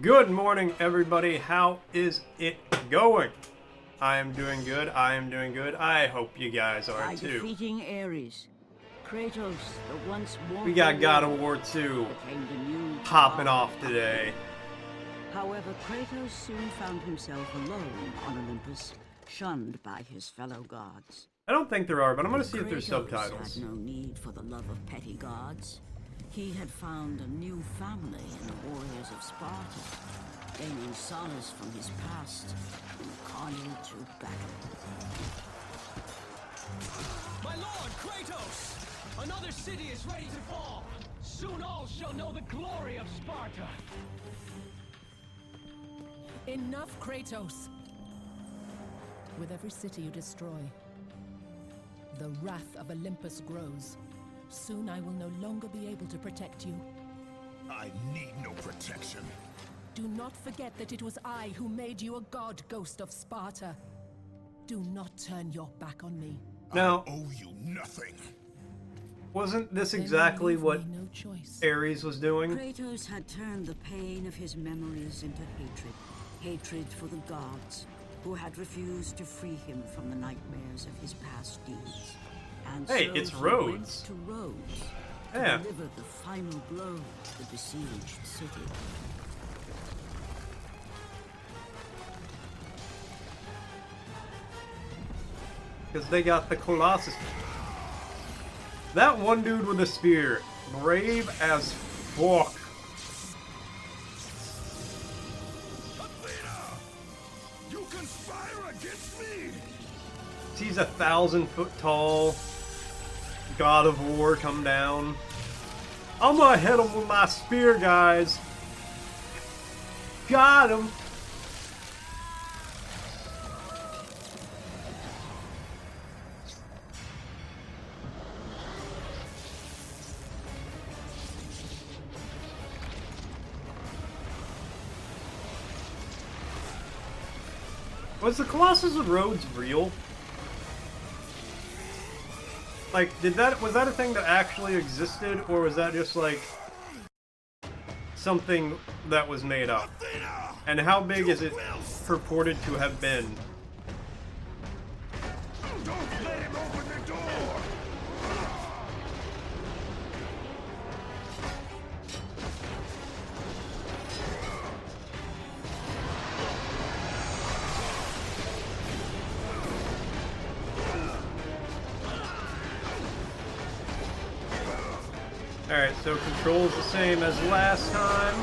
Good morning, everybody. How is it going? I am doing good. I am doing good. I hope you guys are By too. defeating Ares, Kratos, the once mortal We got God of warrior, War 2 became the new popping god off of today. However, Kratos soon found himself alone on Olympus, shunned by his fellow gods. I don't think there are, but I'm going to see if there's Kratos subtitles. had no need for the love of petty gods. He had found a new family in the warriors of Sparta, gaining solace from his past and carnage of battle. My lord, Kratos! Another city is ready to fall! Soon all shall know the glory of Sparta! Enough, Kratos! With every city you destroy, the wrath of Olympus grows. Soon I will no longer be able to protect you. I need no protection. Do not forget that it was I who made you a god, Ghost of Sparta. Do not turn your back on me. Now, I owe you nothing. wasn't this Then exactly leave what me no choice. Ares was doing? Kratos had turned the pain of his memories into hatred. Hatred for the gods, who had refused to free him from the nightmares of his past deeds. And Hey, so it's he Rhodes. went to Rhodes Yeah. to deliver the final blow to the besieged city. Because they got the Colossus. That one dude with a spear. Brave as fuck. Athena! You conspire against me! He's 1,000 foot tall. God of War come down. I'm gonna hit him with my spear, guys. Got him. Was the Colossus of Rhodes real? Like, was that a thing that actually existed, or was that just like something that was made up? Athena! And how big is it purported to have been? Don't let him open the door! Alright, so control's the same as last time.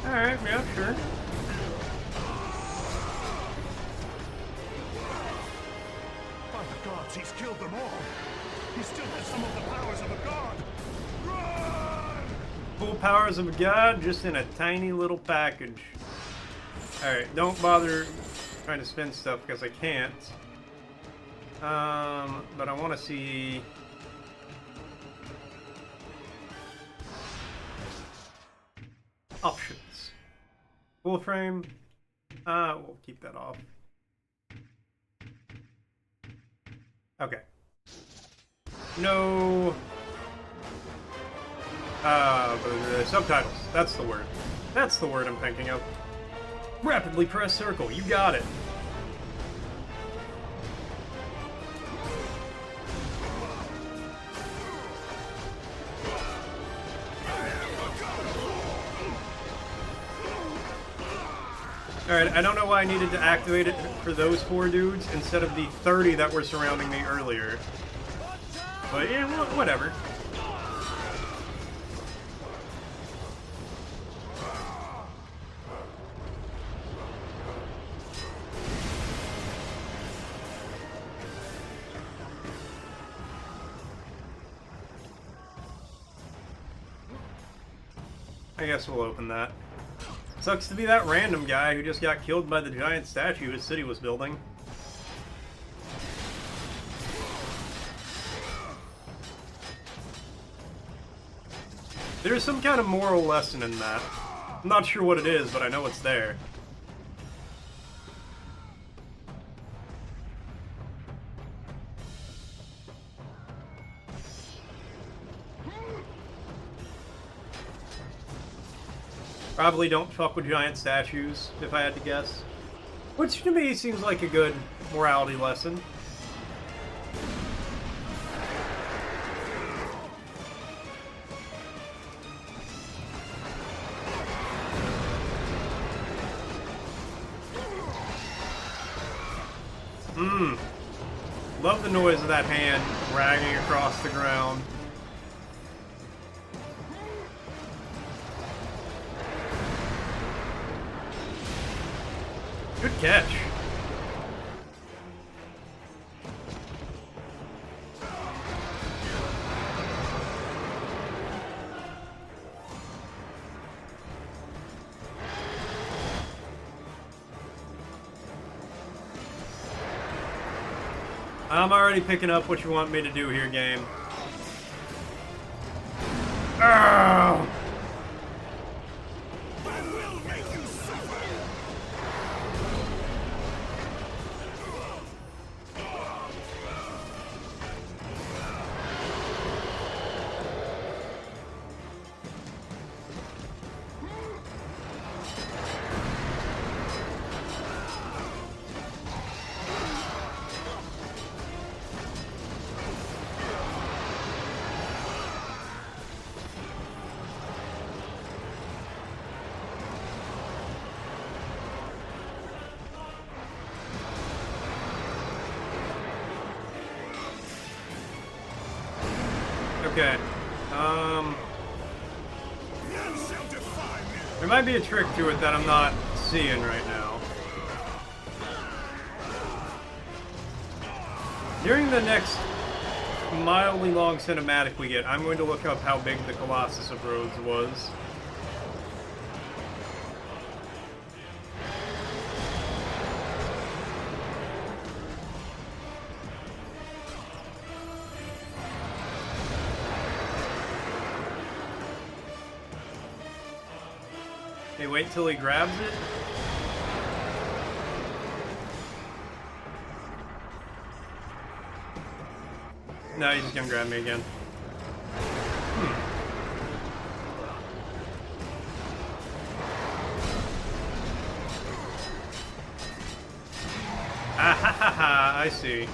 Alright, yeah, sure. By the gods, he's killed them all! He still has some of the powers of a god! Run! Full powers of a god, just in a tiny little package. Alright, don't bother trying to spin stuff because I can't. But I want to see... options. Full frame. We'll keep that off. Okay. No. Subtitles. That's the word. That's the word I'm thinking of. Rapidly press circle. You got it. Alright, I don't know why I needed to activate it for those 4 dudes instead of the 30 that were surrounding me earlier. But yeah, whatever. I guess we'll open that. Sucks to be that random guy who just got killed by the giant statue his city was building. There's some kind of moral lesson in that. I'm not sure what it is, but I know it's there. Probably don't fuck with giant statues, if I had to guess. Which to me seems like a good morality lesson. Love the noise of that hand dragging across the ground. Good catch. I'm already picking up what you want me to do here, game. Oh! I will make you suffer! Okay. There might be a trick to it that I'm not seeing right now. During the next mildly long cinematic we get, I'm going to look up how big the Colossus of Rhodes was. Hey, wait till he grabs it. No, he's just gonna grab me again. Ah ha ha ha, I see.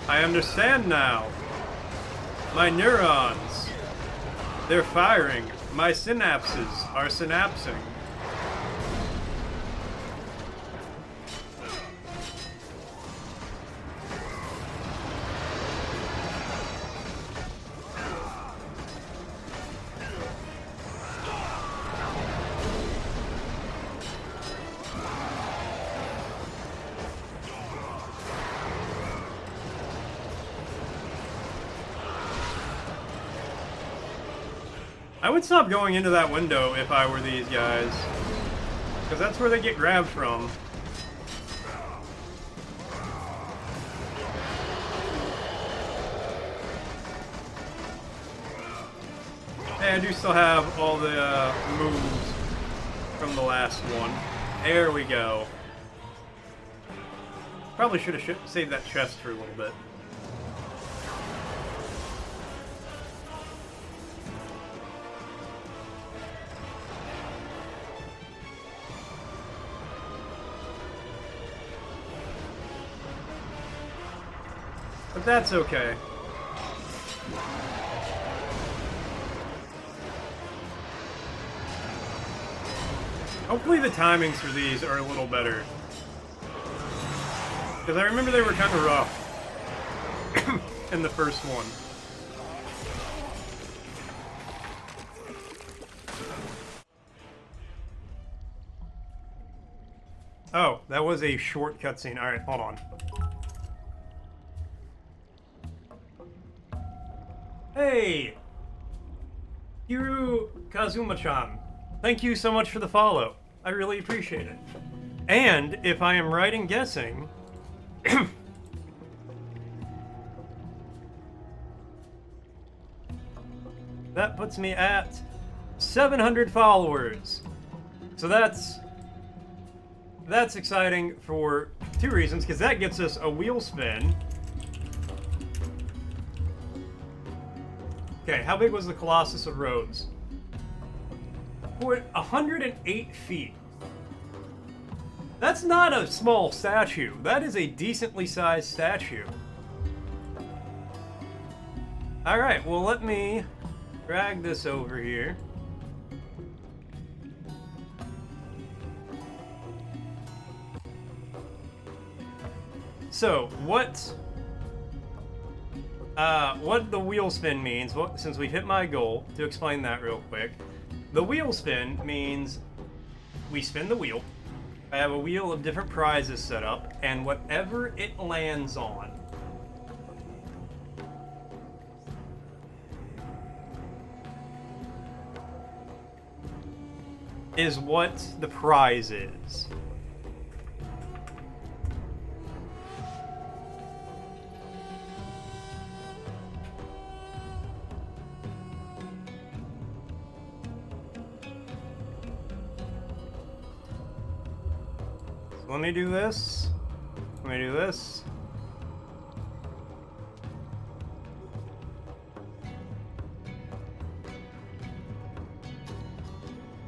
I understand now. My neurons. They're firing. My synapses are synapsing. I would stop going into that window if I were these guys. Because that's where they get grabbed from. Hey, I do still have all the moves from the last one. There we go. Probably should have saved that chest for a little bit. But that's okay. Hopefully the timings for these are a little better. Because I remember they were kind of rough in the first one. Oh, that was a short cutscene. Alright, hold on. Hey! Hiru Kazuma-chan. Thank you so much for the follow. I really appreciate it. And if I am right in guessing, that puts me at 700 followers. So that's exciting for two reasons, because that gets us a wheel spin. Okay, how big was the Colossus of Rhodes? 108 feet. That's not a small statue. That is a decently sized statue. Alright, well let me drag this over here. So, what the wheel spin means, since we've hit my goal, to explain that real quick, the wheel spin means we spin the wheel. I have a wheel of different prizes set up, and whatever it lands on is what the prize is. Let me do this. Let me do this.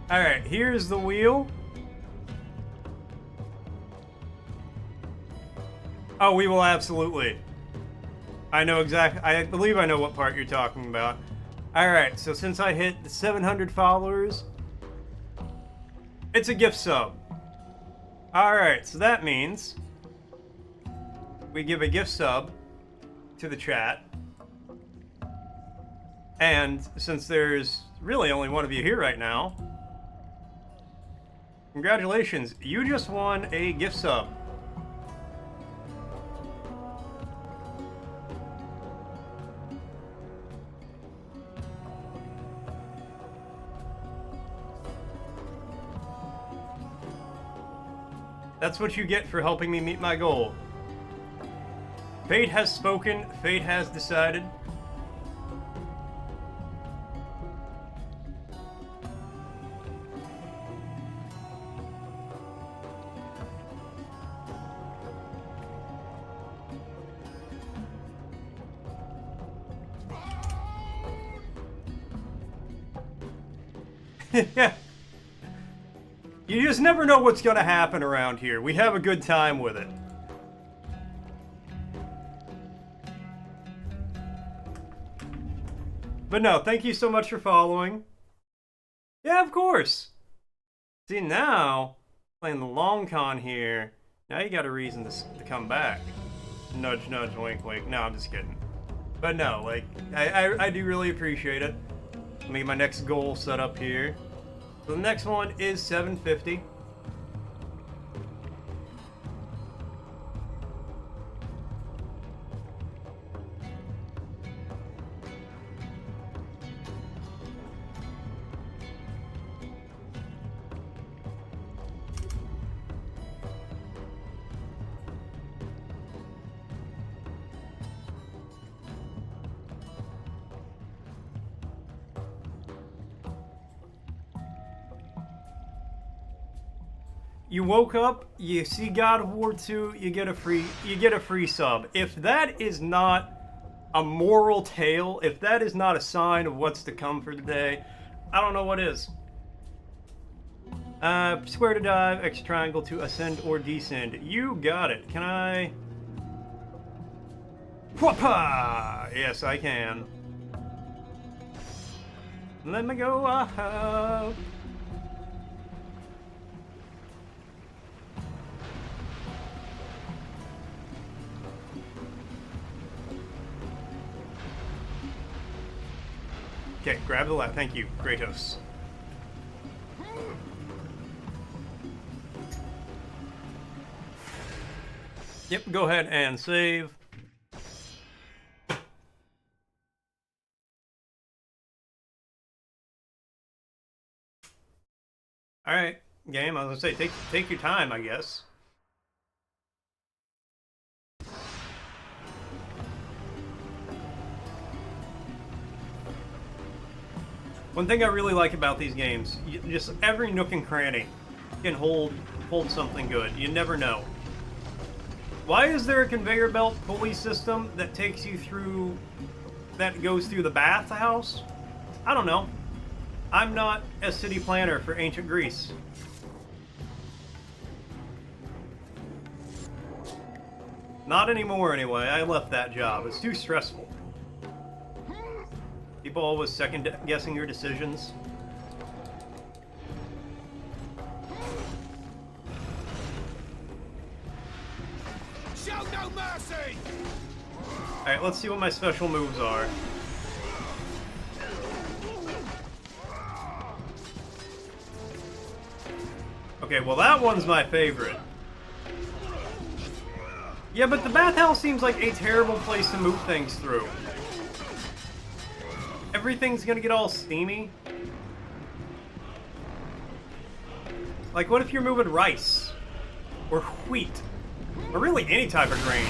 Alright, here's the wheel. Oh, we will absolutely. I believe I know what part you're talking about. Alright, so since I hit 700 followers, it's a gift sub. Alright, so that means we give a gift sub to the chat. And since there's really only one of you here right now, congratulations, you just won a gift sub. That's what you get for helping me meet my goal. Fate has spoken, fate has decided. Yeah. You just never know what's gonna happen around here. We have a good time with it. But no, thank you so much for following. Yeah, of course. See, now, playing the long con here, now you got a reason to come back. Nudge, nudge, wink, wink. No, I'm just kidding. But no, like, I do really appreciate it. Let me get my next goal set up here. So the next one is 750. You woke up, you see God of War 2, you get a free sub. If that is not a moral tale, if that is not a sign of what's to come for today, I don't know what is. Square to dive, X triangle to ascend or descend. You got it. Can I? Whoopah! Yes, I can. Let me go up. Okay, grab the left. Thank you, Kratos. Yep, go ahead and save. Alright, game, I was gonna say, take your time, I guess. One thing I really like about these games, just every nook and cranny can hold something good. You never know. Why is there a conveyor belt pulley system that takes you through, that goes through the bathhouse? I don't know. I'm not a city planner for ancient Greece. Not anymore, anyway. I left that job. It's too stressful. People always second-guessing your decisions. Show no mercy! Alright, let's see what my special moves are. Okay, well that one's my favorite. Yeah, but the bathhouse seems like a terrible place to move things through. Everything's gonna get all steamy. Like, what if you're moving rice? Or wheat? Or really any type of grain?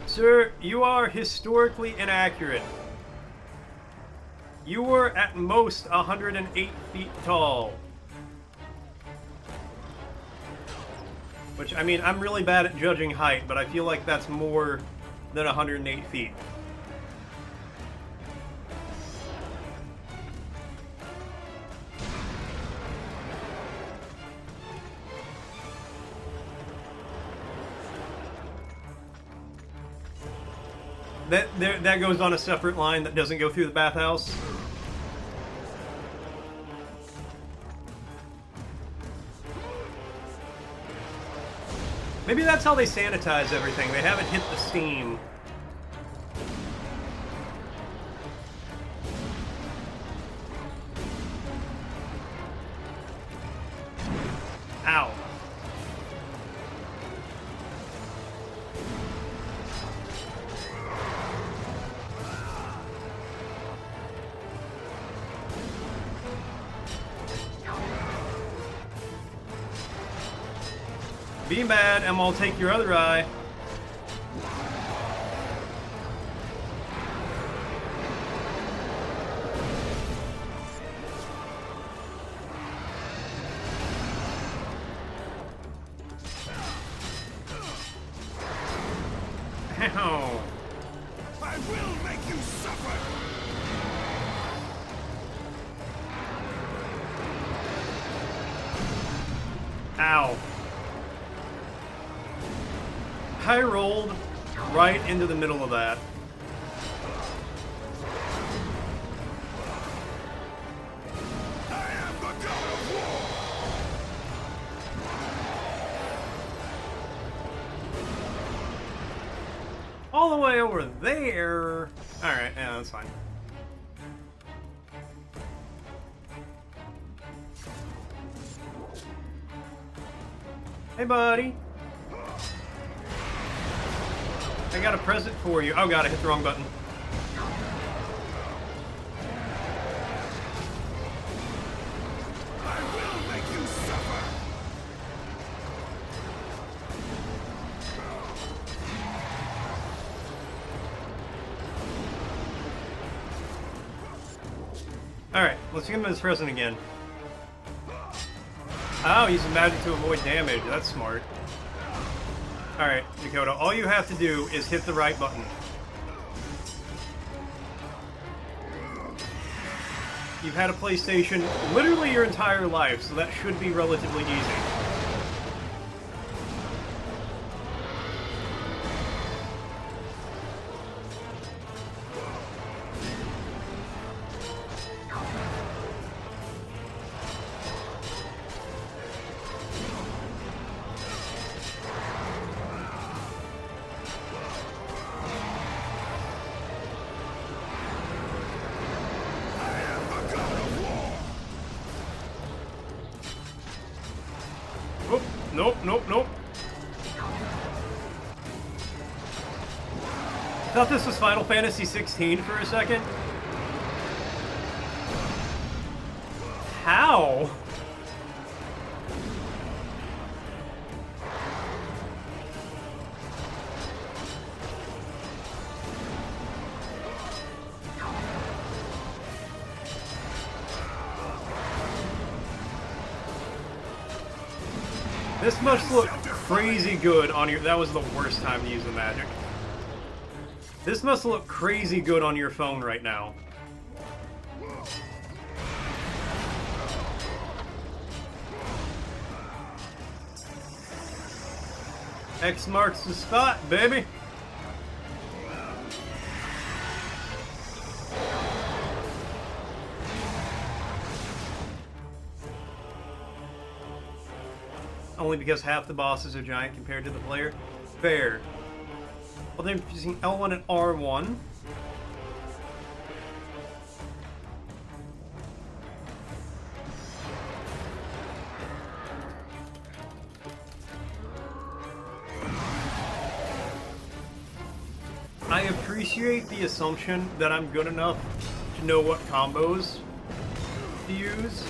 Sir, you are historically inaccurate. You were at most 108 feet tall. Which, I mean, I'm really bad at judging height, but I feel like that's more than 108 feet. That goes on a separate line that doesn't go through the bathhouse. Maybe that's how they sanitize everything. They haven't hit the steam. Ow. Be mad, and I'll take your other eye. Ow. I will make you suffer! Ow. I rolled right into the middle of that. I am the god of war! All the way over there. Alright, yeah, that's fine. Hey, buddy. I got a present for you. Oh god, I hit the wrong button. I will make you suffer! Alright, let's give him his present again. Oh, using magic to avoid damage. That's smart. Alright, Dakota, all you have to do is hit the right button. You've had a PlayStation literally your entire life, so that should be relatively easy. Oh, nope, nope, nope. Thought this was Final Fantasy 16 for a second. How? This must look crazy good on your... That was the worst time to use the magic. This must look crazy good on your phone right now. X marks the spot, baby. Only because half the bosses are giant compared to the player. Fair. Well, then using L1 and R1. I appreciate the assumption that I'm good enough to know what combos to use.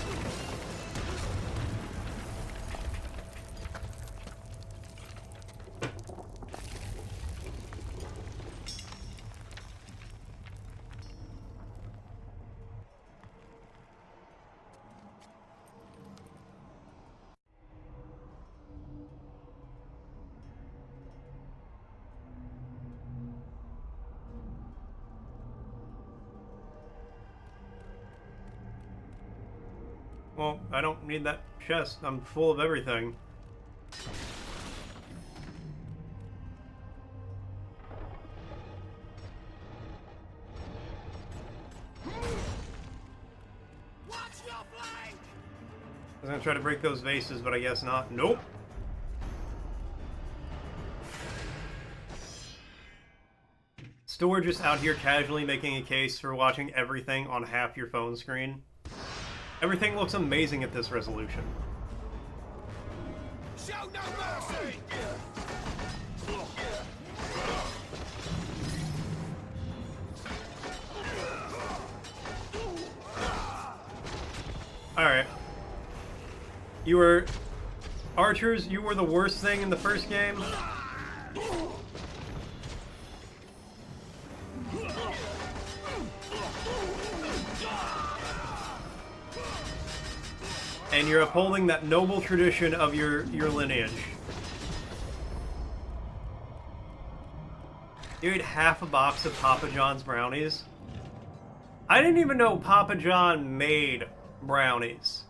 Well, I don't need that chest. I'm full of everything. Watch your flank! I was gonna try to break those vases, but I guess not. Nope. Store just out here casually making a case for watching everything on half your phone screen. Everything looks amazing at this resolution. Show no mercy! Alright. You were... Archers, you were the worst thing in the first game. And you're upholding that noble tradition of your lineage. You ate half a box of Papa John's brownies. I didn't even know Papa John made brownies.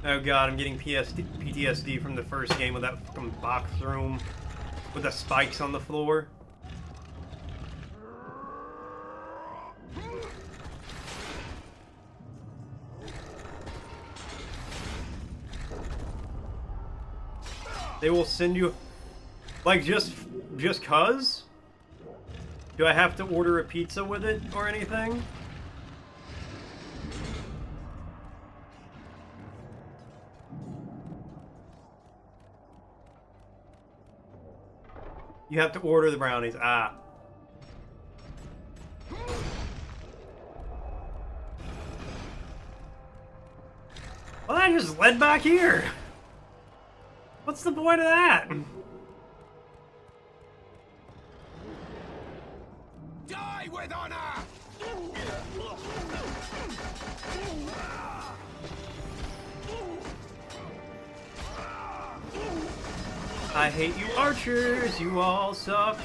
Oh god, I'm getting PTSD from the first game with that fucking box room with the spikes on the floor. They will send you, like, just cuz? Do I have to order a pizza with it or anything? You have to order the brownies. Ah. Well, I just led back here. What's the point of that? Die with honor! I hate you archers, you all suck.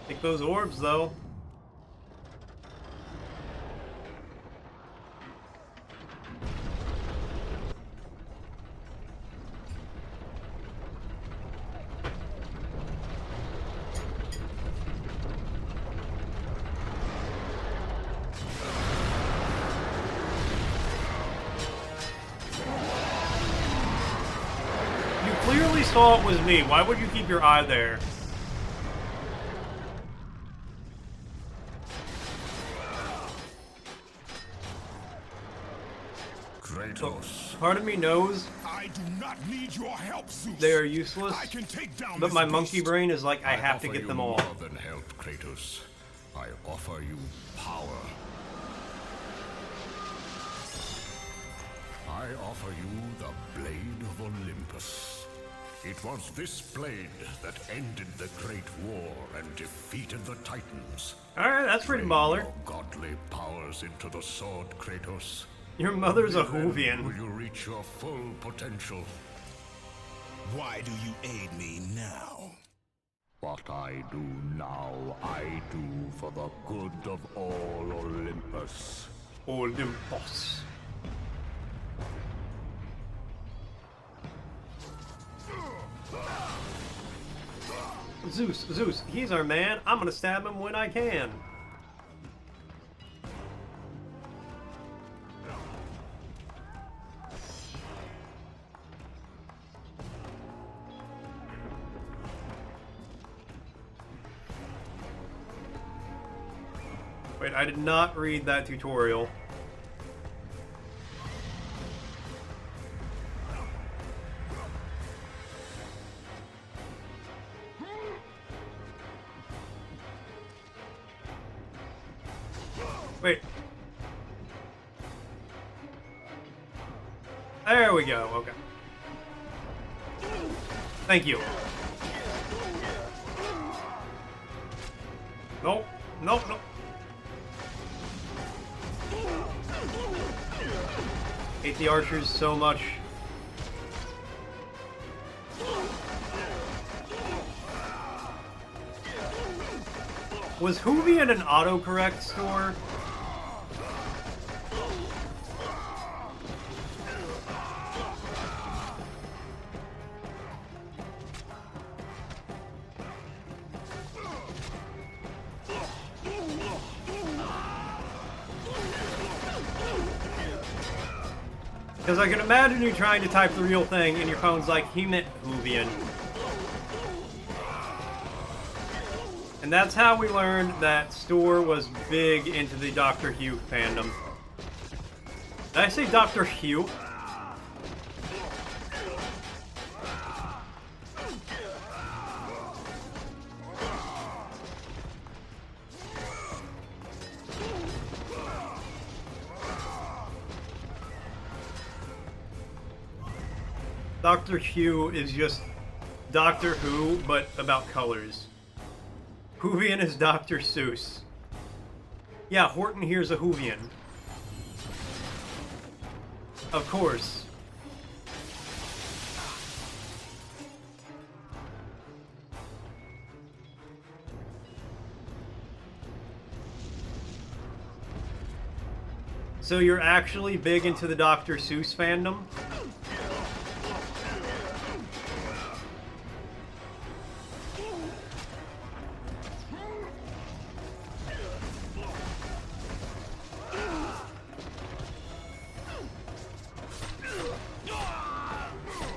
Take those orbs, though. You clearly saw it was me. Why would you keep your eye there? Kratos. Part of me knows I do not need your help, Zeus. they are useless, I can take down but this my beast. monkey brain is like, I have to offer get you them all. More than help, Kratos. I offer you power. I offer you the Blade of Olympus. It was this blade that ended the Great War and defeated the Titans. Alright, that's pretty Train baller. your godly powers into the sword, Kratos. Your mother's a Then Hoovian. will you reach your full potential? Why do you aid me now? What I do now, I do for the good of all Olympus. Olympus. Zeus, he's our man. I'm gonna stab him when I can. Wait, I did not read that tutorial. Wait. There we go, okay. Thank you. Nope, nope, nope. Hate the archers so much. Was Hoovian an autocorrect store? Because I can imagine you trying to type the real thing and your phone's like, he meant Hoovian. And that's how we learned that Store was big into the Doctor Who fandom. Did I say Doctor Who? Doctor Who is just Doctor Who, but about colors. Hoovian is Dr. Seuss. Yeah, Horton here's a Hoovian. Of course. So you're actually big into the Dr. Seuss fandom?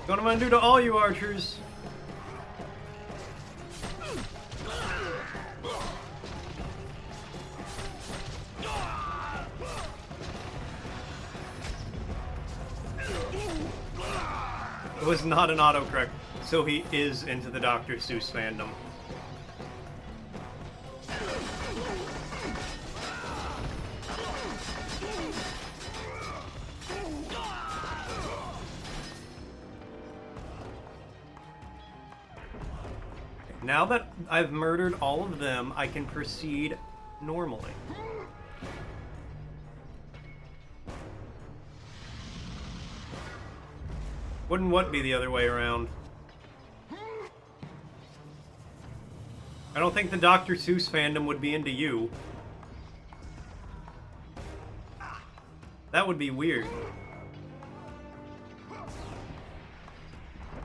What am I gonna do to all you archers? It was not an autocorrect, so he is into the Dr. Seuss fandom. Now that I've murdered all of them, I can proceed normally. Wouldn't what be the other way around? I don't think the Dr. Seuss fandom would be into you. That would be weird.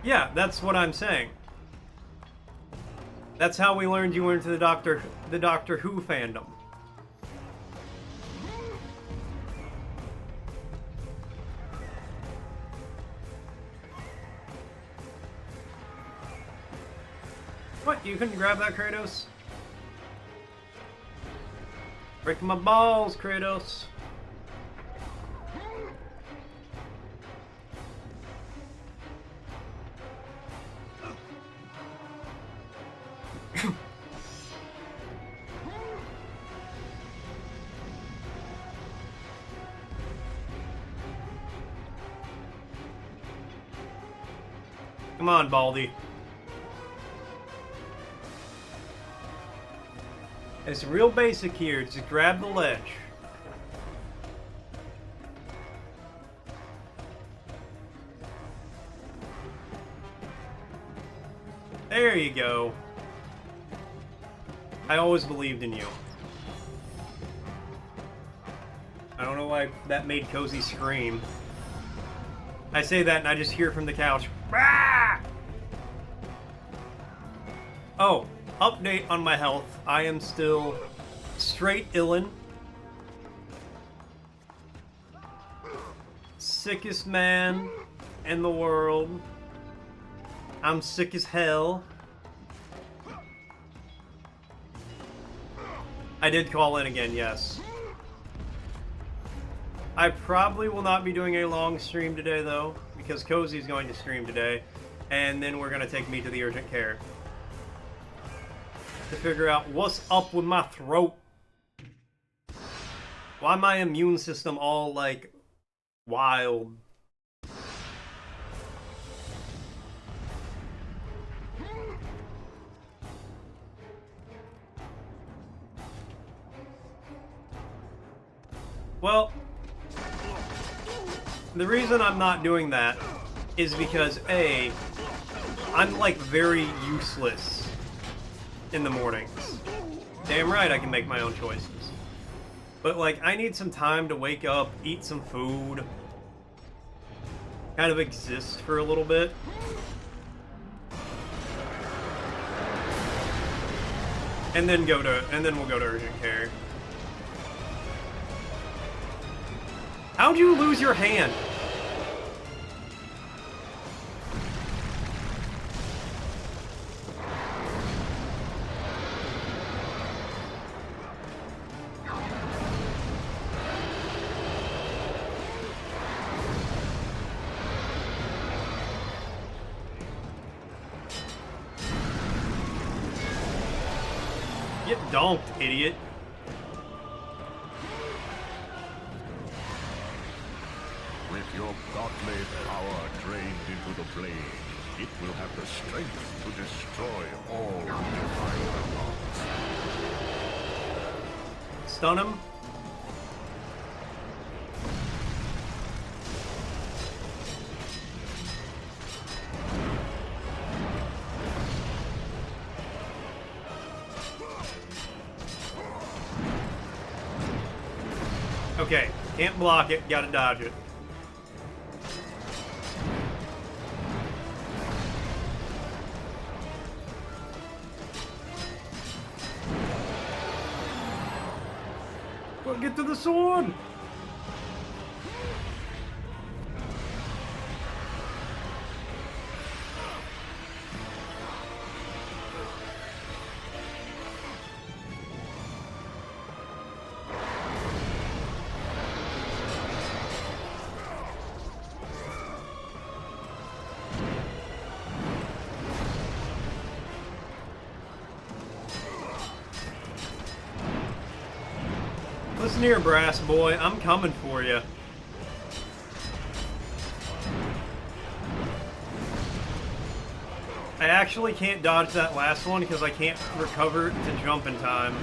Yeah, that's what I'm saying. That's how we learned you were into the Doctor Who fandom. What? You couldn't grab that, Kratos? Breaking my balls, Kratos. Come on, Baldy. It's real basic here. Just grab the ledge. There you go. I always believed in you. I don't know why that made Cozy scream. I say that and I just hear from the couch. Ah! Oh, update on my health. I am still straight illin. Sickest man in the world. I'm sick as hell. I did call in again, yes. I probably will not be doing a long stream today, though, because Cozy's going to stream today, and then we're going to take me to the urgent care to figure out what's up with my throat. Why my immune system all, like, wild. Well, the reason I'm not doing that is because, A, I'm, like, very useless in the mornings. Damn right I can make my own choices. But, like, I need some time to wake up, eat some food, kind of exist for a little bit. And then we'll go to urgent care. How'd you lose your hand? Get donked, idiot. With your godly power drained into the blade, it will have the strength to destroy all divine gods. Stun him. Okay, can't block it, gotta dodge it. Well, get to the sword! Listen here, brass boy, I'm coming for you. I actually can't dodge that last one because I can't recover to jump in time.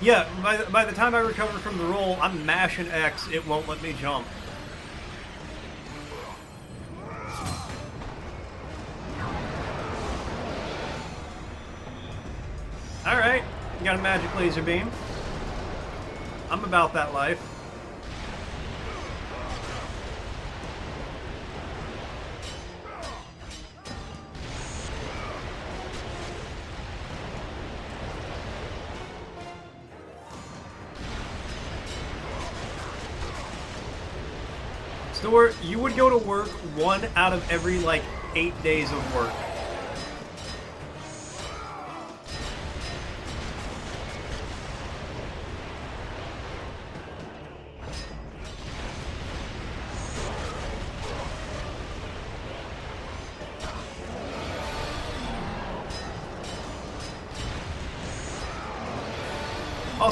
Yeah, by the time I recover from the roll, I'm mashing X, it won't let me jump. Alright, got a magic laser beam. I'm about that life. Stuart, you would go to work 1 out of every, like, 8 days of work.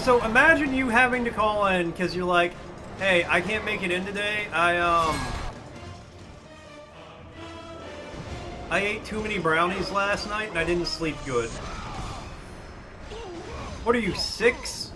Also, imagine you having to call in because you're like, hey, I can't make it in today. I ate too many brownies last night and I didn't sleep good. What are you, 6?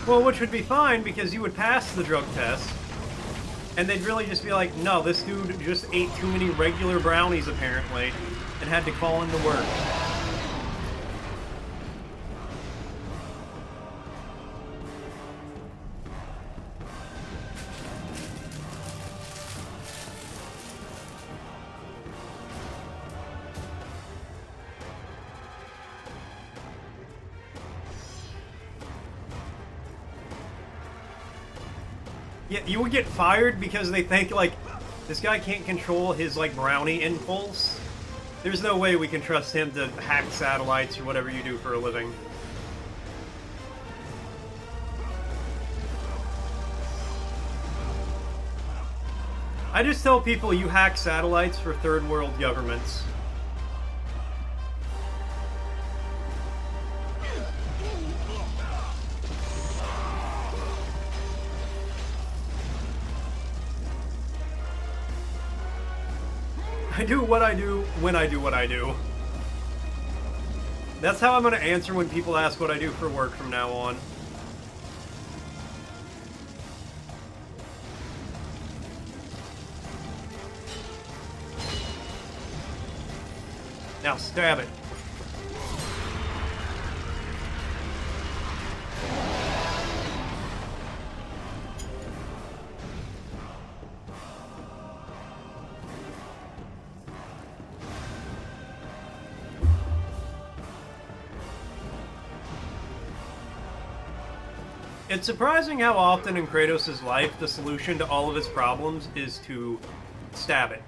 Well, which would be fine because you would pass the drug test, and they'd really just be like, no, this dude just ate too many regular brownies apparently, and had to call into work. Yeah, you would get fired because they think, like, this guy can't control his, like, brownie impulse. There's no way we can trust him to hack satellites or whatever you do for a living. I just tell people you hack satellites for third world governments. I do what I do when I do what I do. That's how I'm gonna answer when people ask what I do for work from now on. Now stab it. It's surprising how often in Kratos' life the solution to all of his problems is to stab it.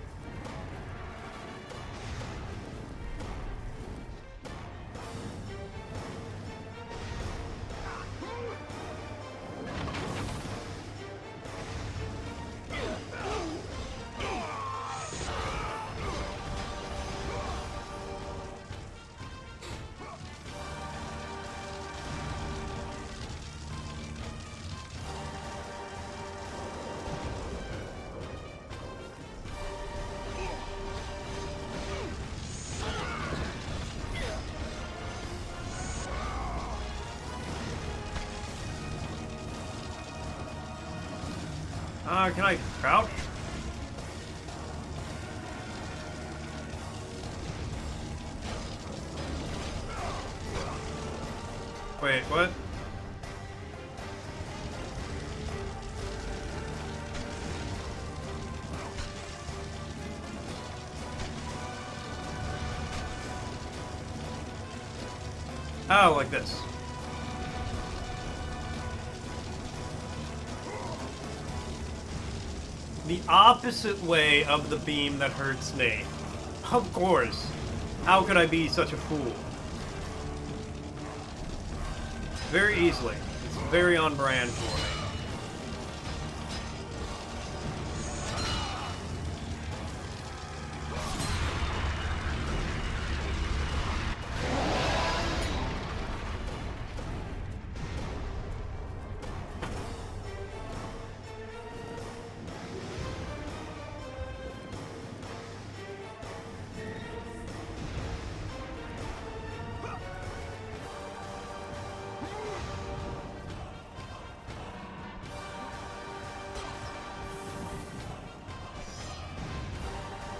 Can I crouch? Wait, what? Oh, like this. The opposite way of the beam that hurts me. Of course. How could I be such a fool? Very easily. It's very on brand for me.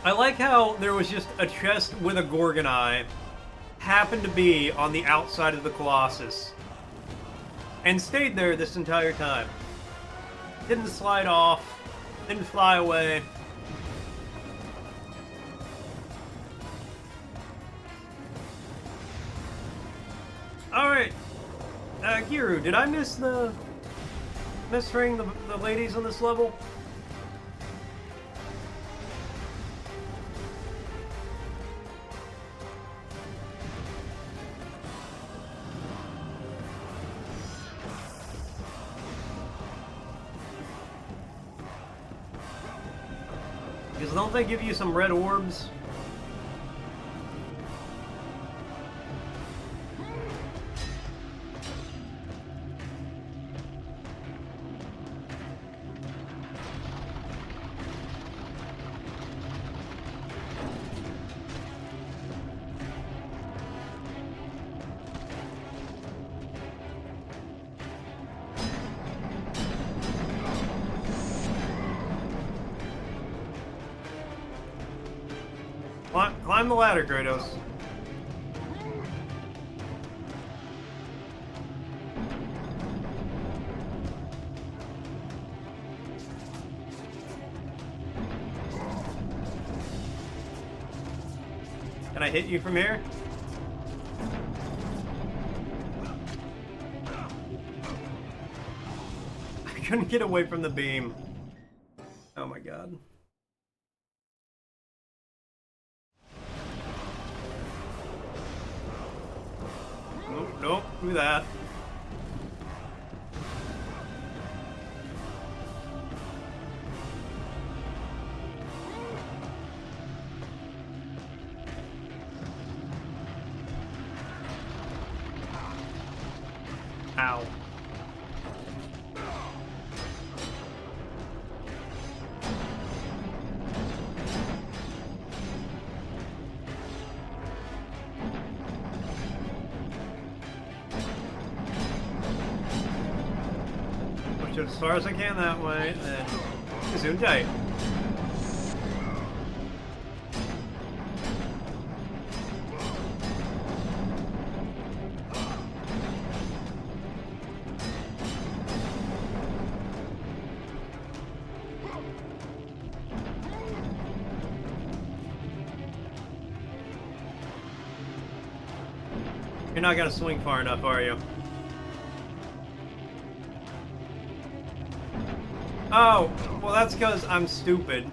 I like how there was just a chest with a Gorgon eye, happened to be on the outside of the Colossus, and stayed there this entire time. Didn't slide off, didn't fly away. Alright, Giru, did I misring the ladies on this level? Because don't they give you some red orbs? Climb the ladder, Kratos. Can I hit you from here? I couldn't get away from the beam. Oh my god. Nope, do that. Ow. As far as I can that way, and then zoom tight. You're not gonna swing far enough, are you? Oh, well that's because I'm stupid.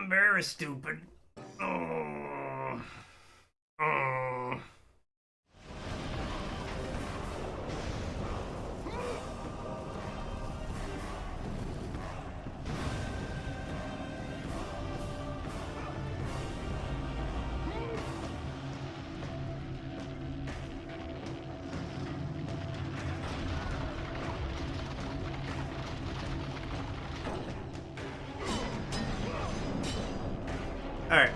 Very stupid. Oh. Oh. Alright.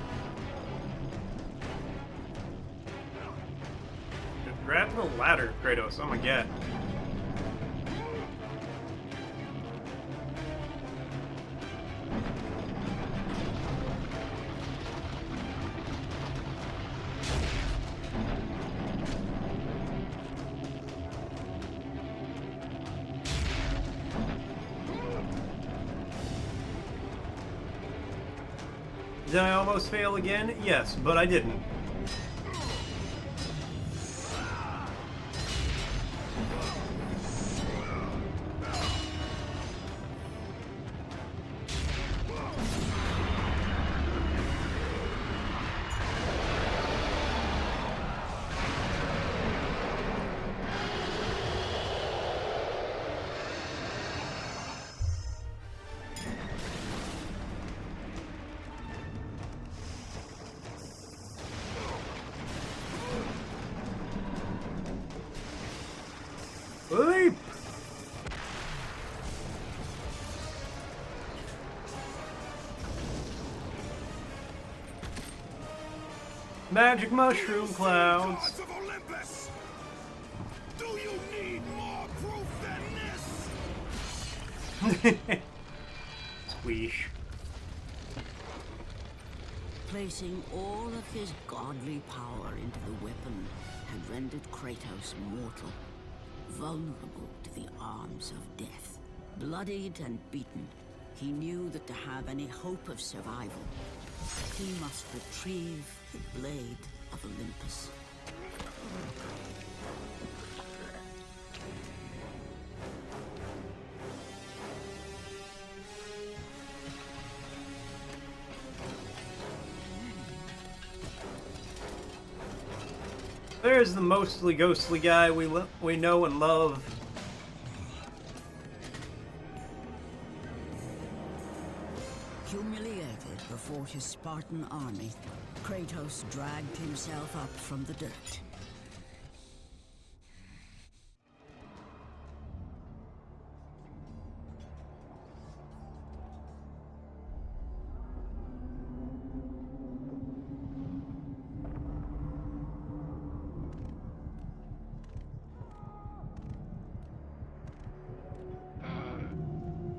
Grab the ladder, Kratos. Oh my god. Did I almost fail again? Yes, but I didn't. Leap! Magic mushroom clouds. Gods of Olympus! Do you need more proof than this? Squeesh. Placing all of his godly power into the weapon had rendered Kratos mortal, vulnerable to the arms of death. Bloodied and beaten, he knew that to have any hope of survival, he must retrieve the blade of Olympus. There's the mostly ghostly guy we know and love. Humiliated before his Spartan army, Kratos dragged himself up from the dirt.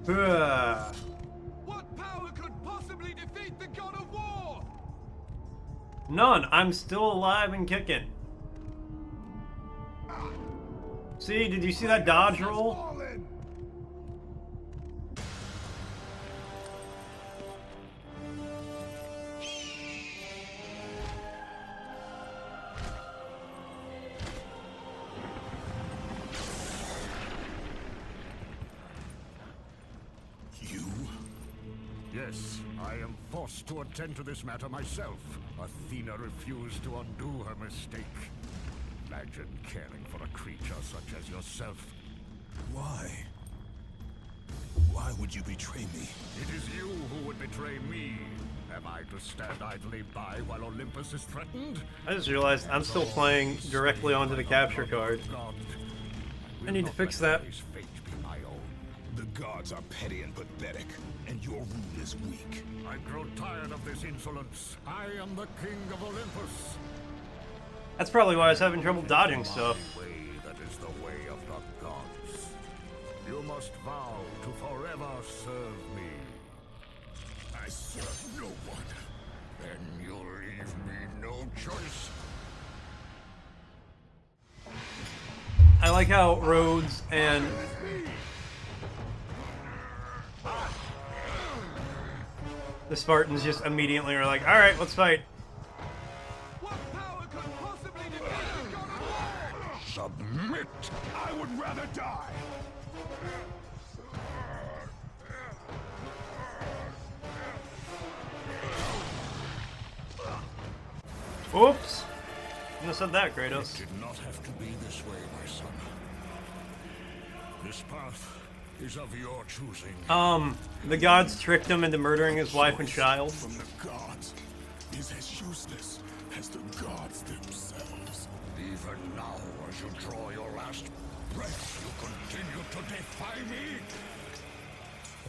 Ugh. What power could possibly defeat the god of war? None. I'm still alive and kicking. See, did you see that dodge roll? Fallen. You? Yes, I am forced to attend to this matter myself. Athena refused to undo her mistake. Imagine caring for a creature such as yourself. Why? Why would you betray me? It is you who would betray me. Am I to stand idly by while Olympus is threatened? I just realized I'm still playing directly onto the capture card. God, I need to fix that. His fate be my own. The gods are petty and pathetic, and your rule is weak. I grow tired of this insolence. I am the king of Olympus. That's probably why I was having trouble dodging stuff. My way, that is the way of the gods. You must vow to forever serve me. I serve no one. Then you leave me no choice. I like how Rhodes and the Spartans just immediately are like, alright, let's fight. What power could possibly defeat the god of war? Submit! I would rather die. Oops. Shouldn't have said that, Kratos. It did not have to be this way, my son. This path is of your choosing. The gods tricked him into murdering his wife and child. From the gods is as useless as the gods themselves. Even now, as you draw your last breath, you continue to defy me?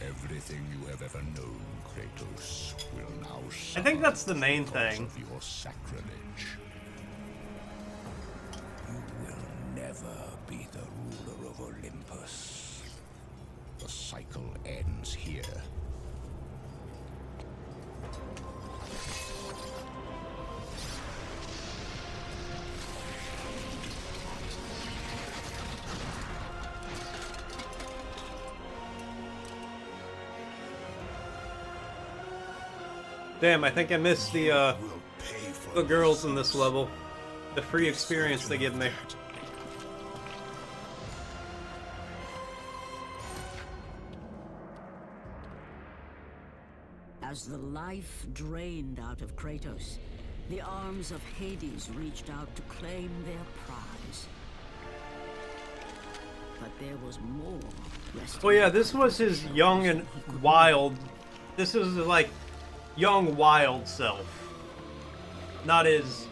Everything you have ever known, Kratos, will now I think that's the main because thing. of your sacrilege. You will never be the ruler of Olympus. The cycle ends here. Damn, I think I missed the Will pay for girls in this level. The free experience they give me. As the life drained out of Kratos, the arms of Hades reached out to claim their prize. But there was more resting. Well, yeah, this was his young and wild. This is like young wild self, not his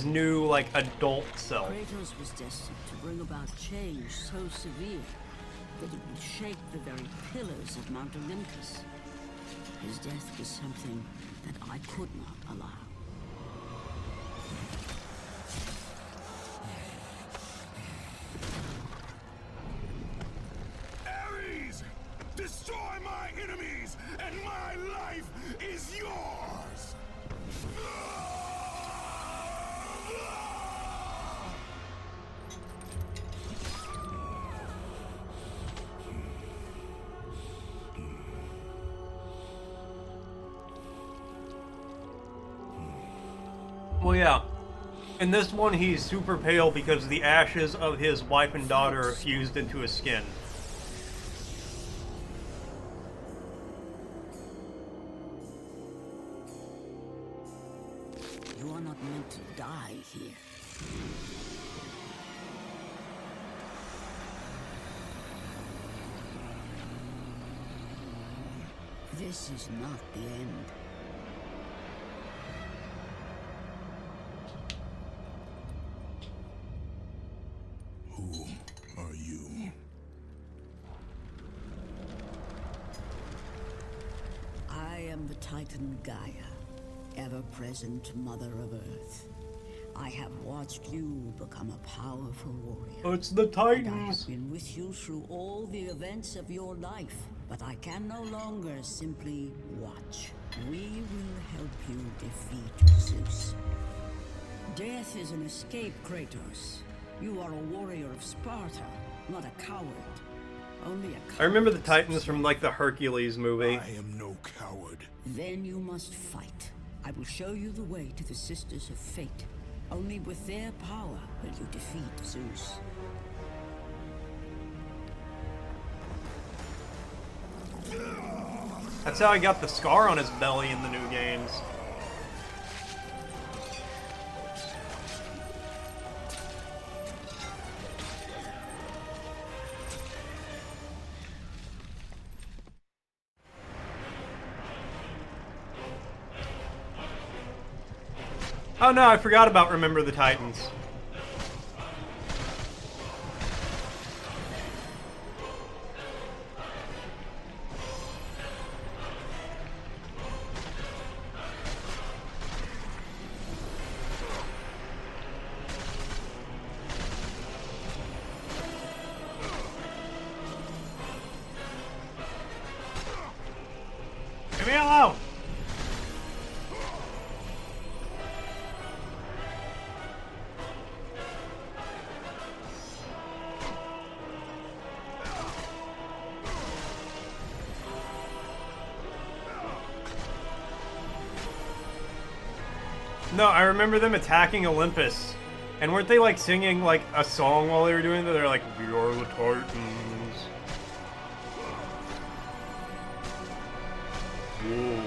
new like adult self. Kratos was destined to bring about change so severe that it would shake the very pillars of Mount Olympus. His death was something that I could not allow. Ares! Destroy my enemies, and my life is yours! Well, yeah. In this one, he's super pale because the ashes of his wife and daughter are fused into his skin. You are not meant to die here. This is not the end. Who are you? I am the Titan Gaia, ever-present Mother of Earth. I have watched you become a powerful warrior. It's the And I have Titans. been with you through all the events of your life, but I can no longer simply watch. We will help you defeat Zeus. Death is an escape, Kratos. You are a warrior of Sparta, not a coward. Only a coward. I remember the Titans from like the Hercules movie. I am no coward. Then you must fight. I will show you the way to the Sisters of Fate. Only with their power will you defeat Zeus. That's how he got the scar on his belly in the new games. Oh no, I forgot about Remember the Titans. Leave me alone! No, I remember them attacking Olympus. And weren't they like singing like a song while they were doing that? They're like, "We are the Titans." Whoa.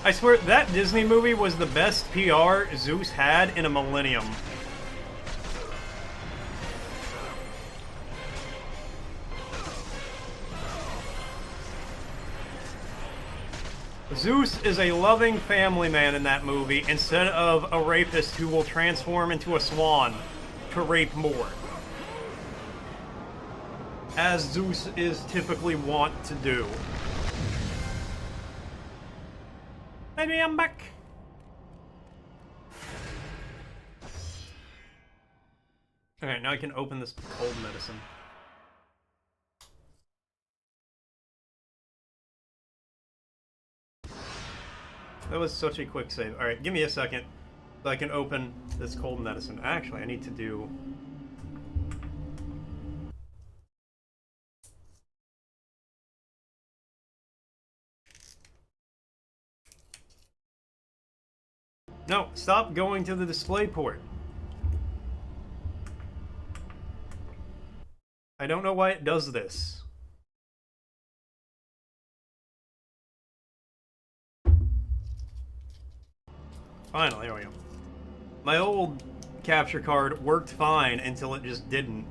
I swear, that Disney movie was the best PR Zeus had in a millennium. Zeus is a loving family man in that movie instead of a rapist who will transform into a swan to rape more. As Zeus is typically wont to do. Maybe I'm back. Alright, now I can open this cold medicine. That was such a quick save. Alright, give me a second so I can open this cold medicine. Actually, I need to do... No, stop going to the display port. I don't know why it does this. Finally, there we go. My old capture card worked fine until it just didn't.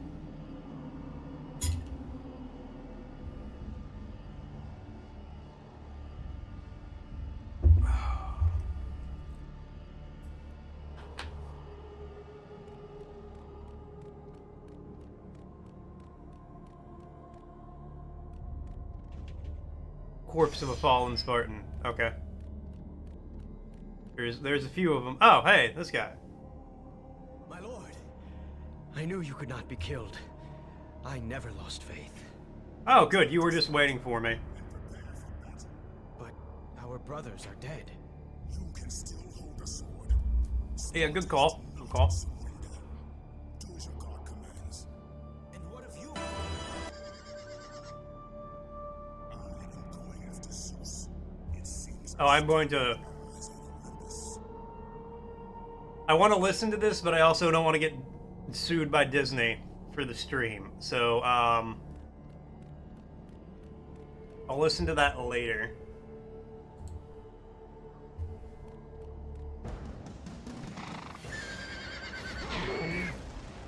Corpse of a fallen Spartan. Okay. There's a few of them. Oh, hey, this guy. My lord, I knew you could not be killed. I never lost faith. Oh, good. You were just waiting for me. But our brothers are dead. You can still hold a sword. Yeah, good call. Good call. Do as your God commands. And what of you? I am going after Zeus. It seems Oh, I'm going to... I want to listen to this, but I also don't want to get sued by Disney for the stream. So, I'll listen to that later.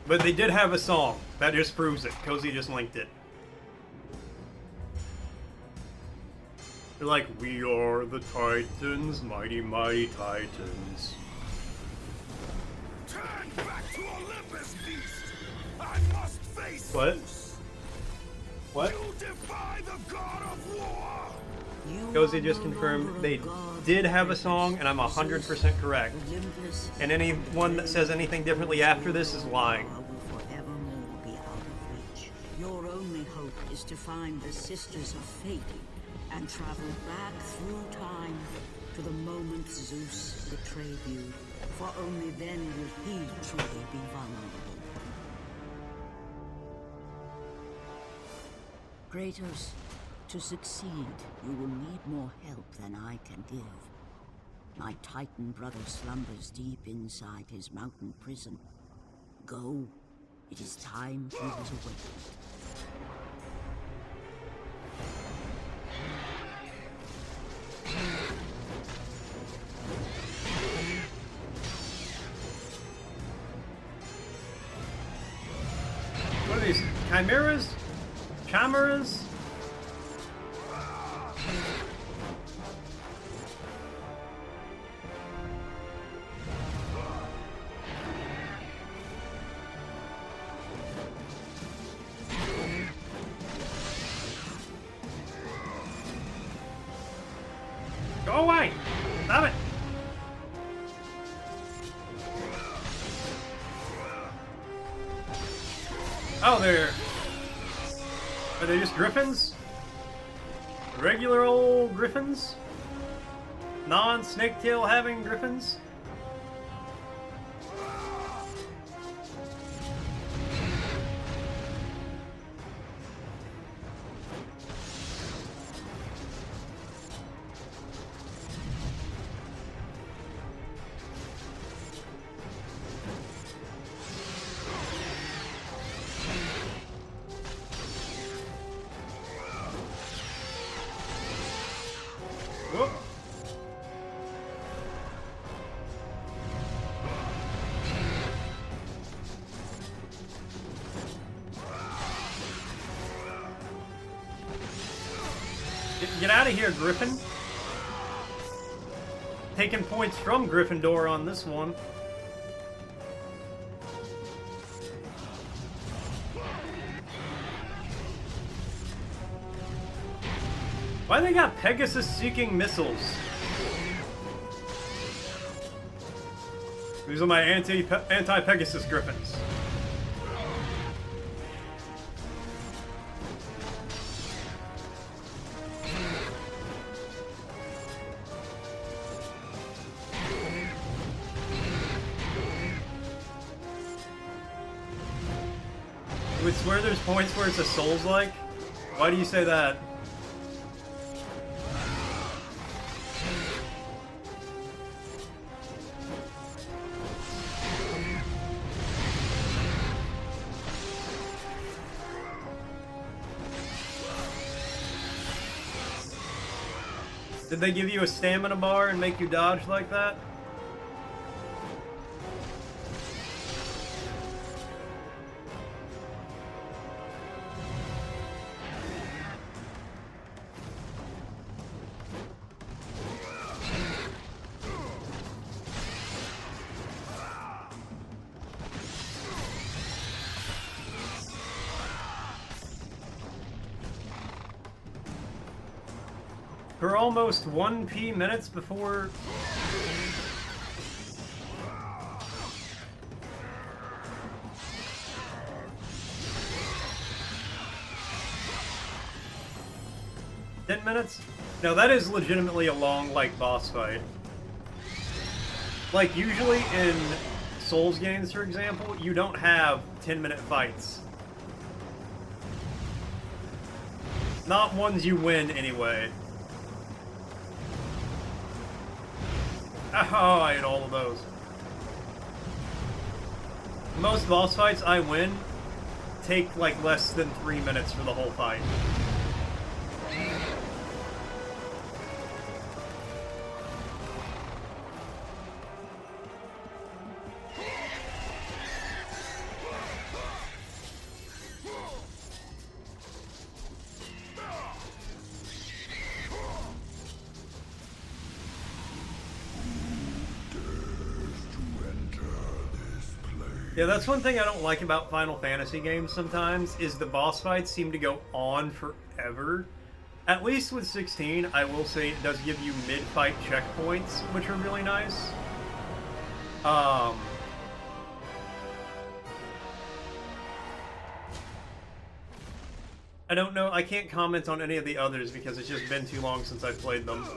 But they did have a song. That just proves it. Cozy just linked it. They're like, we are the Titans, mighty, mighty Titans. Turn back to Olympus, beast! I must face What? Zeus. What? You defy the god of war! You Cozy are just no confirmed longer they a god, did have a Olympus. song, and I'm 100% correct. Olympus And anyone that says anything differently after this is lying. will forevermore be out of reach. Your only hope is to find the Sisters of Fate and travel back through time to the moment Zeus betrayed you, for only then will he truly be vulnerable. Kratos, to succeed, you will need more help than I can give. My Titan brother slumbers deep inside his mountain prison. Go. It is time he was awakened. What are these? Chimeras? Chimeras? Go away! Stop it! Oh, are they just griffins? Regular old griffins? Non-snake tail having griffins? Whoop. Get out of here, Griffin. Taking points from Gryffindor on this one. Why they got Pegasus-seeking missiles? These are my anti-Pegasus Griffins. You would swear there's points where it's a Souls-like? Why do you say that? Did they give you a stamina bar and make you dodge like that? We're almost 1p minutes before... 10 minutes? No, that is legitimately a long, like, boss fight. Like, usually in Souls games, for example, you don't have 10-minute fights. Not ones you win, anyway. Oh, I hit all of those. Most boss fights I win take, like, less than 3 minutes for the whole fight. Yeah, that's one thing I don't like about Final Fantasy games sometimes, is the boss fights seem to go on forever. At least with 16, I will say it does give you mid-fight checkpoints, which are really nice. I don't know, I can't comment on any of the others because it's just been too long since I've played them.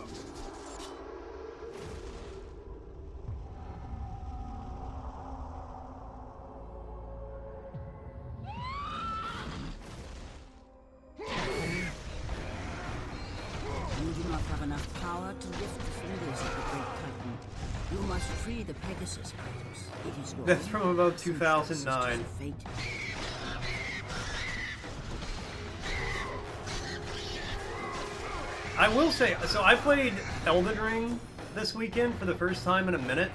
To lift the fingers of the great Titan. You must free the Pegasus, Kratos. It is your That's from about 2009. fate. I will say, so I played Elden Ring this weekend for the first time in a minute.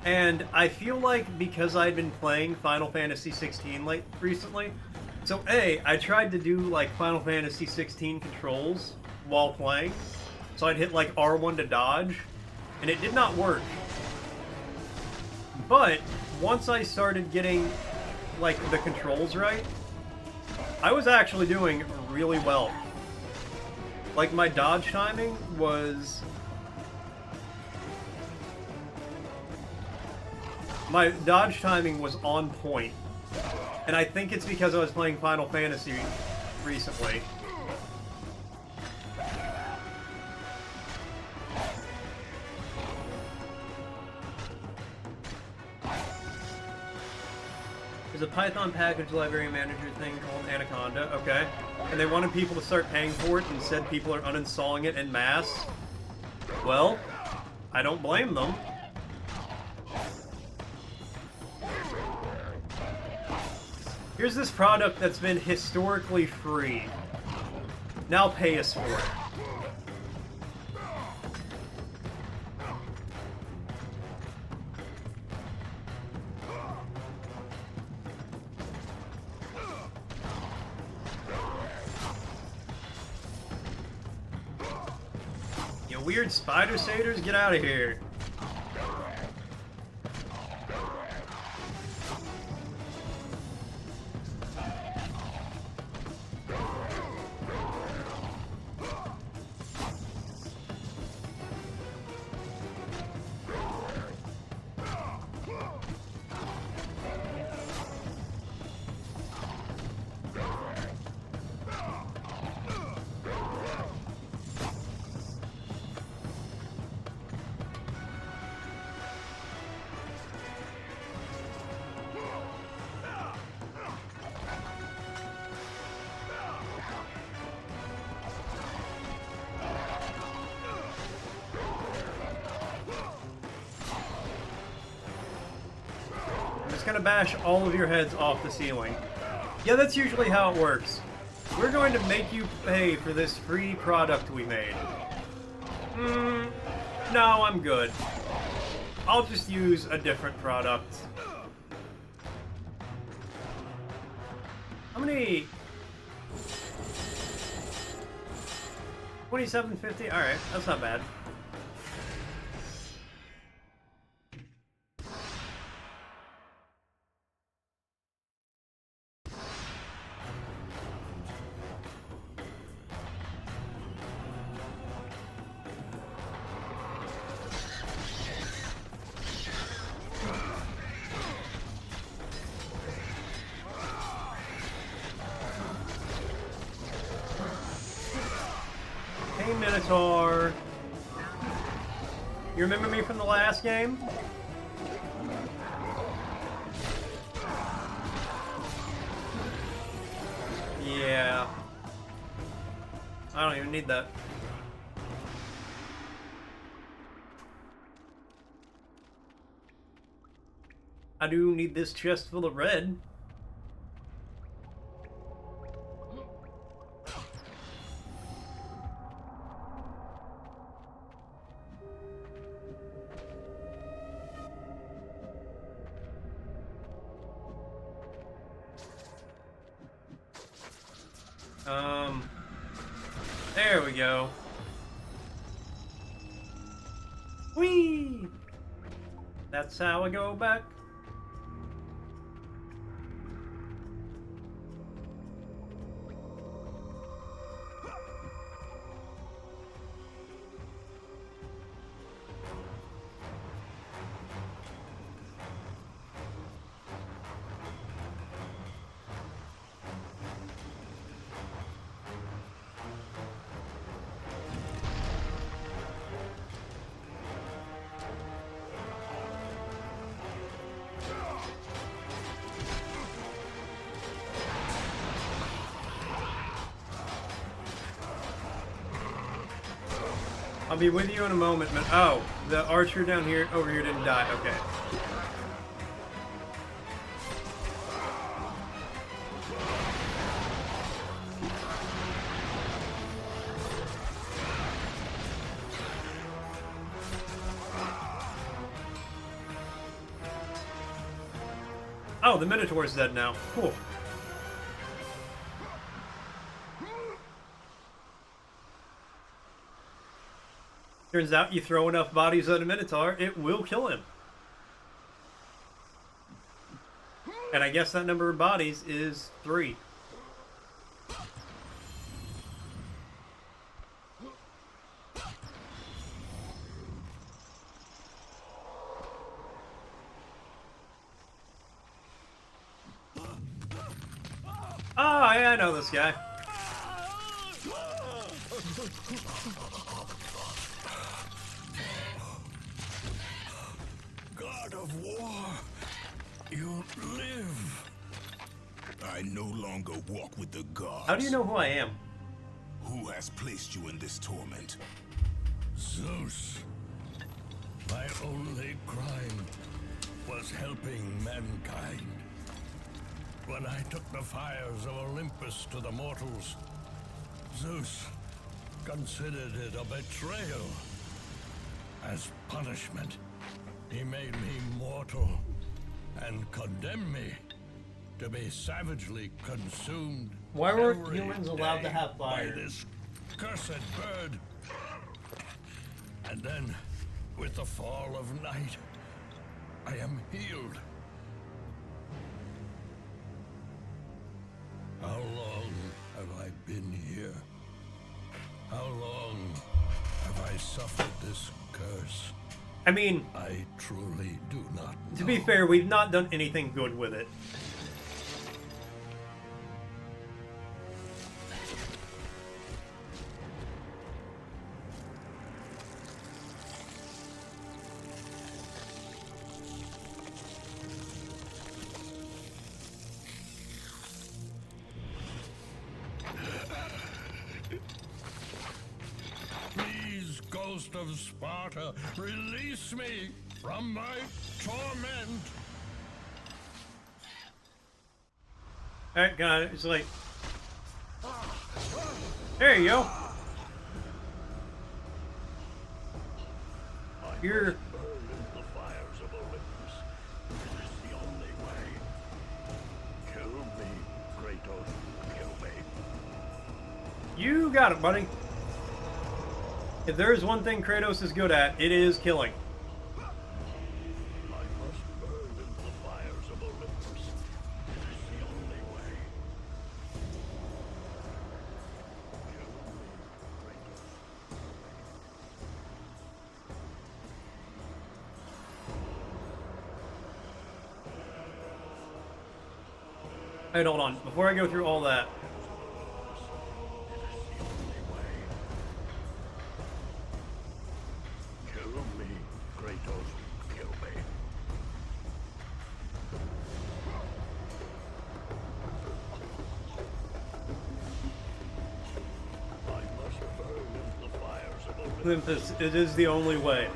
And I feel like because I'd been playing Final Fantasy 16 recently, so I tried to do like Final Fantasy 16 controls while playing. So I'd hit like R1 to dodge, and it did not work. But once I started getting like the controls right, I was actually doing really well. Like my dodge timing was... My dodge timing was on point. And I think it's because I was playing Final Fantasy recently. There's a Python package library manager thing called Anaconda, okay. And they wanted people to start paying for it and said people are uninstalling it en masse. Well, I don't blame them. Here's this product that's been historically free. Now pay us for it. You weird spider satyrs, get out of here. Gonna bash all of your heads off the ceiling. Yeah, that's usually how it works. We're going to make you pay for this free product we made. No, I'm good. I'll just use a different product. How many? 2750? Alright, that's not bad. Minotaur. You remember me from the last game? Yeah. I don't even need that. I do need this chest full of red. There we go. Whee! That's how I go back. I'll be with you in a moment, man. Oh, the archer down here, over here didn't die. Okay. Oh, the Minotaur's dead now. Cool. Turns out you throw enough bodies at a Minotaur, it will kill him. And I guess that number of bodies is 3. Oh, yeah, I know this guy. God of war, you live. I no longer walk with the gods. How do you know who I am? Who has placed you in this torment? Zeus, my only crime was helping mankind. When I took the fires of Olympus to the mortals, Zeus considered it a betrayal. As punishment, he made me mortal and condemned me to be savagely consumed. Why were every humans allowed to day have fire? by this cursed bird? And then, with the fall of night, I am healed. How long have I been here? How long have I suffered this curse? I mean, I truly do not know. to be fair, we've not done anything good with it. Please, Ghost of Sparta, release me from my torment. Alright, God, it's like... There you go. You're... Burn into the fires of Olympus. It is the only way. Kill me, Kratos. Kill me. You got it, buddy. If there is one thing Kratos is good at, it is killing. I must burn into the fires of Olympus. It is the only way. Kill me, Kratos. Hey, hold on. Before I go through all that, Olympus, it is the only way.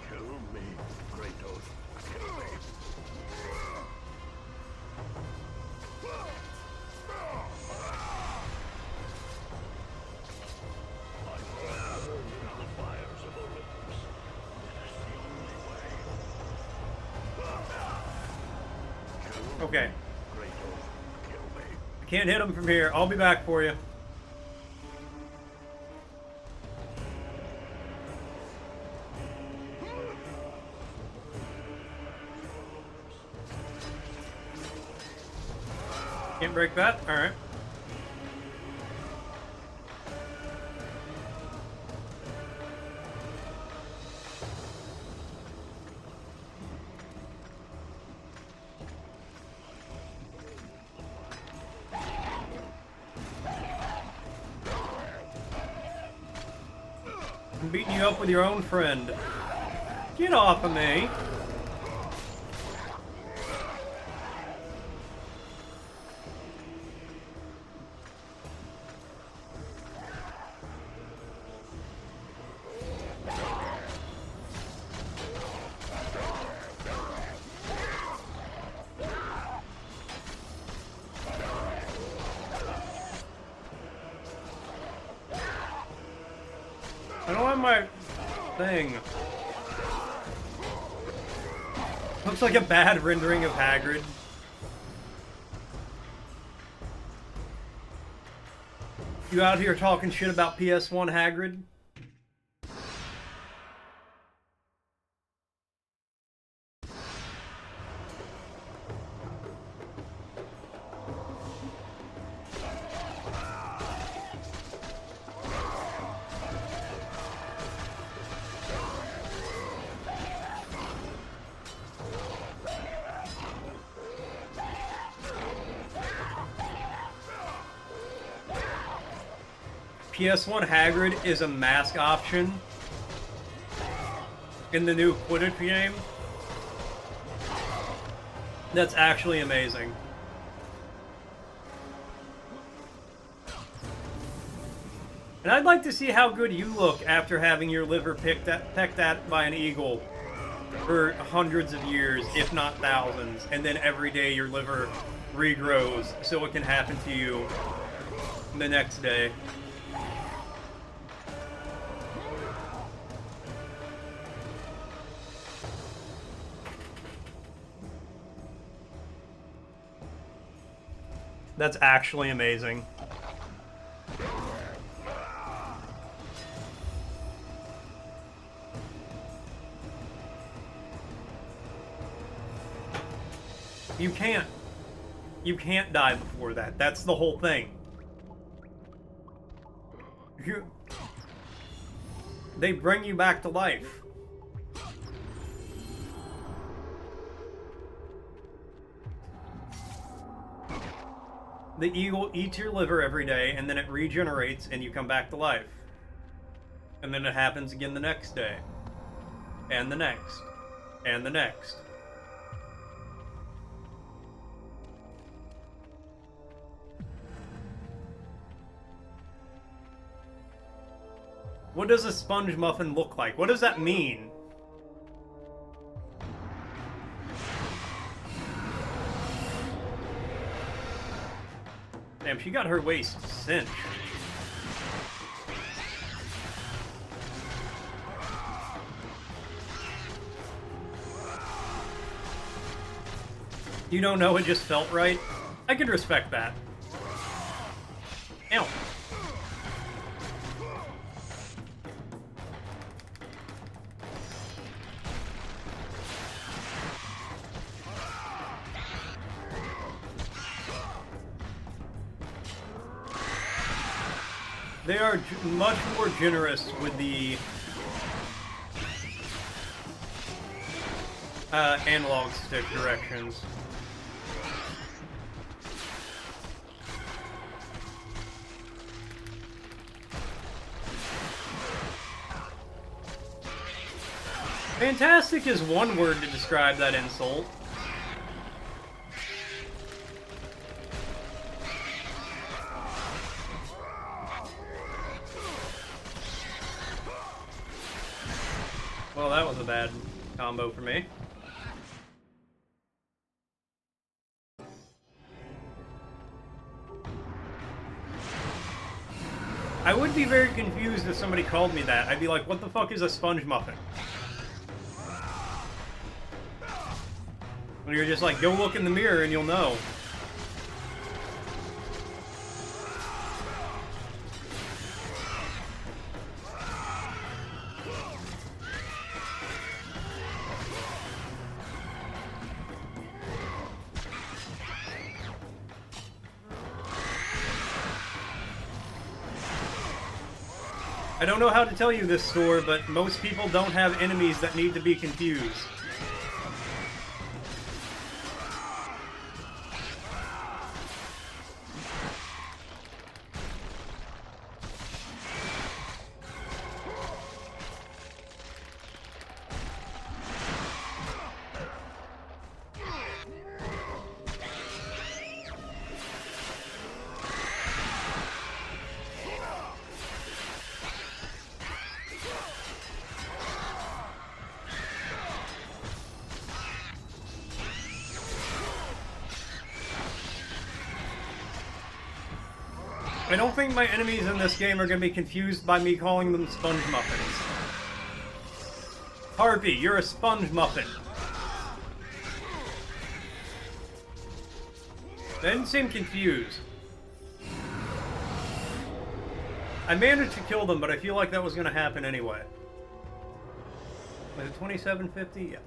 Kill me, Kratos. Kill me. Okay. I can't hit him from here. I'll be back for you. Can't break that? Alright. I'm beating you up with your own friend. Get off of me. I don't have my thing. Looks like a bad rendering of Hagrid. You out here talking shit about PS1 Hagrid? PS1 Hagrid is a mask option in the new Quidditch game. That's actually amazing. And I'd like to see how good you look after having your liver pecked at by an eagle for hundreds of years, if not thousands, and then every day your liver regrows so it can happen to you the next day. That's actually amazing. You can't die before that. That's the whole thing. They bring you back to life. The eagle eats your liver every day, and then it regenerates, and you come back to life. And then it happens again the next day. And the next. And the next. What does a sponge muffin look like? What does that mean? Damn, she got her waist cinched. You don't know, it just felt right? I could respect that. Ow. They are much more generous with the analog stick directions. Fantastic is one word to describe that insult. Well, that was a bad combo for me. I would be very confused if somebody called me that. I'd be like, what the fuck is a sponge muffin? When you're just like, go look in the mirror and you'll know. I don't know how to tell you this, Store, but most people don't have enemies that need to be confused. I don't think my enemies in this game are going to be confused by me calling them sponge muffins. Harvey, you're a sponge muffin. They didn't seem confused. I managed to kill them, but I feel like that was going to happen anyway. Was it 2750? Yeah.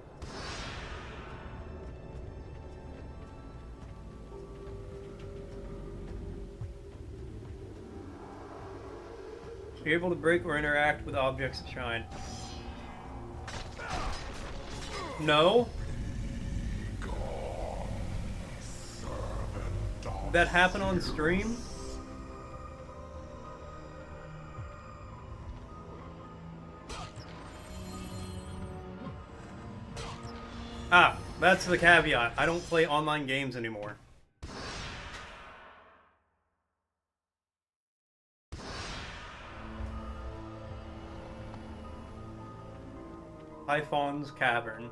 Be able to break or interact with objects that shine. No. That happen on stream? Ah, that's the caveat. I don't play online games anymore. Typhon's Cavern.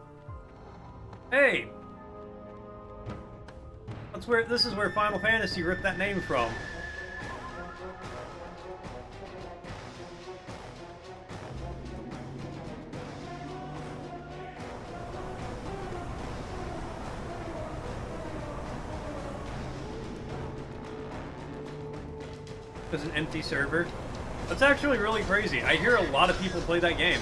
Hey! This is where Final Fantasy ripped that name from. There's an empty server. That's actually really crazy. I hear a lot of people play that game.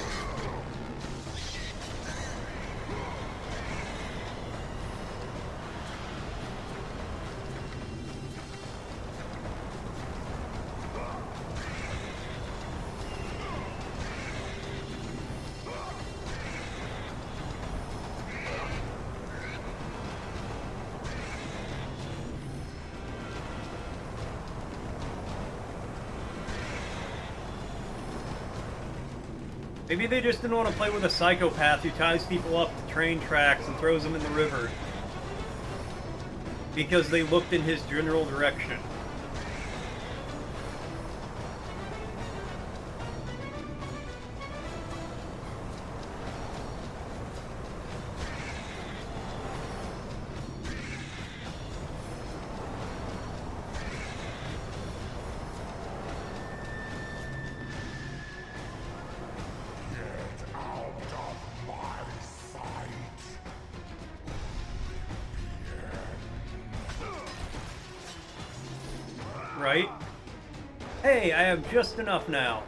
Maybe they just didn't want to play with a psychopath who ties people up to train tracks and throws them in the river. Because they looked in his general direction. Right? Hey, I have just enough now.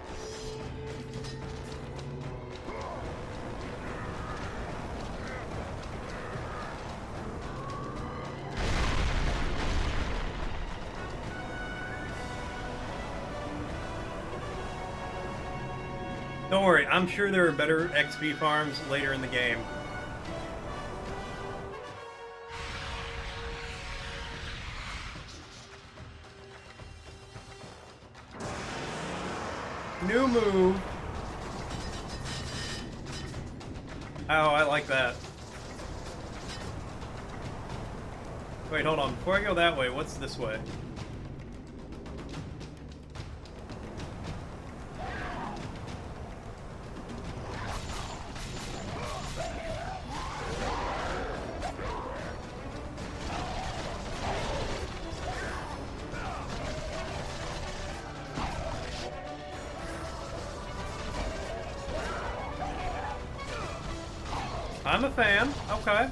Don't worry, I'm sure there are better XP farms later in the game. New move. Oh, I like that. Wait, hold on. Before I go that way, what's this way? I'm a fan. Okay.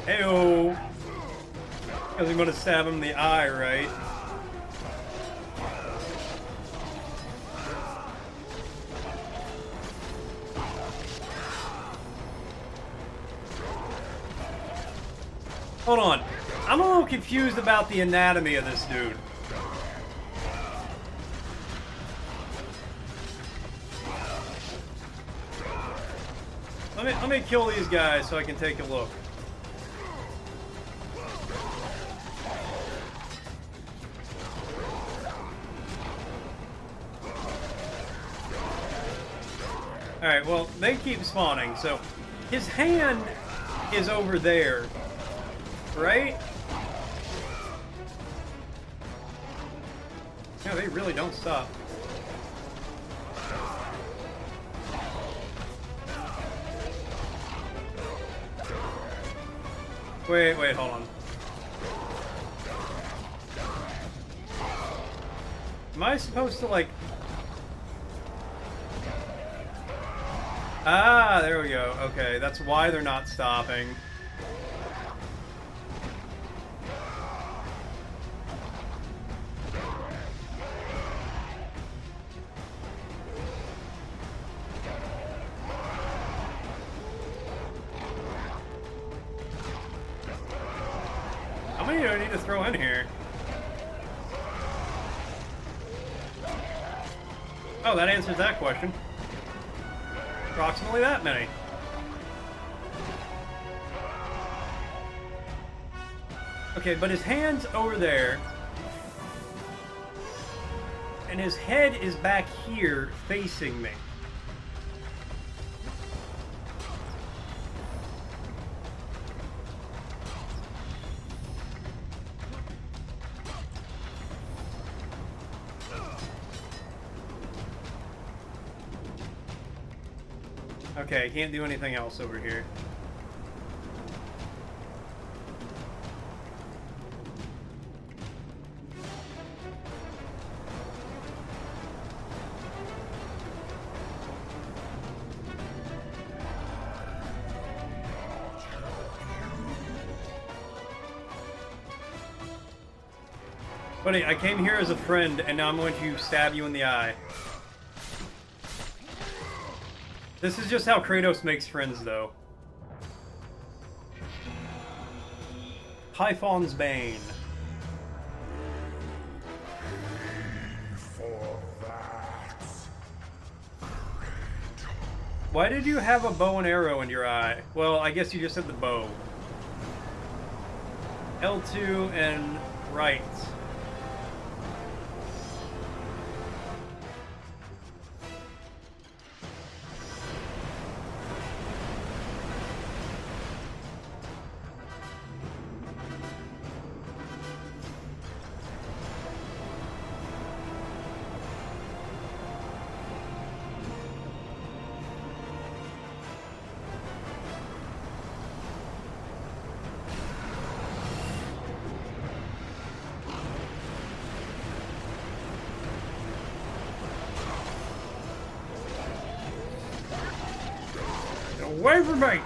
Heyo. Because I'm gonna stab him in the eye, right? Hold on. I'm a little confused about the anatomy of this dude. Let me kill these guys so I can take a look. Alright, well, they keep spawning, so his hand is over there, right? No, they really don't stop. Wait, hold on. Am I supposed to, like... Ah, there we go. Okay, that's why they're not stopping. How many do I need to throw in here? Oh, that answers that question. Approximately that many. Okay, but his hand's over there. And his head is back here facing me. Okay, can't do anything else over here. Buddy, I came here as a friend, and now I'm going to stab you in the eye. This is just how Kratos makes friends, though. Typhon's Bane. Why did you have a bow and arrow in your eye? Well, I guess you just had the bow. L2 and right. Away from me!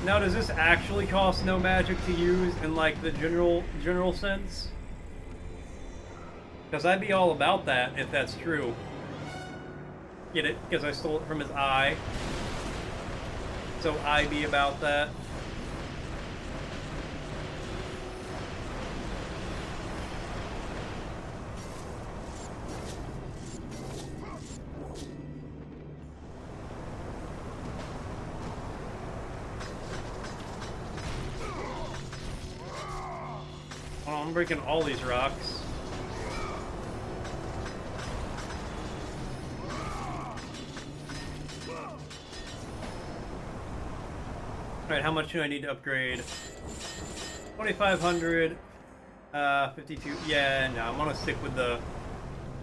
Now, does this actually cost no magic to use in, like, the general sense? Because I'd be all about that if that's true. Get it? Because I stole it from his eye. So I be about that. Oh, I'm breaking all these rocks. Alright, how much do I need to upgrade? 2,500. 52. Yeah, no, I'm gonna stick with the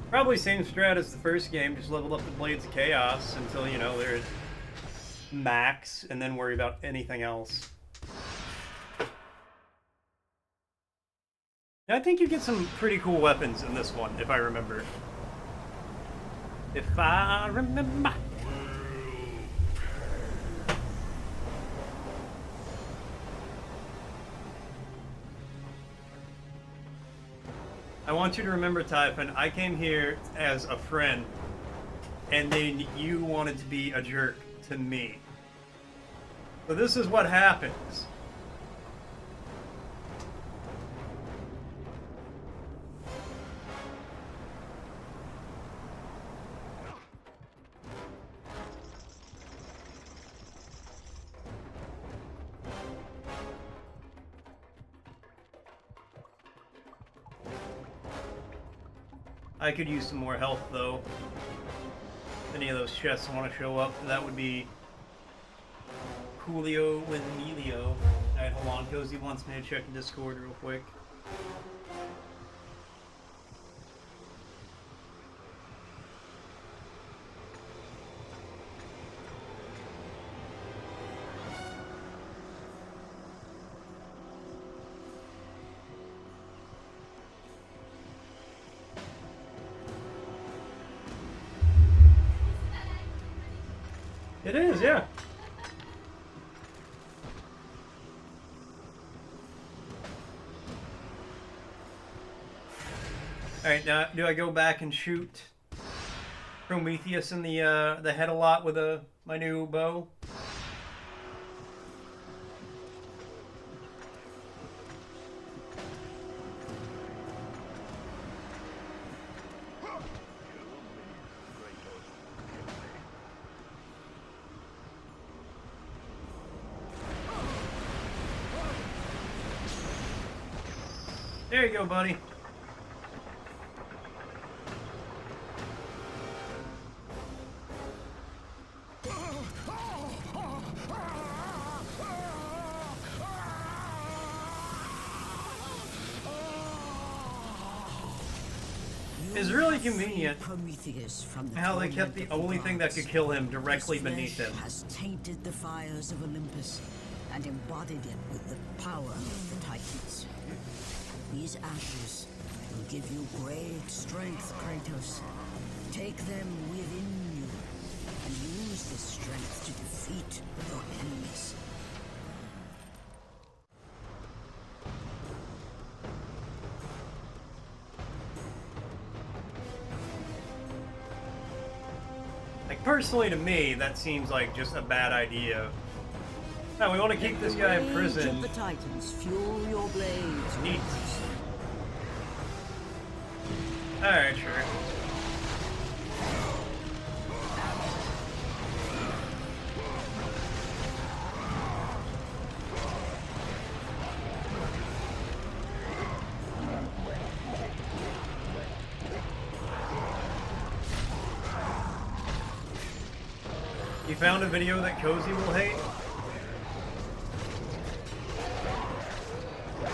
probably same strat as the first game. Just level up the Blades of Chaos until, you know, they're max, and then worry about anything else. I think you get some pretty cool weapons in this one, if I remember. If I remember. I want you to remember, Typhon, I came here as a friend, and then you wanted to be a jerk to me. So this is what happens. I could use some more health, though. If any of those chests want to show up, that would be Coolio with Emilio. Alright, hold on. Cozy wants me to check the Discord real quick. It is, yeah. Alright, now do I go back and shoot Prometheus in the head a lot with my new bow? There you go, buddy. It's really convenient Prometheus from the how they kept torment the of the only thing that could gods. kill him directly His beneath flesh him. has tainted the fires of Olympus and embodied it with the power of the Titans. These ashes will give you great strength, Kratos. Take them within you and use this strength to defeat your enemies. Like, personally to me, that seems like just a bad idea. No, we want to keep this guy in Rage prison. of the Titans, fuel your blades. Neat. Alright, sure. You found a video that Cozy will hate?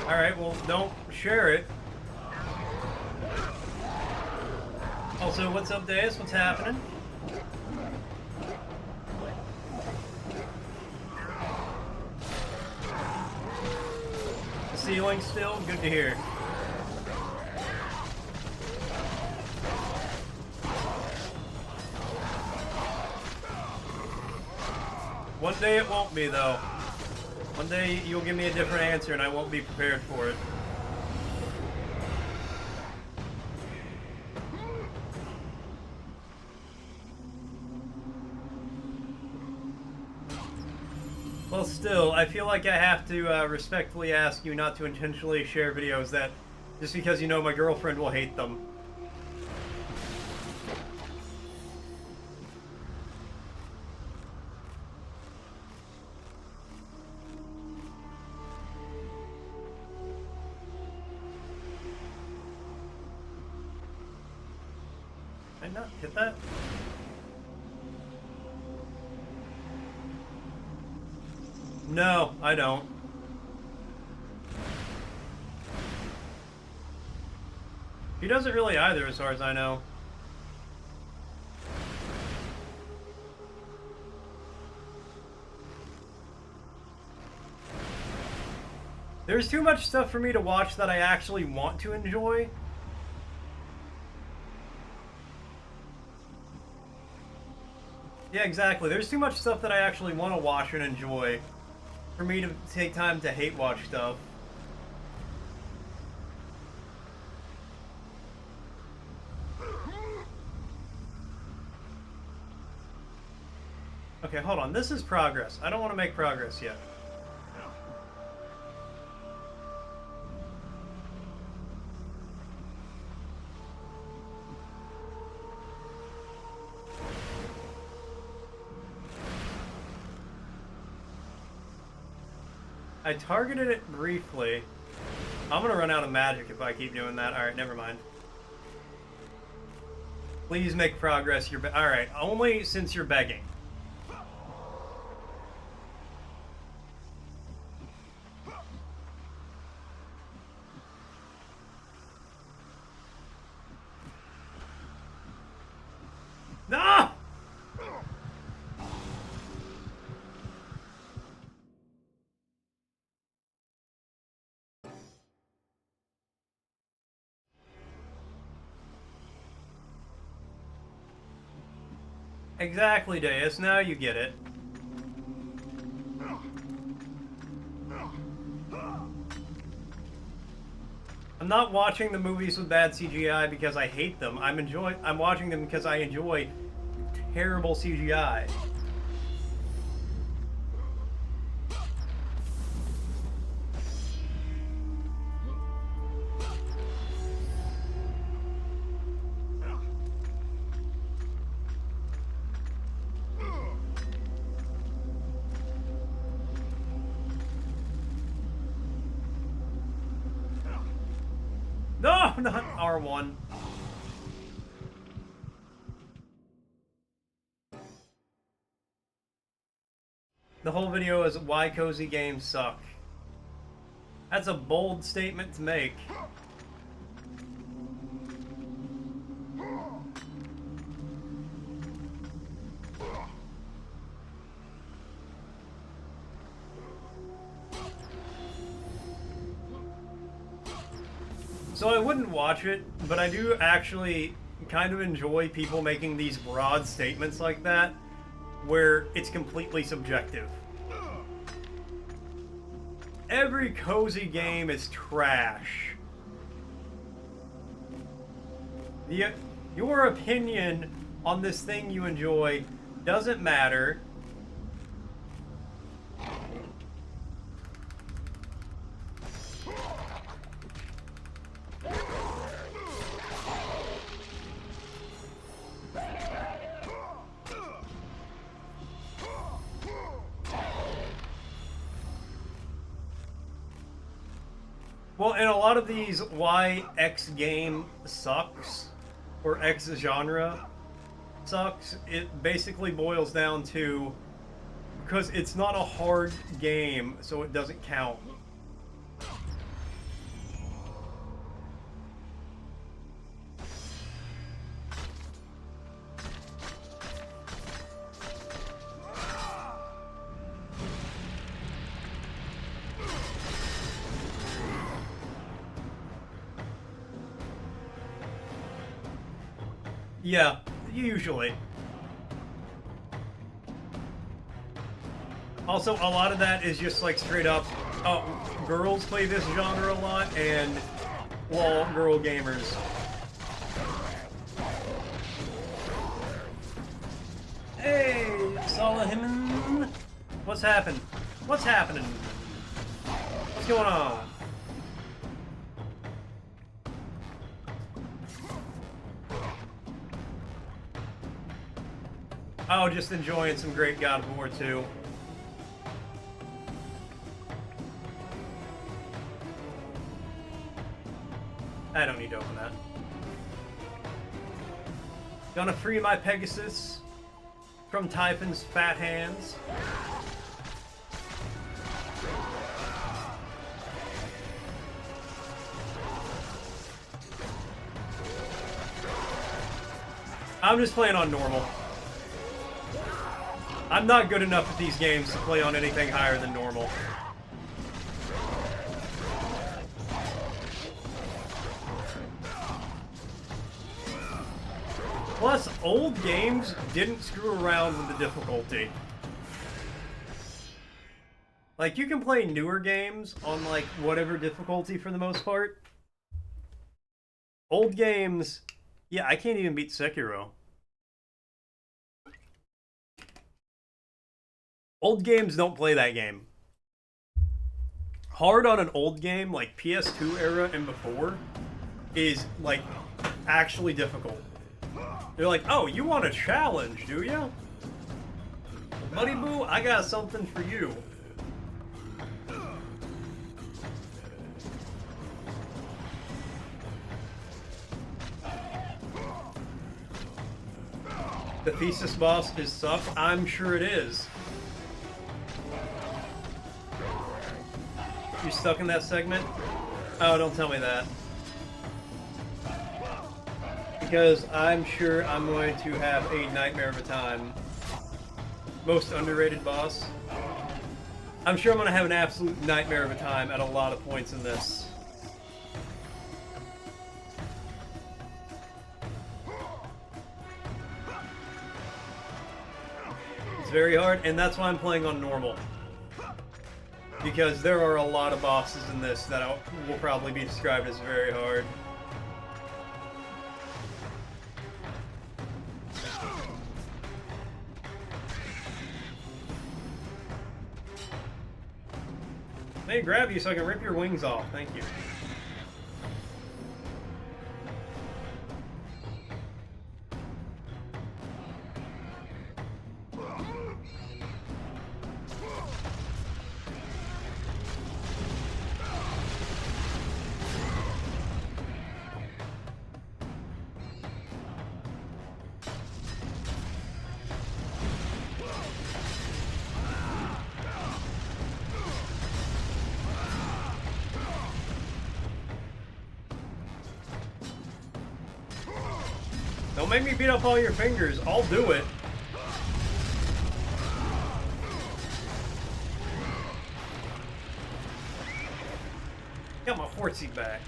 Alright, well, don't share it. Also, what's up, Deus? What's happening? The ceiling still? Good to hear. One day it won't be, though. One day you'll give me a different answer and I won't be prepared for it. Well, still, I feel like I have to respectfully ask you not to intentionally share videos that, just because you know my girlfriend will hate them. Did I not hit that? No, I don't. He doesn't really either, as far as I know. There's too much stuff for me to watch that I actually want to enjoy. Yeah, exactly. There's too much stuff that I actually want to watch and enjoy for me to take time to hate watch stuff. Okay, hold on. This is progress. I don't want to make progress yet. I targeted it briefly. I'm gonna run out of magic if I keep doing that. Alright, never mind. Please make progress. Alright, only since you're begging. No! Exactly, Deus. Now you get it. I'm not watching the movies with bad CGI because I hate them. I'm watching them because I enjoy terrible CGI. No, not R1. The whole video is why cozy games suck. That's a bold statement to make. So I wouldn't watch it, but I do actually kind of enjoy people making these broad statements like that, where it's completely subjective. Every cozy game is trash. Your opinion on this thing you enjoy doesn't matter. Well, in a lot of these, why X game sucks, or X genre sucks, it basically boils down to, because it's not a hard game, so it doesn't count. Yeah, usually. Also, a lot of that is just like straight up, oh, girls play this genre a lot, and, well, girl gamers. Hey, Salahiman! What's happened? What's happening? What's going on? Oh, just enjoying some great God of War 2. I don't need to open that. Gonna free my Pegasus from Typhon's fat hands. I'm just playing on normal. I'm not good enough at these games to play on anything higher than normal. Plus, old games didn't screw around with the difficulty. Like, you can play newer games on, like, whatever difficulty for the most part. Old games... Yeah, I can't even beat Sekiro. Old games don't play that game. Hard on an old game, like PS2 era and before, is, like, actually difficult. They're like, oh, you want a challenge, do you? Buddy boo, I got something for you. The Thesis boss is suck? I'm sure it is. You stuck in that segment? Oh, don't tell me that. Because I'm sure I'm going to have a nightmare of a time. Most underrated boss. I'm sure I'm going to have an absolute nightmare of a time at a lot of points in this. It's very hard, and that's why I'm playing on normal. Because there are a lot of bosses in this that will probably be described as very hard. Let me grab you so I can rip your wings off. Thank you. Don't make me beat up all your fingers. I'll do it. Got my fortzy back.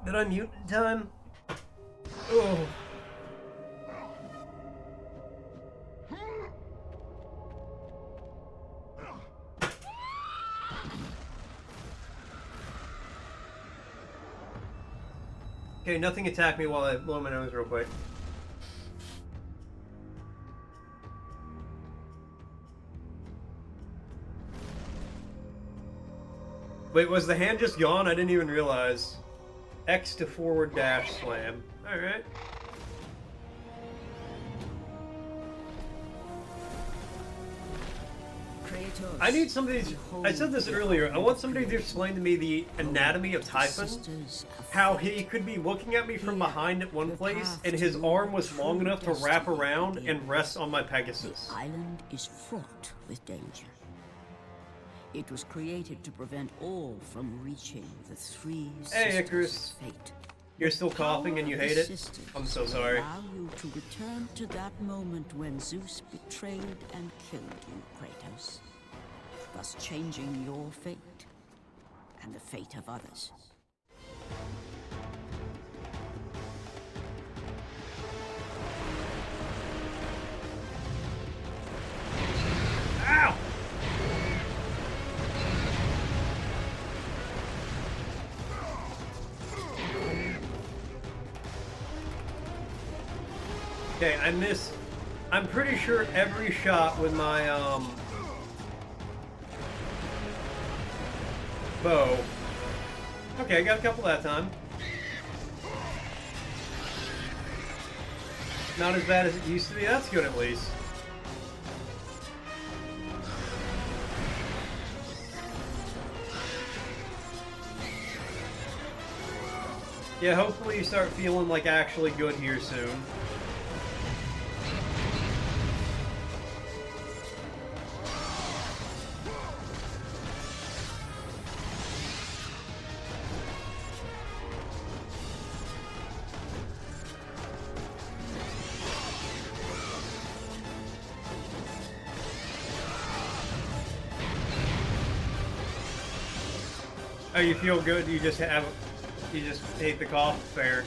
Did I mute in time? Oh. Okay, nothing attack me while I blow my nose real quick. Wait, was the hand just gone? I didn't even realize. X to forward dash slam. Alright. I need somebody to, I said this earlier, I want somebody to explain to me the anatomy of Typhon. How he could be looking at me from behind at one place, and his arm was long enough to wrap around and rest on my Pegasus. The island is fraught with danger. It was created to prevent all from reaching the three Hey, sisters' Icarus. fate. You're still coughing and you hate it? I'm so sorry. Allow you to return to that moment when Zeus betrayed and killed you, Kratos, thus changing your fate and the fate of others. Ow! Okay, I missed. I'm pretty sure every shot with my bow. Okay, I got a couple that time. Not as bad as it used to be. That's good at least. Yeah, hopefully you start feeling like actually good here soon. Oh, you feel good? You just hate the cough? Fair.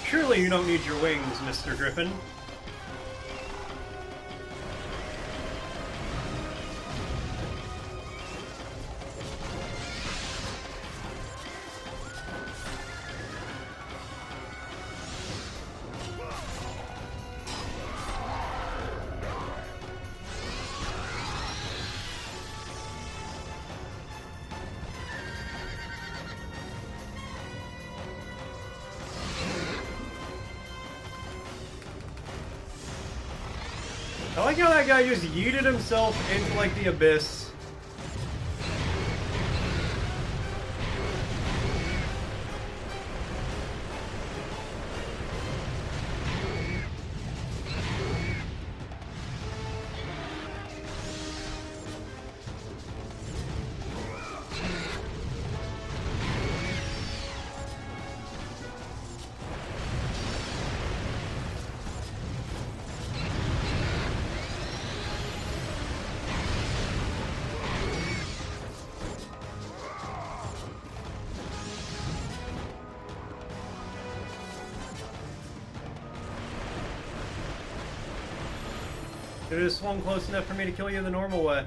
Surely you don't need your wings, Mr. Griffin. I like how that guy just yeeted himself into, like, the abyss. It just swung close enough for me to kill you the normal way.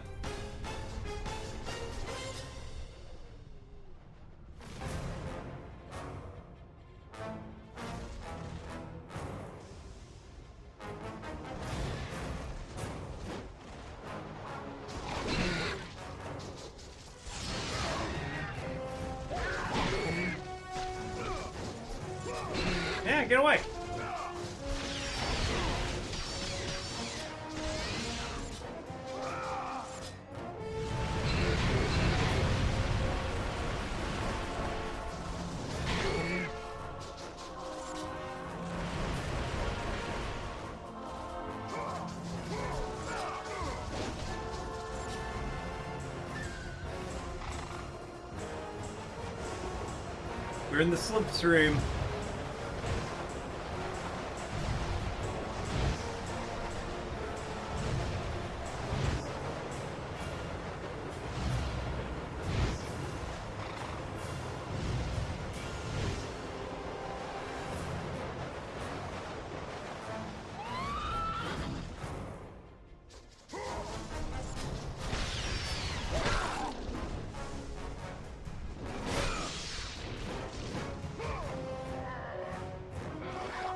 Yeah, get away! We're in the slipstream.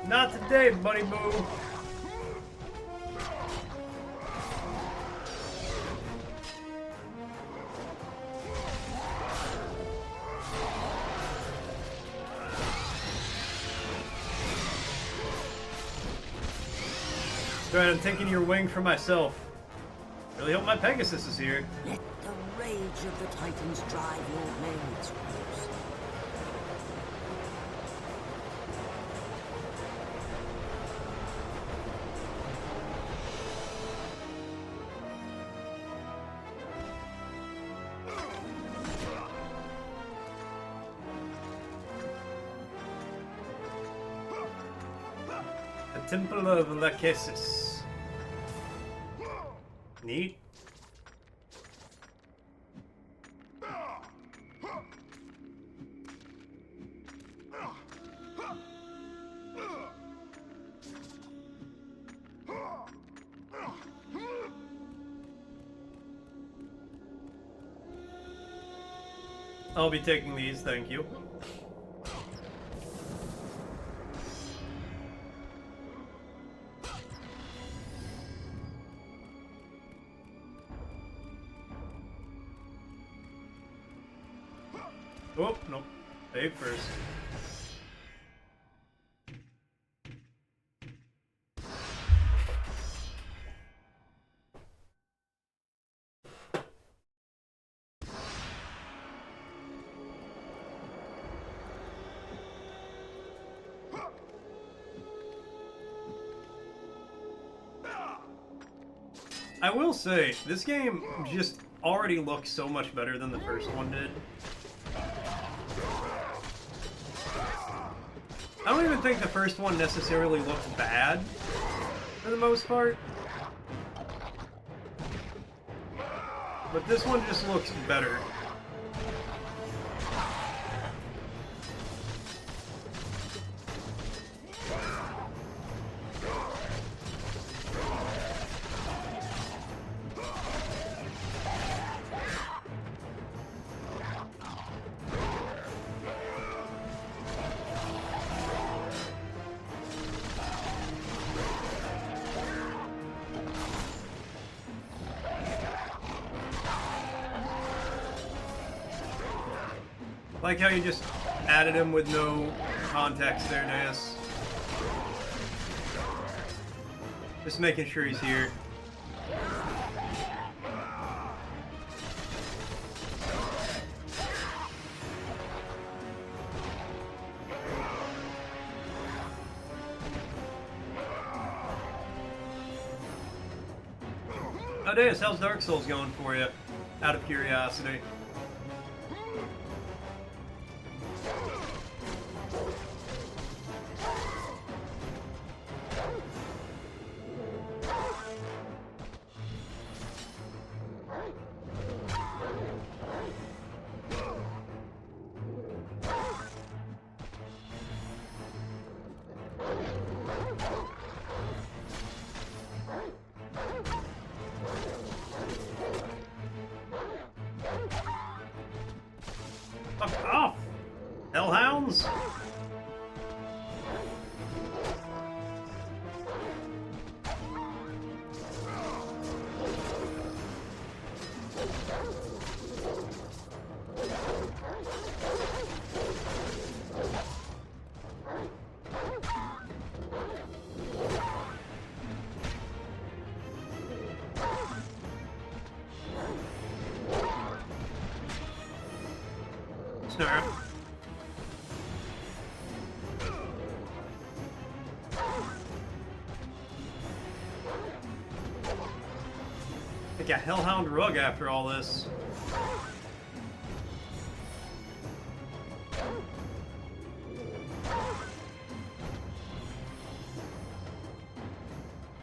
Not today, buddy boo. Right, I'm taking your wing for myself. Really hope my Pegasus is here. Let the rage of the Titans drive your blades, Rose. The Temple of Lachesis. Neat. I'll be taking these, thank you. Oh, no. Save first. I will say, this game just already looks so much better than the first one did. I don't even think the first one necessarily looked bad, for the most part. But this one just looks better. Like how you just added him with no context there, Deus. Just making sure he's here. Oh, Deus, how's Dark Souls going for you? Out of curiosity. Fuck off! Hellhounds! Snarl. Like a hellhound rug after all this.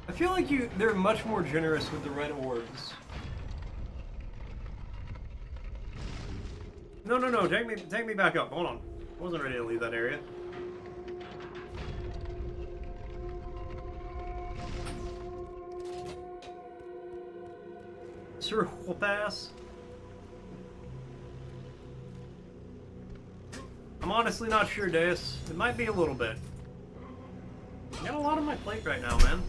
I feel like they're much more generous with the red orbs. No, take me back up. Hold on. I wasn't ready to leave that area. Sir Whoop-ass. I'm honestly not sure, Deus. It might be a little bit. I got a lot on my plate right now, man.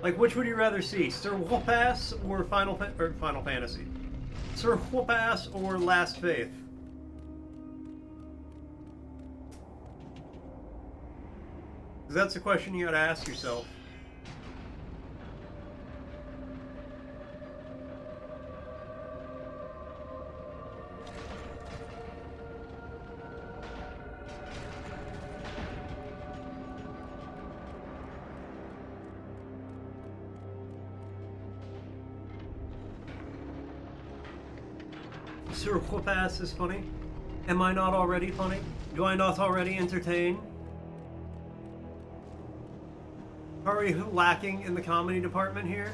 Like, which would you rather see? Sir Whoop-ass or Final Fantasy? Sir Whoop-ass or Last Faith? Because that's a question you gotta ask yourself. Sir Whoop-ass is funny. Am I not already funny? Do I not already entertain? Are we lacking in the comedy department here?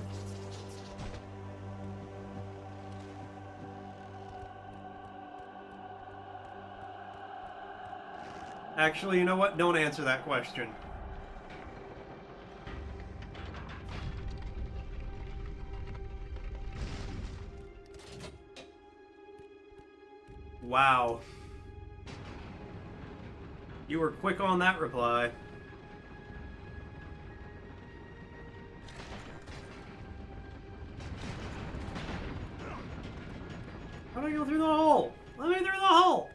Actually, you know what? Don't answer that question. Wow. You were quick on that reply. How do I go through the hole? Let me through the hole!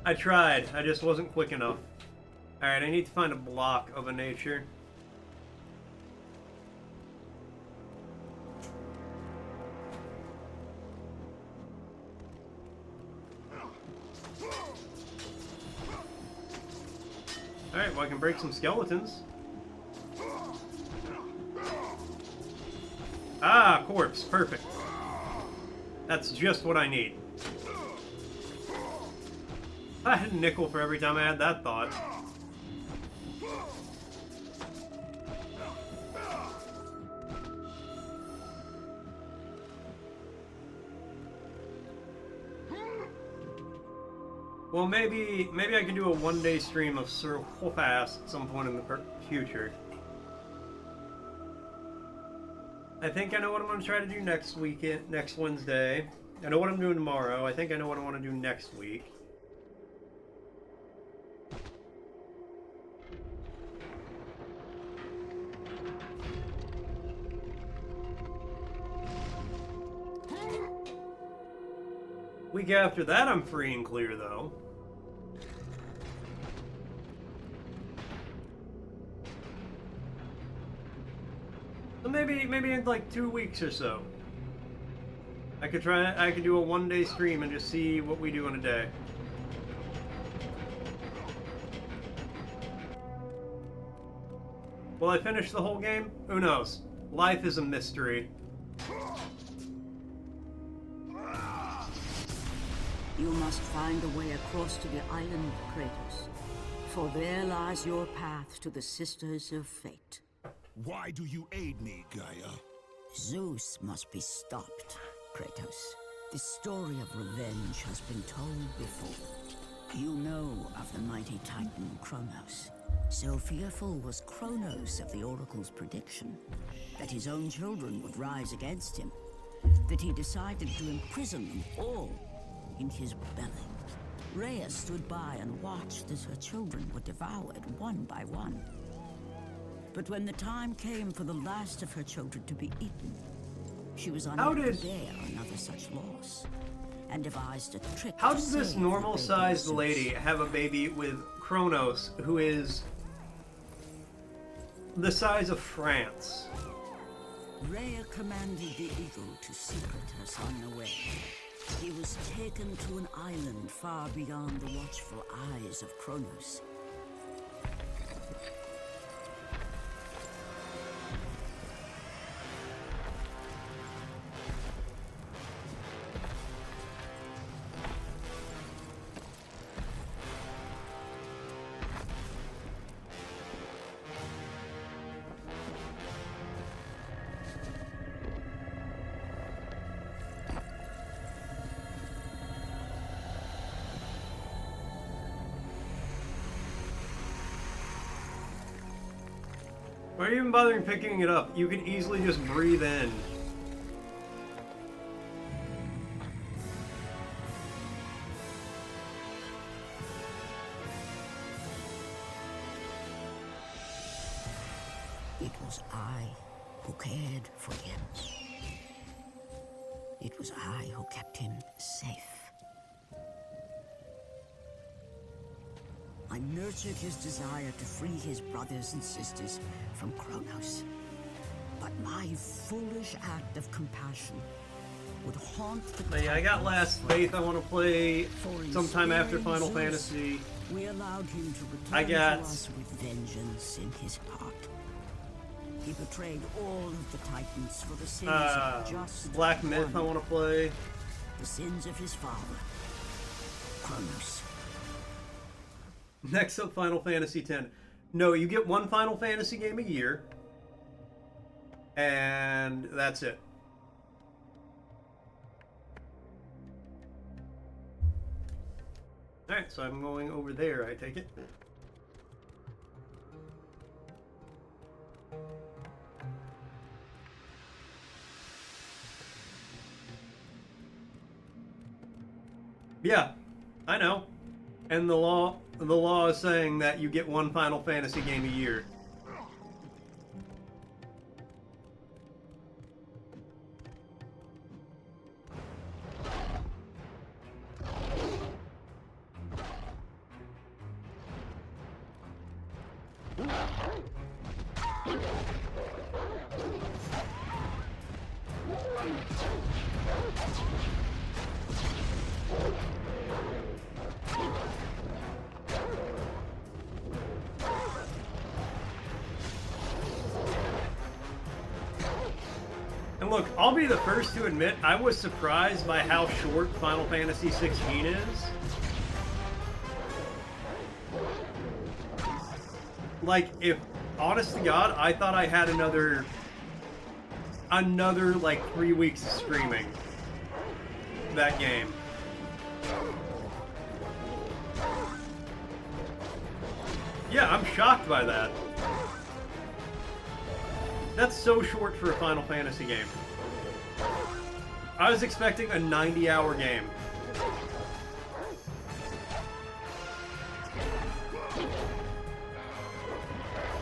I tried. I just wasn't quick enough. Alright, I need to find a block of a nature. Alright, well I can break some skeletons. Ah, corpse. Perfect. That's just what I need. I had a nickel for every time I had that thought. Well, maybe I could do a one-day stream of Sir Fast at some point in the future. I think I know what I'm going to try to do next Wednesday. I know what I'm doing tomorrow. I think I know what I want to do next week. Week after that, I'm free and clear, though. So maybe in like 2 weeks or so, I could do a one-day stream and just see what we do in a day. Will I finish the whole game? Who knows? Life is a mystery. You must find a way across to the island, Kratos. For there lies your path to the Sisters of Fate. Why do you aid me, Gaia? Zeus must be stopped, Kratos. The story of revenge has been told before. You know of the mighty Titan Kronos. So fearful was Kronos of the Oracle's prediction that his own children would rise against him, that he decided to imprison them all in his belly. Rhea stood by and watched as her children were devoured one by one. But when the time came for the last of her children to be eaten, she was unable to bear another such loss, and devised a trick. How does this normal-sized lady have a baby with Kronos, who is the size of France? Rhea commanded the eagle to secret her son away. He was taken to an island far beyond the watchful eyes of Kronos. Why are you even bothering picking it up? You can easily just breathe in. It was I who cared for him. It was I who kept him safe. I nurtured his desire to free his brothers and sisters from Kronos. But my foolish act of compassion would haunt the Yeah, I got Last Faith I want to play sometime after Final Zeus, Fantasy. We allowed him to return I got to us with vengeance in his heart. He betrayed all of the Titans for the sins of just Black Myth I one. want to play. The sins of his father, Kronos. Next up, Final Fantasy X. No, you get one Final Fantasy game a year. And that's it. Alright, so I'm going over there, I take it. Yeah, I know. And the law is saying that you get one Final Fantasy game a year. And And look, I'll be the first to admit I was surprised by how short Final Fantasy 16 is. Like, if, honest to God, I thought I had another like 3 weeks of streaming that game. Yeah, I'm shocked by that. That's so short for a Final Fantasy game. I was expecting a 90-hour game.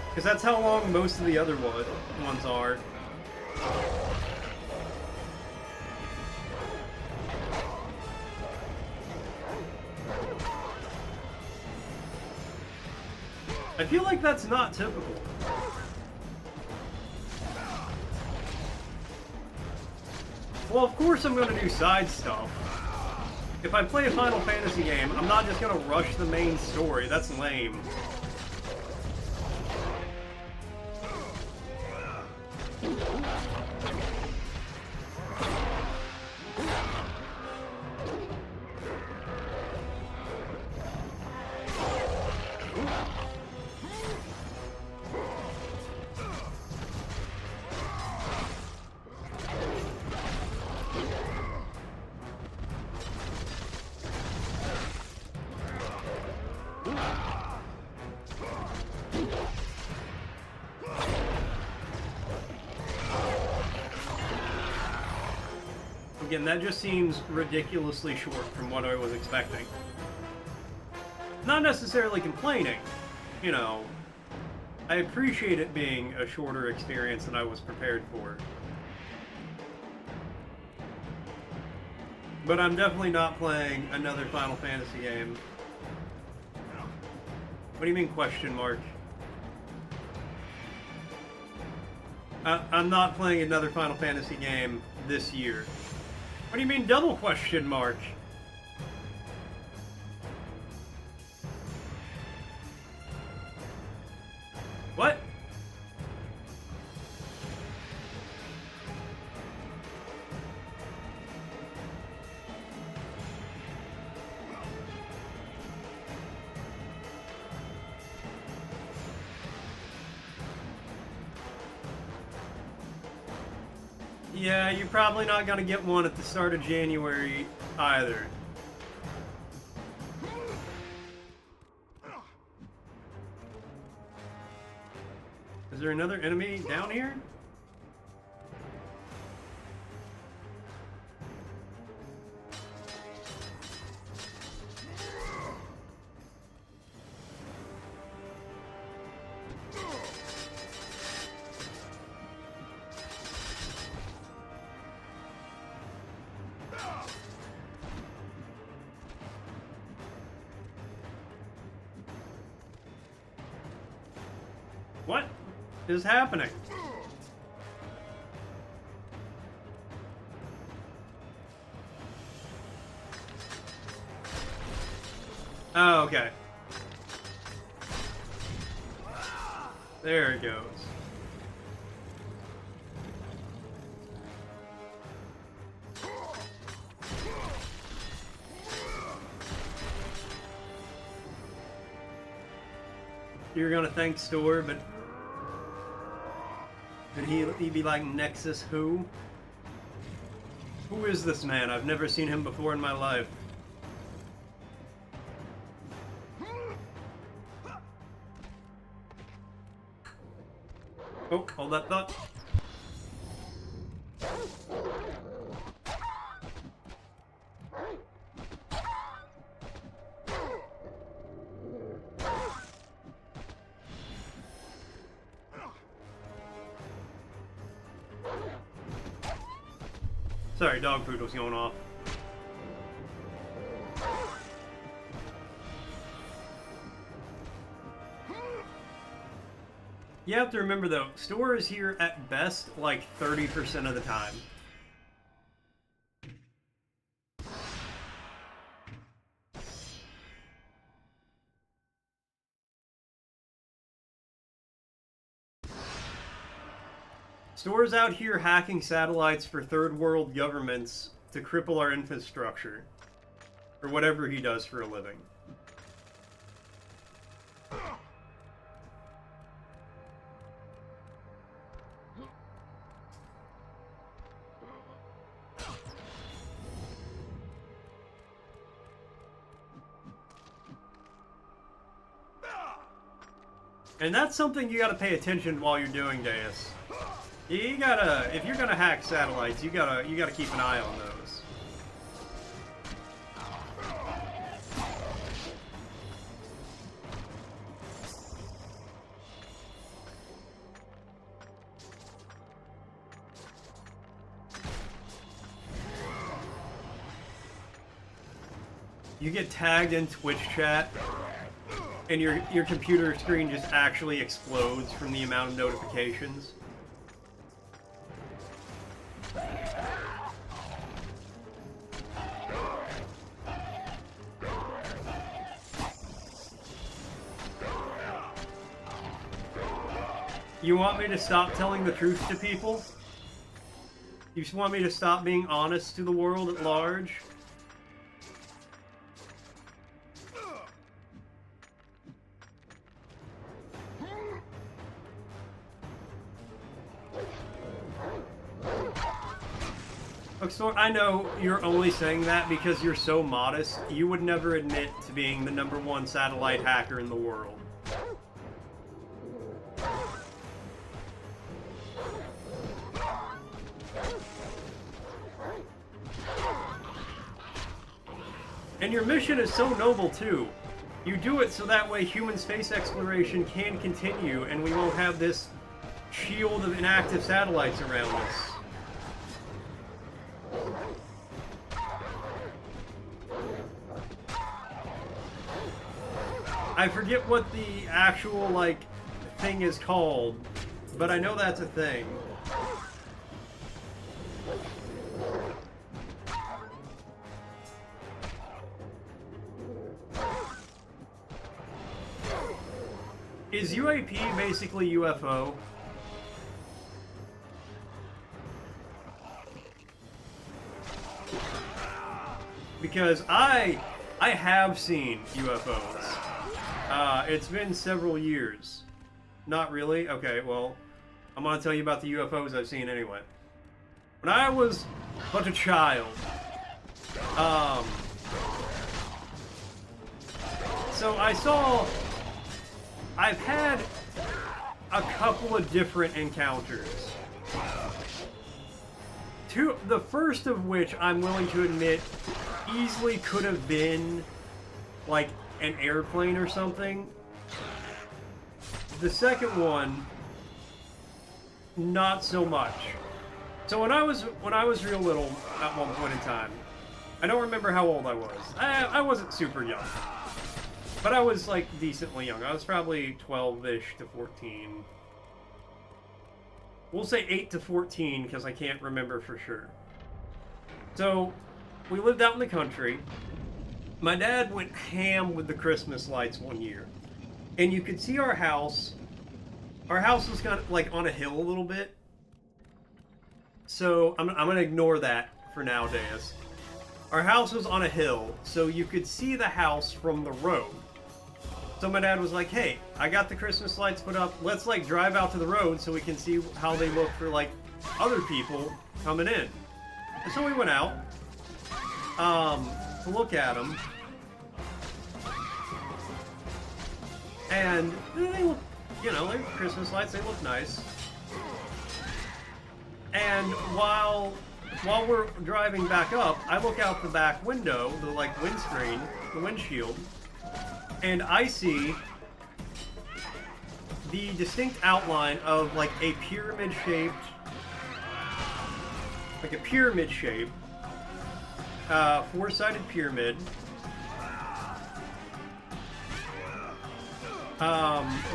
Because that's how long most of the other ones are. I feel like that's not typical. Well, of course I'm going to do side stuff. If I play a Final Fantasy game, I'm not just going to rush the main story. That's lame. Again, that just seems ridiculously short from what I was expecting. Not necessarily complaining, you know. I appreciate it being a shorter experience than I was prepared for. But I'm definitely not playing another Final Fantasy game. What do you mean, question mark? I'm not playing another Final Fantasy game this year. What do you mean, double question mark? What? Yeah, you're probably not gonna get one at the start of January either. Is there another enemy down here? What is happening? Oh, okay. There it goes. You're gonna thank Store, but and he'd be like, Nexus who? Who is this man? I've never seen him before in my life. Oh, hold that thought. Sorry, dog food was going off. You have to remember though, Store is here at best like 30% of the time. Store's out here hacking satellites for third world governments to cripple our infrastructure. Or whatever he does for a living. And that's something you gotta pay attention while you're doing, Deus. You gotta, if you're gonna hack satellites, you gotta keep an eye on those. You get tagged in Twitch chat, and your computer screen just actually explodes from the amount of notifications. You want me to stop telling the truth to people? You just want me to stop being honest to the world at large? I know you're only saying that because you're so modest. You would never admit to being the #1 satellite hacker in the world. And your mission is so noble too. You do it so that way human space exploration can continue and we won't have this shield of inactive satellites around us. I forget what the actual, like, thing is called, but I know that's a thing. Is UAP basically UFO? Because I have seen UFOs. It's been several years. Not really? Okay, well, I'm gonna tell you about the UFOs I've seen anyway. When I was but a child, so I've had a couple of different encounters. The first of which I'm willing to admit easily could have been like an airplane or something. The second one, not so much. So when I was real little at one point in time, I don't remember how old I was. I wasn't super young, but I was like decently young. I was probably 12-ish to 14. We'll say 8 to 14 because I can't remember for sure. So we lived out in the country. My dad went ham with the Christmas lights one year. And you could see our house. Our house was kind of like on a hill a little bit. So I'm going to ignore that for now, Deus. Our house was on a hill, so you could see the house from the road. So my dad was like, hey, I got the Christmas lights put up. Let's like drive out to the road so we can see how they look for like other people coming in. And so we went out to look at them. And they look, you know, they're Christmas lights, they look nice. And while we're driving back up, I look out the back window, the like windscreen, the windshield, and I see the distinct outline of like a pyramid-shaped, four-sided pyramid,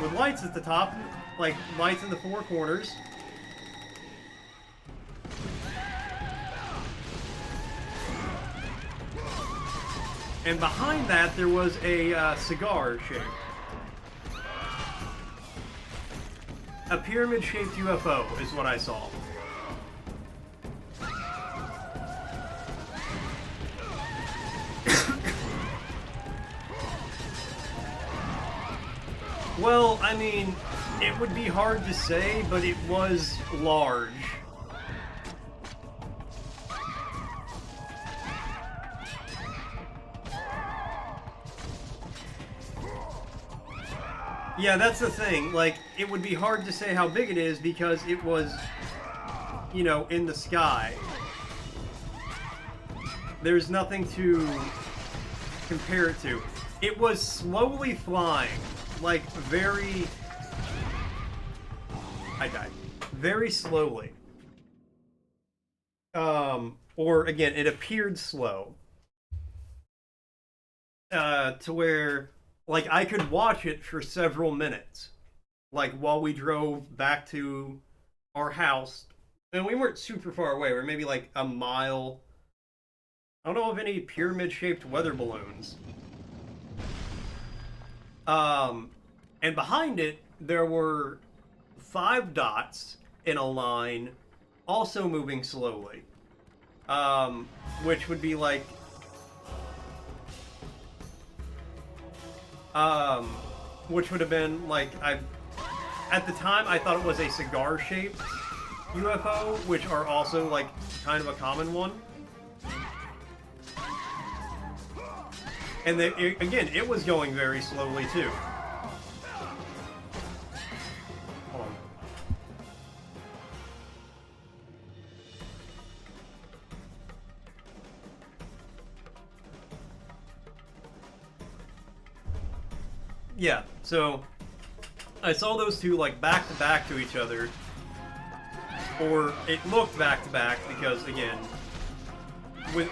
with lights at the top, like lights in the four corners. And behind that, there was a cigar shape. A pyramid-shaped UFO is what I saw. Well, I mean, it would be hard to say, but it was large. Yeah, that's the thing. Like, it would be hard to say how big it is because it was, you know, in the sky. There's nothing to compare it to. It was slowly flying. Like, very... I died. Very slowly. Or, again, it appeared slow. To where... Like, I could watch it for several minutes. Like, while we drove back to our house. And we weren't super far away. We were maybe, like, a mile. I don't know of any pyramid-shaped weather balloons. And behind it, there were 5 dots in a line, also moving slowly. Which would be, like... which would have been like at the time I thought it was a cigar-shaped UFO, which are also like kind of a common one. And again, it was going very slowly too. Hold on. Yeah, so I saw those two like back to back to each other, or it looked back to back because again,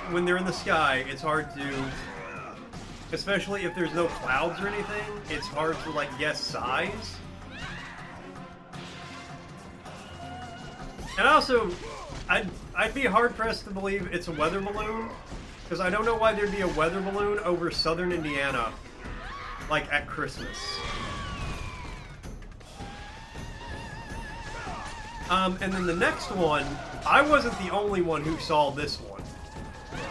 when they're in the sky, it's hard to, especially if there's no clouds or anything, it's hard to like guess size. And also, I'd be hard pressed to believe it's a weather balloon, because I don't know why there'd be a weather balloon over southern Indiana. Like at Christmas. And then the next one, I wasn't the only one who saw this one.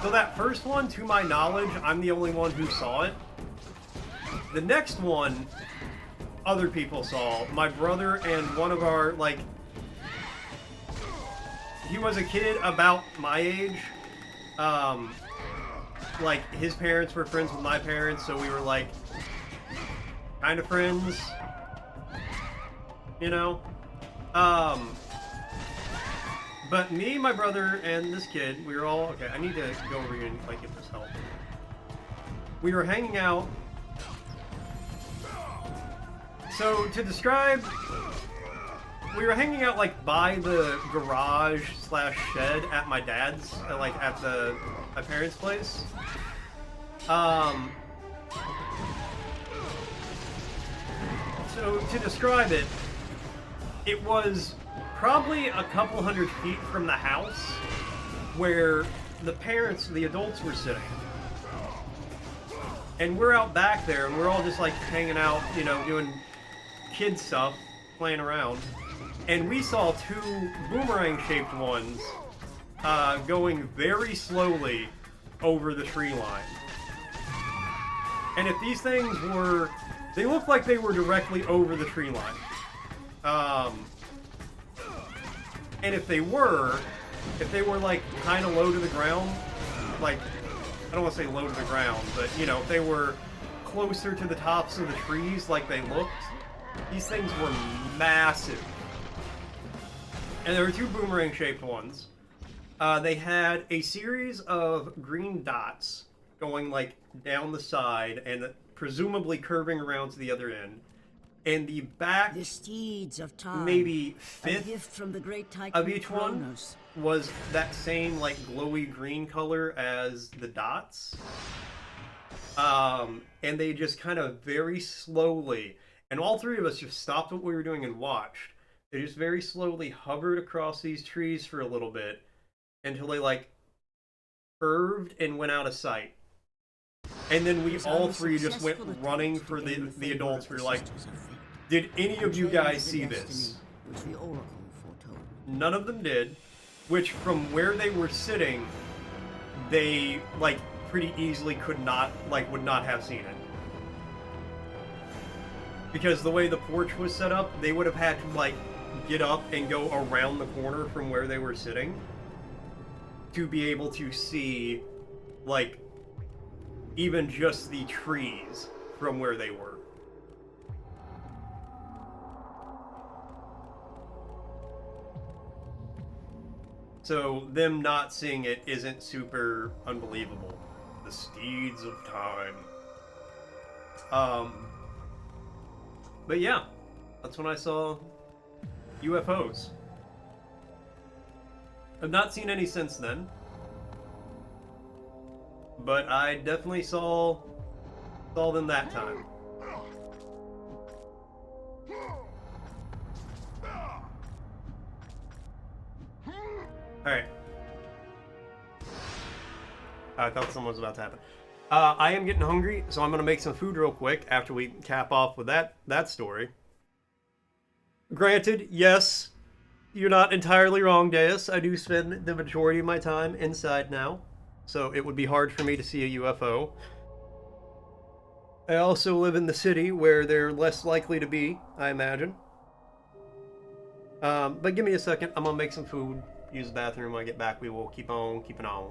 So that first one, to my knowledge, I'm the only one who saw it. The next one, other people saw. My brother and one of our, like... He was a kid about my age. Like, his parents were friends with my parents, so we were, like... kind of friends, you know? But me, my brother, and this kid, we were all... Okay, I need to go over here and, like, get this help. We were hanging out. So, to describe... We were hanging out, like, by the garage/shed at my dad's, like, at my parents' place. So, to describe it, it was probably a couple hundred feet from the house where the parents, the adults, were sitting. And we're out back there, and we're all just, like, hanging out, you know, doing kid stuff, playing around. And we saw 2 boomerang-shaped ones going very slowly over the tree line. And if these things were... They looked like they were directly over the tree line. And if they were like kind of low to the ground, like, I don't want to say low to the ground, but you know, if they were closer to the tops of the trees like they looked, these things were massive. And there were 2 boomerang-shaped ones. They had a series of green dots going like down the side and presumably curving around to the other end. And the back, The steeds of time, maybe a gift fifth from the great tycoon of each one Kronos. was that same like glowy green color as the dots. And they just kind of very slowly, and all 3 of us just stopped what we were doing and watched. They just very slowly hovered across these trees for a little bit until they like curved and went out of sight. And then we all 3 just went running for the adults. We were like, did any of you guys see this? Which the oracle foretold. None of them did, which from where they were sitting, they like pretty easily would not have seen it. because the way the porch was set up, they would have had to, like, get up and go around the corner from where they were sitting to be able to see, like, even just the trees from where they were. So them not seeing it isn't super unbelievable. The steeds of time. But yeah, that's when I saw UFOs. I've not seen any since then. But I definitely saw them that time. Alright. I thought something was about to happen. I am getting hungry, so I'm going to make some food real quick after we cap off with that story. Granted, yes, you're not entirely wrong, Deus. I do spend the majority of my time inside now, so it would be hard for me to see a UFO. I also live in the city where they're less likely to be, I imagine. But give me a second. I'm going to make some food, use the bathroom. When I get back, we will keep on keeping on.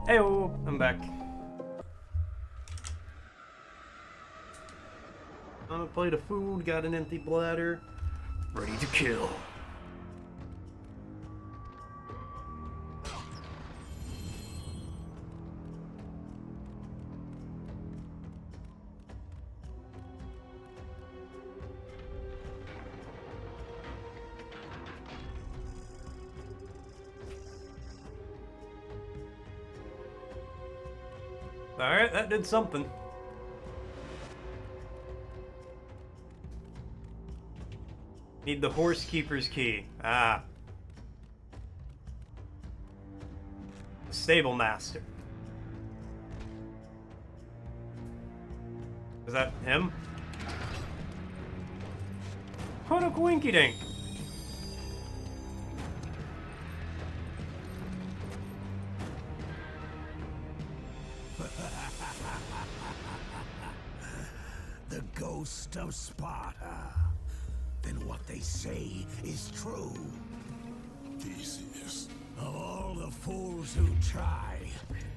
Hey, I'm back. On a plate of food, got an empty bladder, ready to kill. Alright, that did something. Need the horse keeper's key. Ah. The stable master. Is that him? What a coinky dink. The ghost of Sparta. Then what they say is true. Theseus. Of all the fools who try,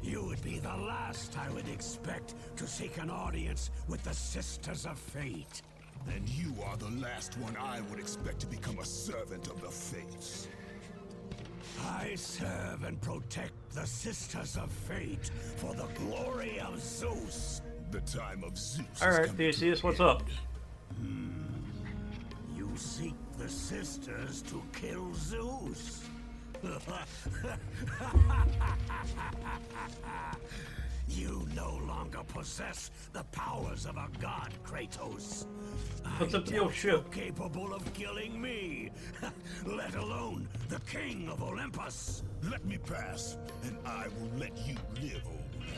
you would be the last I would expect to seek an audience with the Sisters of Fate. And you are the last one I would expect to become a servant of the Fates. I serve and protect the Sisters of Fate for the glory of Zeus. The time of Zeus. Alright, Theseus, what's up? You seek the sisters to kill Zeus. You no longer possess the powers of a god, Kratos. What's up with your ship? Capable of killing me, let alone the king of Olympus. Let me pass, and I will let you live, old man.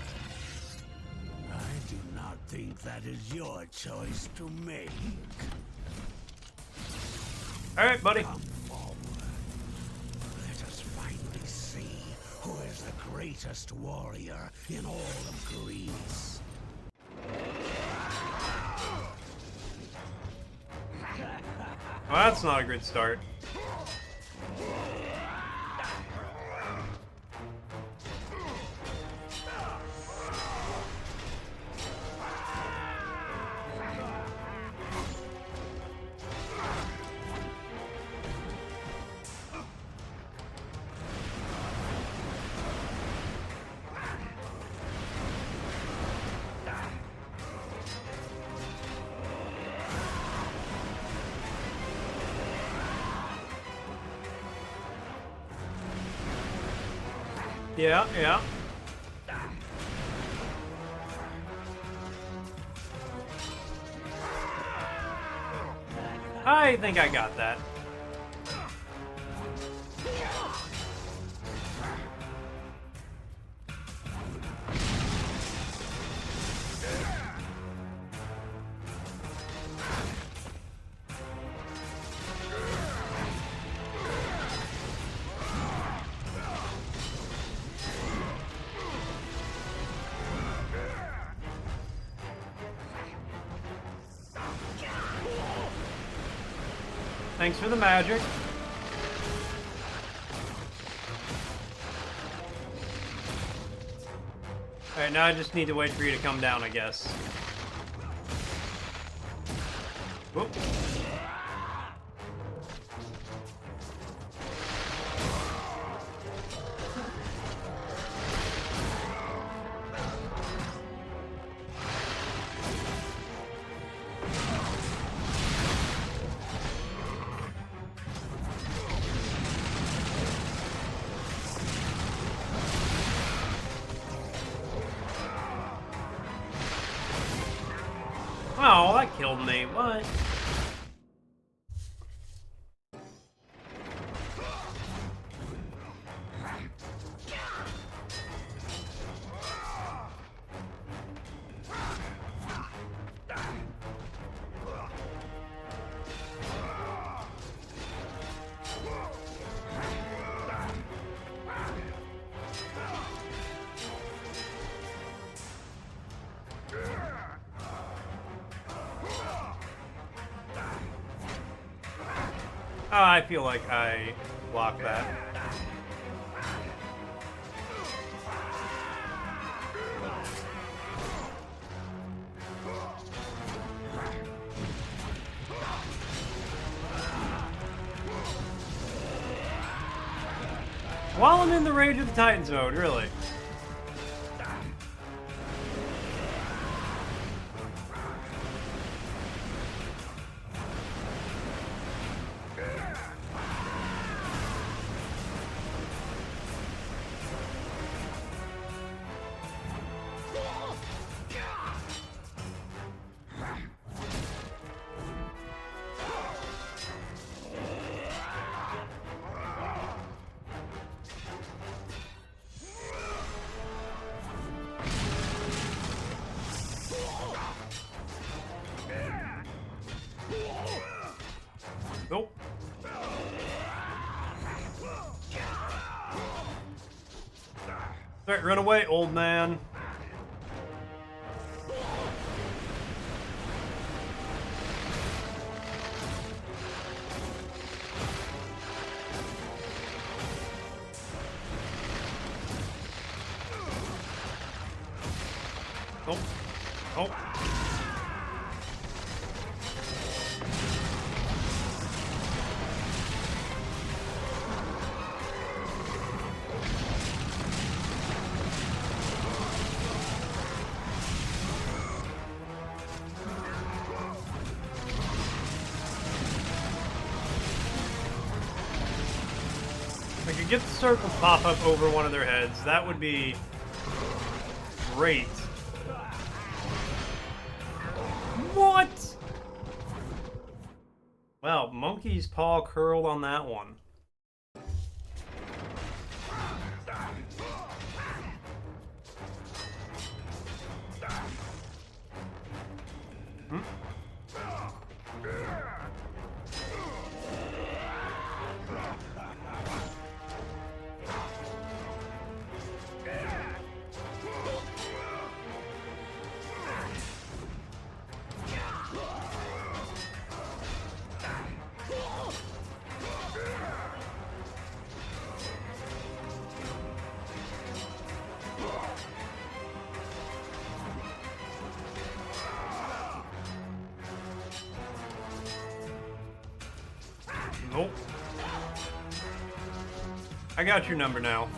I do not think that is your choice to make. Alright, buddy. Come forward. Let us finally see who is the greatest warrior in all of Greece. Well, that's not a good start. Yeah, yeah. I think I got that. Thanks for the magic. Alright, now I just need to wait for you to come down, I guess. Whoop. Oh, that killed me. What? Oh, I feel like I blocked that. While I'm in the Rage of the Titans mode, really. Nope. Alright, run away, old man. Nope. Nope. If I could get the circle to pop up over one of their heads, that would be great. What? Well, monkey's paw curled on that one. Nope. I got your number now.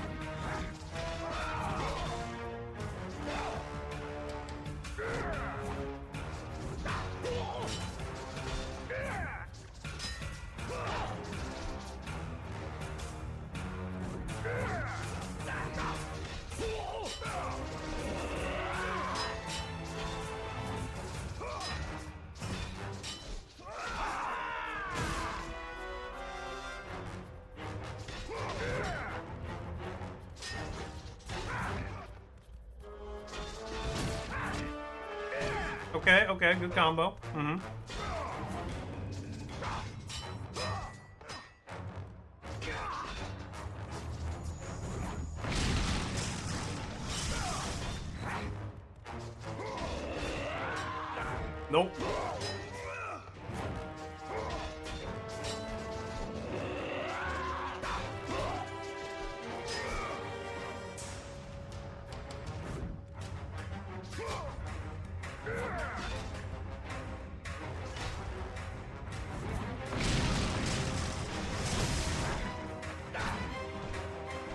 Okay, okay, good combo. Mm-hmm. Nope.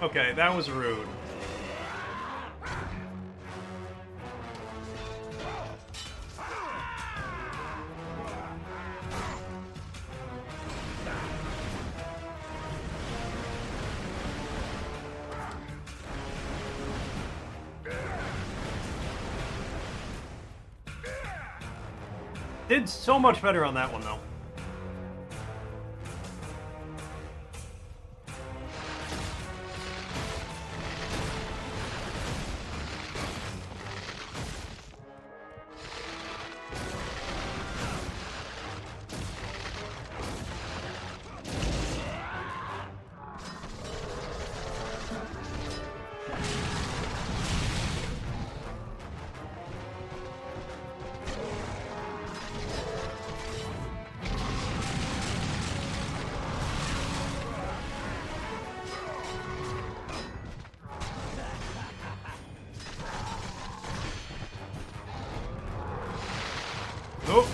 Okay, that was rude. Did so much better on that one, though. Oh.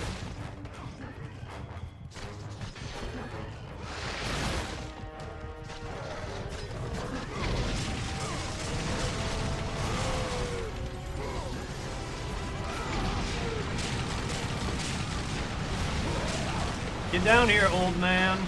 Get down here, old man.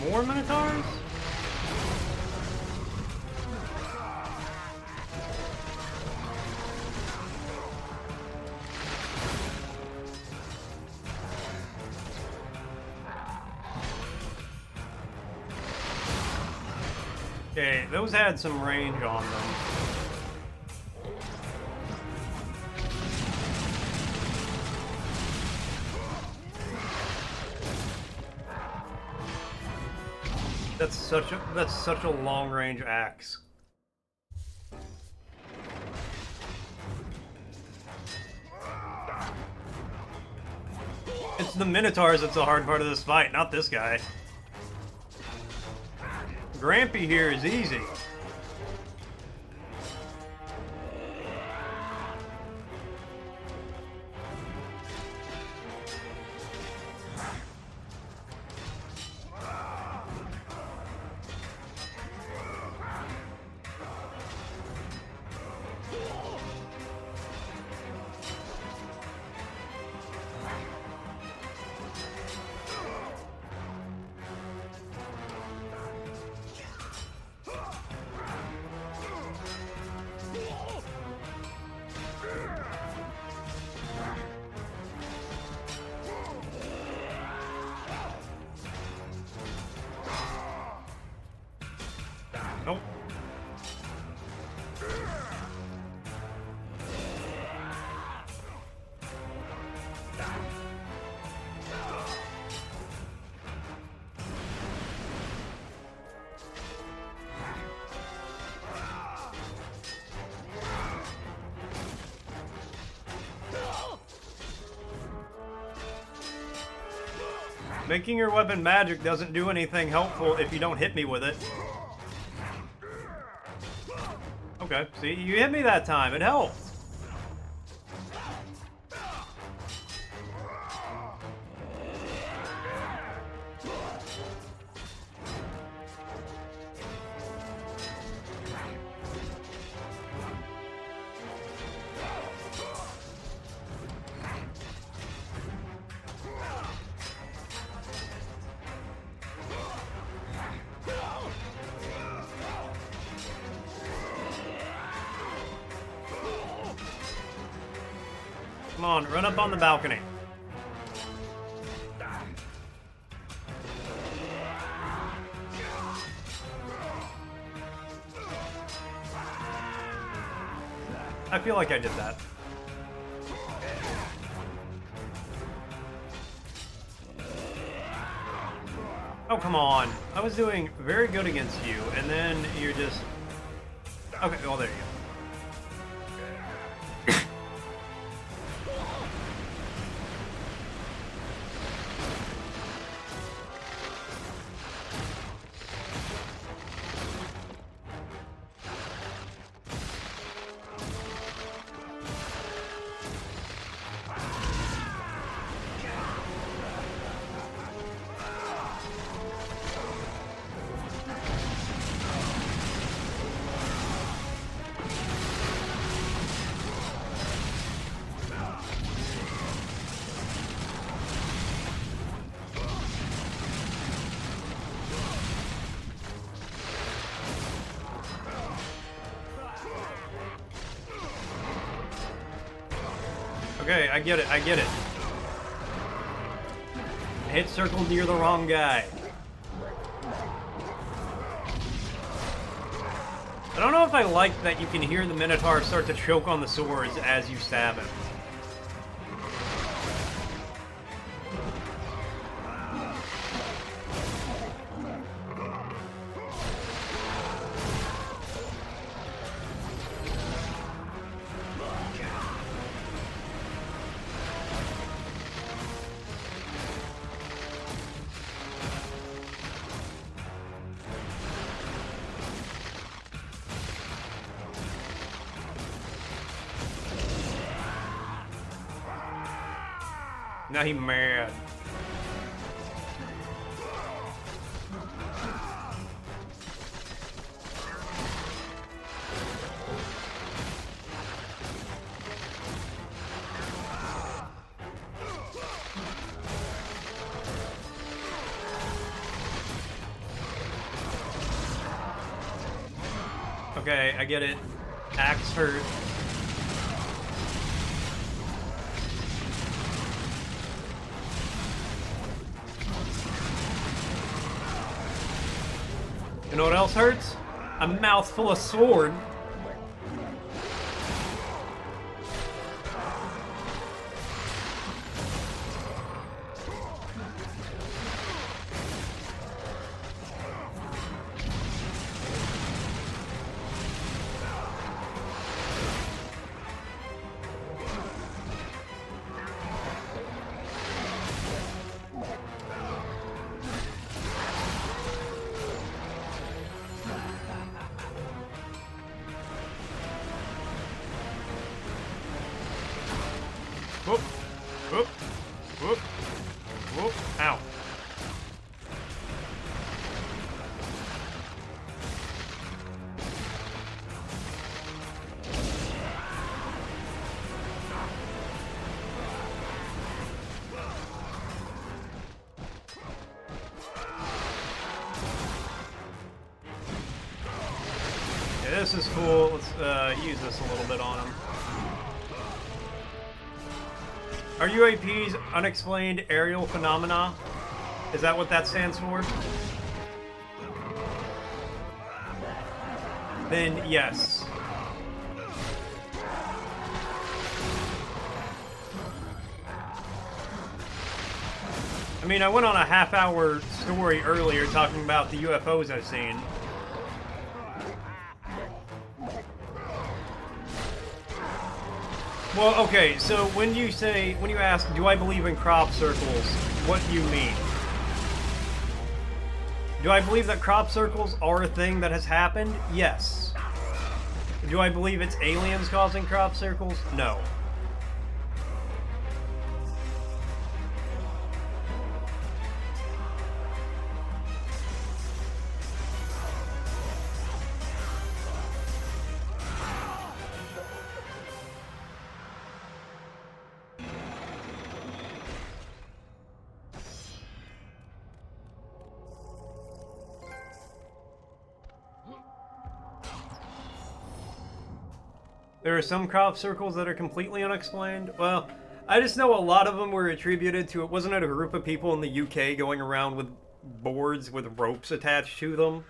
More Minotaurs? Okay, those had some range on them. That's such a long range axe. It's the Minotaurs that's the hard part of this fight, not this guy. Grampy here is easy. Nope. Making your weapon magic doesn't do anything helpful if you don't hit me with it. Okay, see, you hit me that time. It helped. Come on, run up on the balcony. I feel like I did that. Oh, come on. I was doing very good against you, and then you're just... Okay, well, there you go. Okay, I get it, I get it. Hit circle near the wrong guy. I don't know if I like that you can hear the Minotaur start to choke on the swords as you stab him. Now he mad. Okay, I get it. Axe hurt. You know what else hurts? A mouthful of sword. Whoop, whoop, whoop, whoop, ow. Yeah, this is cool. Let's use this a little bit on him. Are UAPs unexplained aerial phenomena? Is that what that stands for? Then yes. I mean, I went on a half-hour story earlier talking about the UFOs I've seen. Well, okay, so when you ask, do I believe in crop circles, what do you mean? Do I believe that crop circles are a thing that has happened? Yes. Do I believe it's aliens causing crop circles? No. There are some crop circles that are completely unexplained. Well, I just know a lot of them were attributed to, wasn't it a group of people in the UK going around with boards with ropes attached to them?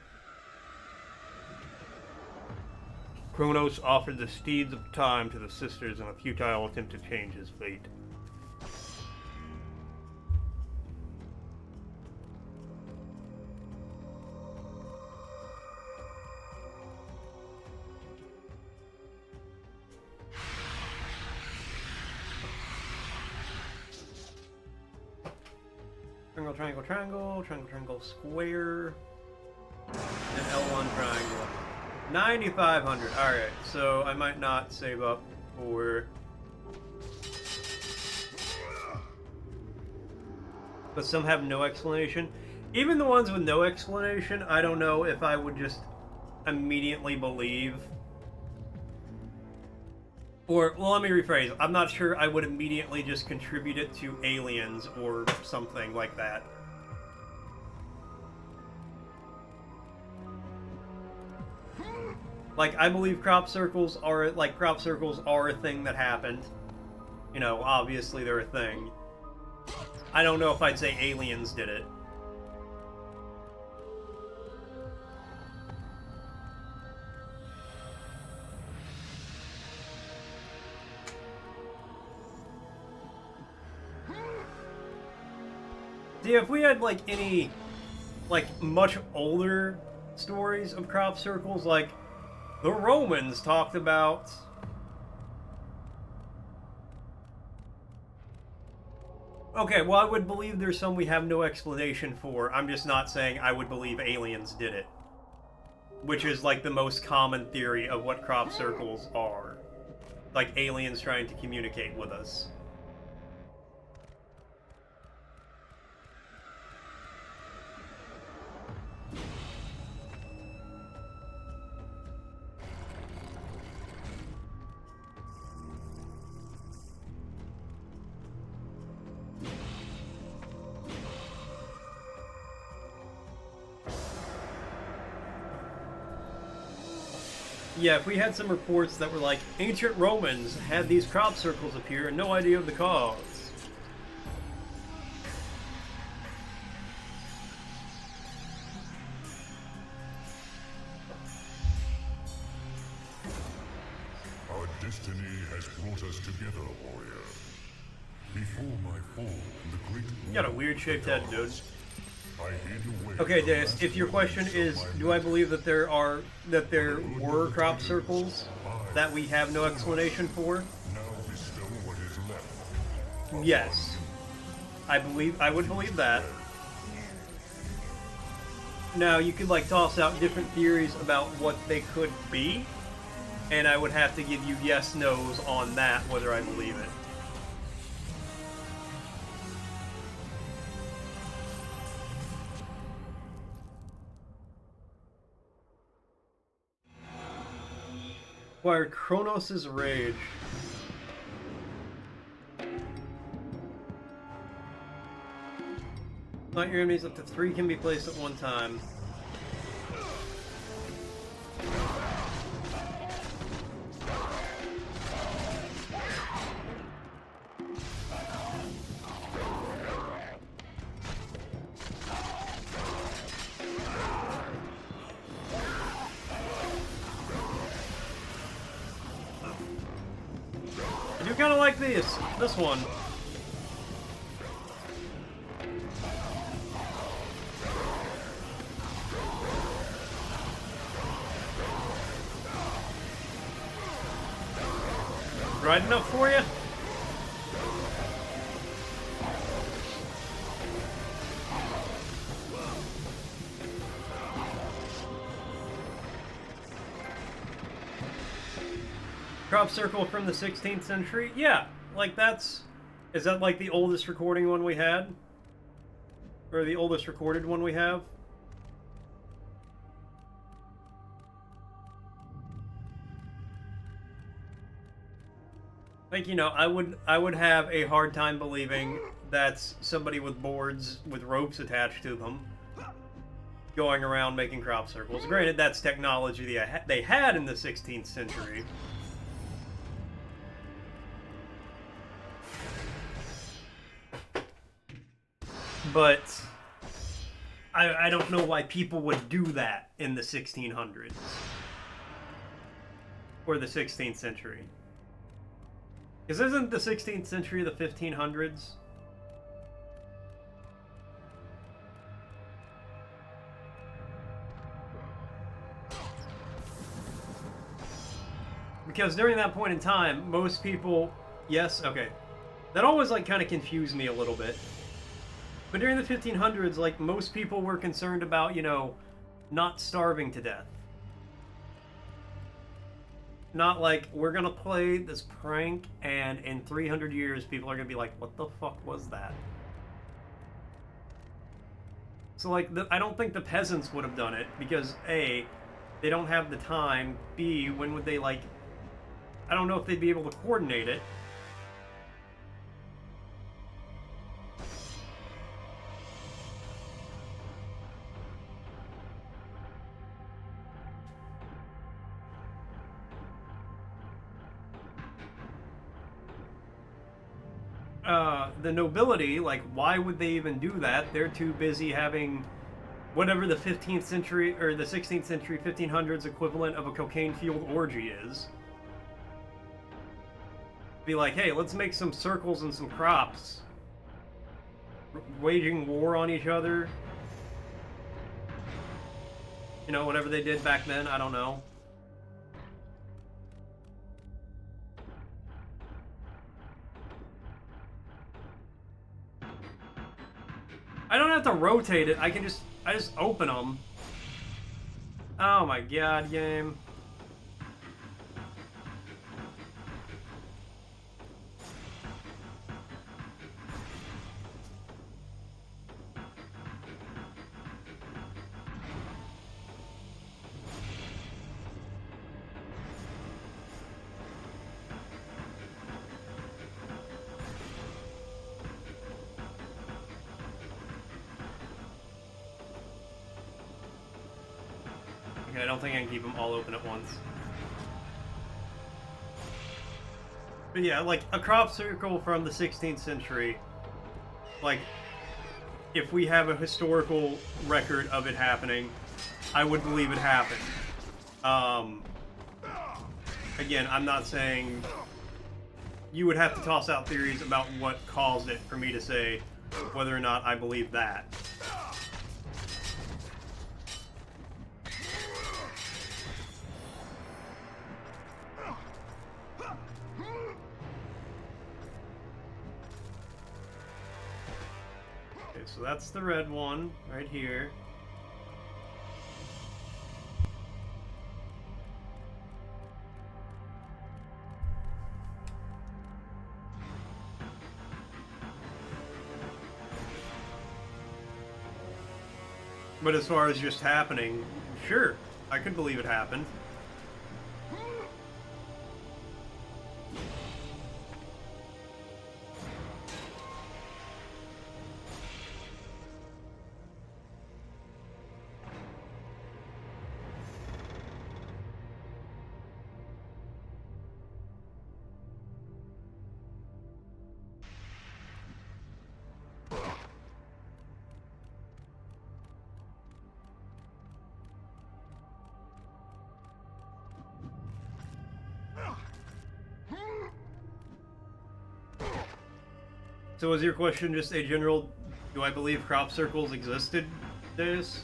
Kronos offered the steeds of time to the sisters in a futile attempt to change his fate. Triangle, triangle, triangle, triangle, triangle, square, and L1 triangle. 9,500. Alright, so I might not save up for... But some have no explanation. Even the ones with no explanation, I don't know if I would just immediately believe. Or, well, let me rephrase. I'm not sure I would immediately just contribute it to aliens or something like that. Like, I believe crop circles are a thing that happened. You know, obviously they're a thing. I don't know if I'd say aliens did it. See, if we had, like, any, like, much older stories of crop circles, like, the Romans talked about... Okay, well, I would believe there's some we have no explanation for. I'm just not saying I would believe aliens did it. Which is, like, the most common theory of what crop circles are. Like, aliens trying to communicate with us. Yeah, if we had some reports that were like, ancient Romans had these crop circles appear and no idea of the cause. Our destiny has brought us together, warrior. Before my fall in the great You got a weird shaped head, dude. I hid away. Okay, Dennis, if your question is, do I believe that there were crop circles that we have no explanation for? Now bestow what is left. Yes. I would believe that. Now, you could like toss out different theories about what they could be, and I would have to give you yes, no's on that, whether I believe it. Acquire Kronos' Rage. Not your enemies, up to 3 can be placed at one time. I do kind of like this one. Right enough for you? Crop circle from the 16th century? Yeah, like is that like the oldest recording one we had? Or the oldest recorded one we have? Like, you know, I would have a hard time believing that's somebody with boards with ropes attached to them going around making crop circles. Granted, that's technology they had in the 16th century. But I don't know why people would do that in the 1600s or the 16th century. Because isn't the 16th century the 1500s? Because during that point in time, most people... Yes, okay. That always, like, kind of confused me a little bit. But during the 1500s, like, most people were concerned about, you know, not starving to death. Not like, we're gonna play this prank, and in 300 years, people are gonna be like, what the fuck was that? So, like, I don't think the peasants would have done it, because A, they don't have the time, B, when would they, like... I don't know if they'd be able to coordinate it. The nobility, like, why would they even do that? They're too busy having whatever the 15th century, or the 16th century, 1500s equivalent of a cocaine-fueled orgy is. Be like, hey, let's make some circles and some crops. Waging war on each other. You know, whatever they did back then, I don't know. I don't have to rotate it, I just open them. Oh my god, game. I don't think I can keep them all open at once. But yeah, like a crop circle from the 16th century, like if we have a historical record of it happening, I would believe it happened. Again, I'm not saying you would have to toss out theories about what caused it for me to say whether or not I believe that. Okay, so that's the red one right here. But as far as just happening, sure, I could believe it happened. So was your question just a general, do I believe crop circles existed, Deus?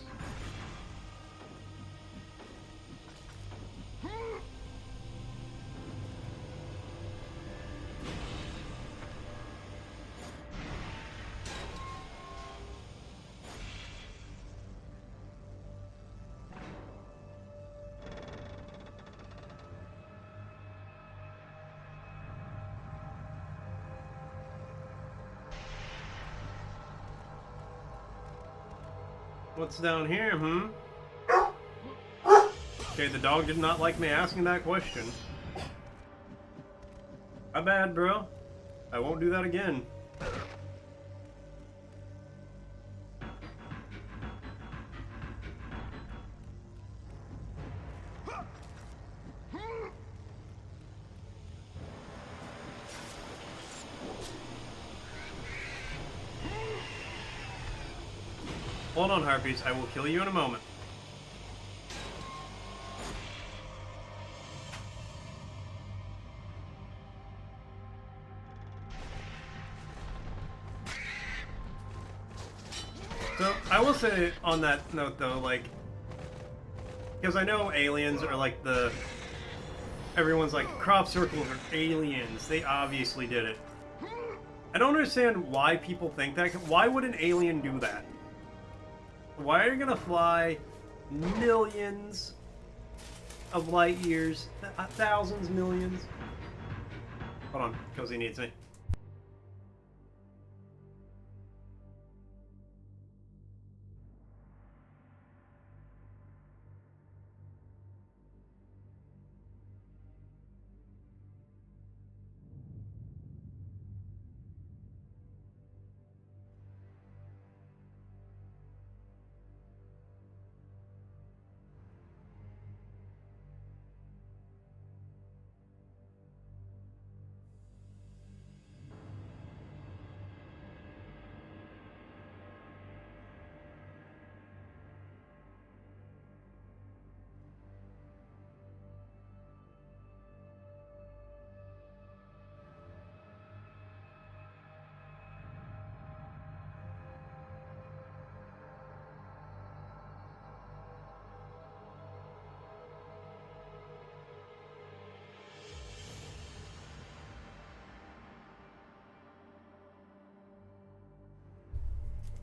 What's down here, Okay, the dog did not like me asking that question. My bad, bro. I won't do that again. Hold on, Harpies. I will kill you in a moment. So, I will say on that note, though, like, because I know aliens are like everyone's like, crop circles are aliens. They obviously did it. I don't understand why people think that. Why would an alien do that? Why are you gonna fly millions of light years, thousands, millions? Hold on, Cozy needs me.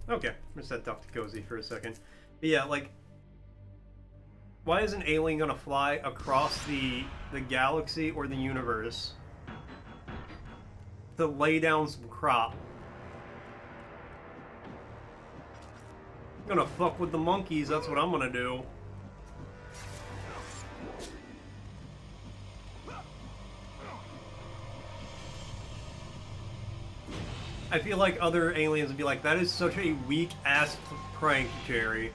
Okay, I'm just had to talk to Cozy for a second. But yeah, like, why is an alien gonna fly across the galaxy or the universe to lay down some crop? I'm gonna fuck with the monkeys, that's what I'm gonna do. I feel like other aliens would be like, that is such a weak-ass prank, Jerry.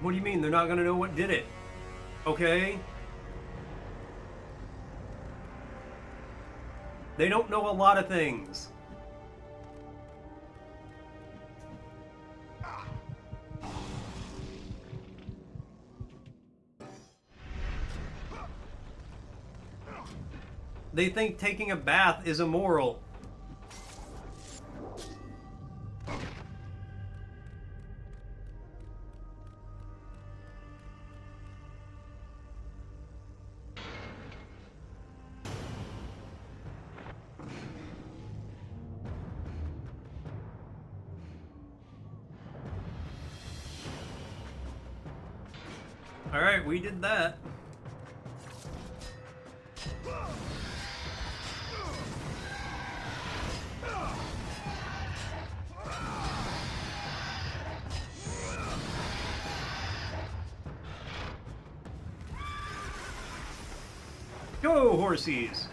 What do you mean? They're not gonna know what did it? Okay? They don't know a lot of things. They think taking a bath is immoral. Alright, we did that. Go, horsies!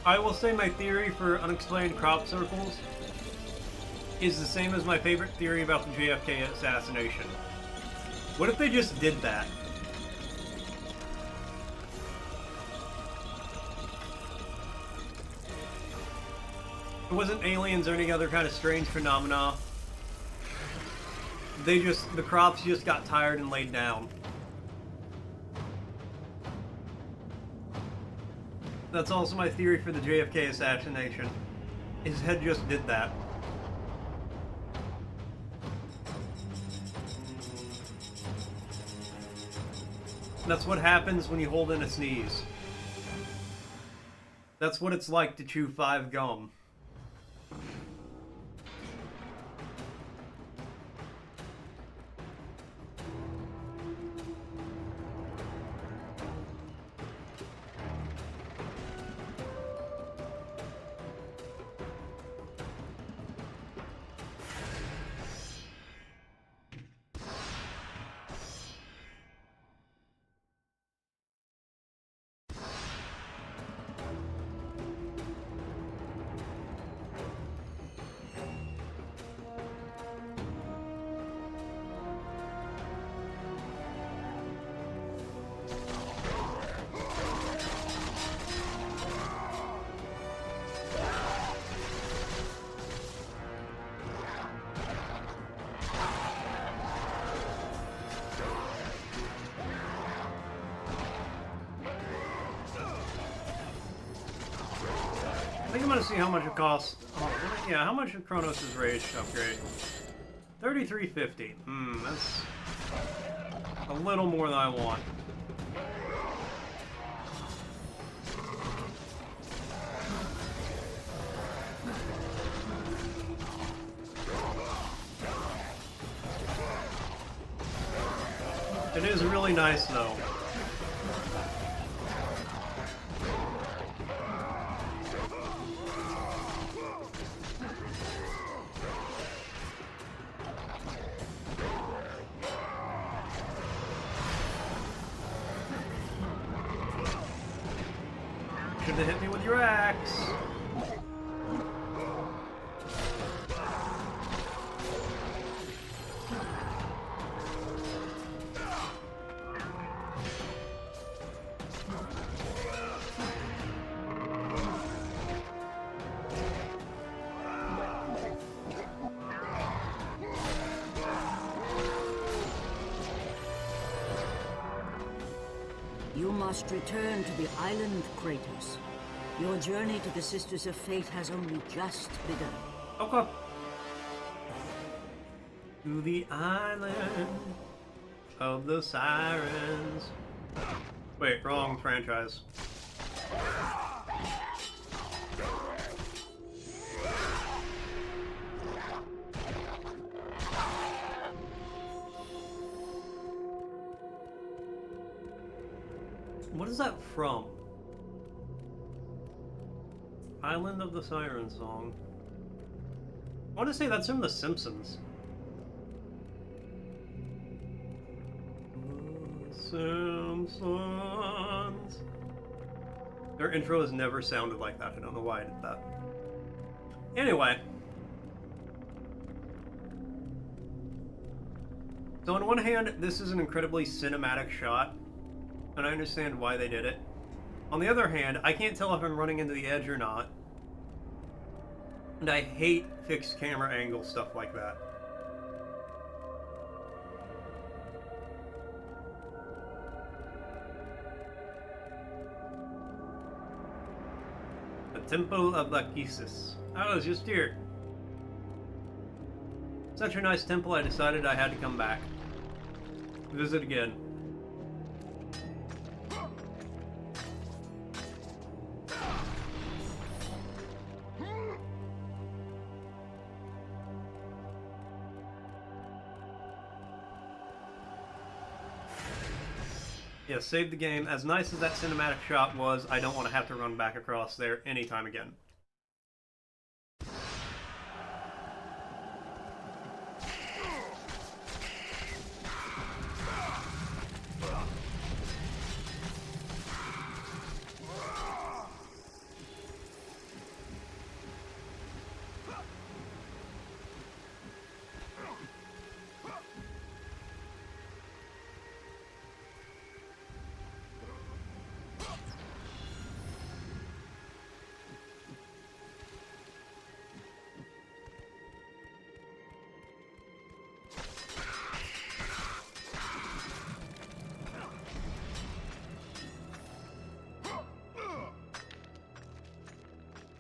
I will say my theory for unexplained crop circles is the same as my favorite theory about the JFK assassination. What if they just did that? It wasn't aliens or any other kind of strange phenomena. The crops just got tired and laid down. That's also my theory for the JFK assassination. His head just did that. That's what happens when you hold in a sneeze. That's what it's like to chew 5 gum. I think I'm gonna see how much it costs. Oh, yeah, how much is Kronos' Rage upgrade? 3350. That's a little more than I want. It is really nice though. Should have hit me with your axe. You must return to the island, Kratos. Your journey to the Sisters of Fate has only just begun. Okay. To the island of the sirens. Wait, wrong franchise. What is that from? Island of the Siren Song. I want to say that's from The Simpsons. Simpsons. Their intro has never sounded like that. I don't know why I did that. Anyway. So on one hand, this is an incredibly cinematic shot, and I understand why they did it. On the other hand, I can't tell if I'm running into the edge or not. And I hate fixed camera angle stuff like that. The Temple of Lachesis. I was just here. Such a nice temple, I decided I had to come back. Visit again. Yeah, save the game. As nice as that cinematic shot was, I don't want to have to run back across there anytime again.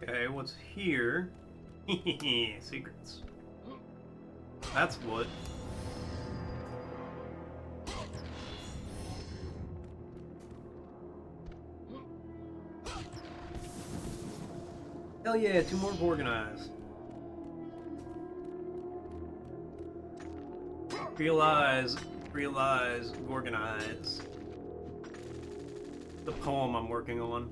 Okay, what's here? Secrets. That's wood. Hell yeah, 2 more organized. Realize, organize. The poem I'm working on.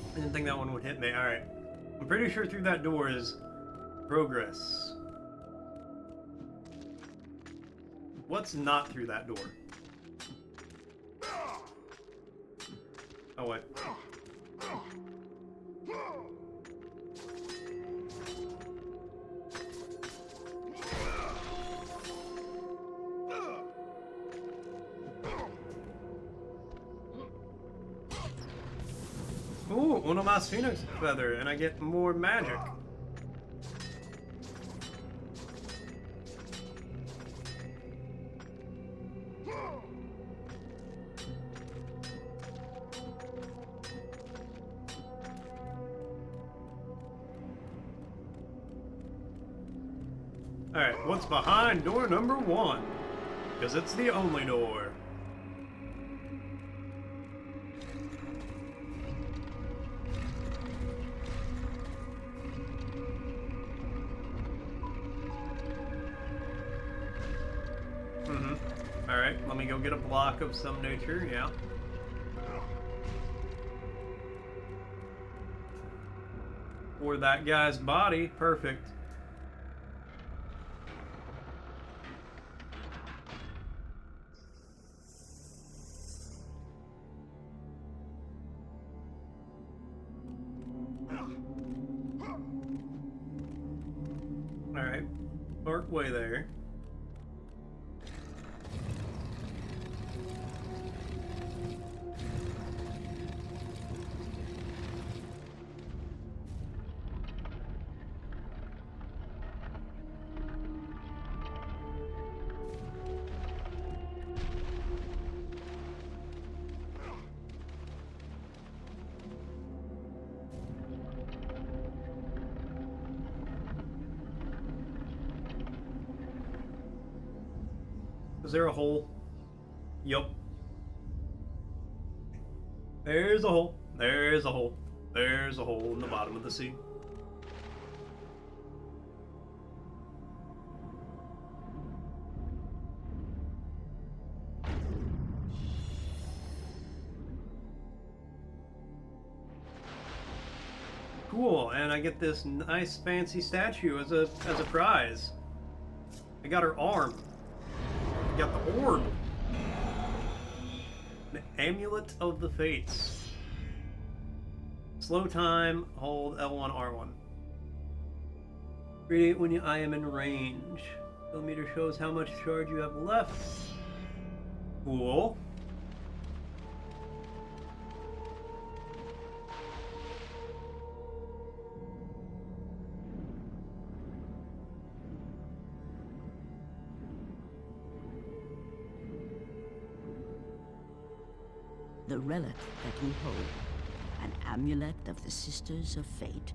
I didn't think that one would hit me. Alright. I'm pretty sure through that door is progress. What's not through that door? Oh, wait. Ooh, one of my Phoenix feather, and I get more magic. Alright, what's behind door number 1? Because it's the only door. Alright, let me go get a block of some nature, yeah. Or that guy's body, perfect. Alright, part way there. Is there a hole? Yup. There's a hole. There's a hole. There's a hole in the bottom of the sea. Cool, and I get this nice fancy statue as a prize. I got her arm. I got the orb. The Amulet of the Fates. Slow time, hold L1, R1. Radiate when I am in range. Millimeter shows how much charge you have left. Cool. The relic that you hold, an amulet of the Sisters of Fate,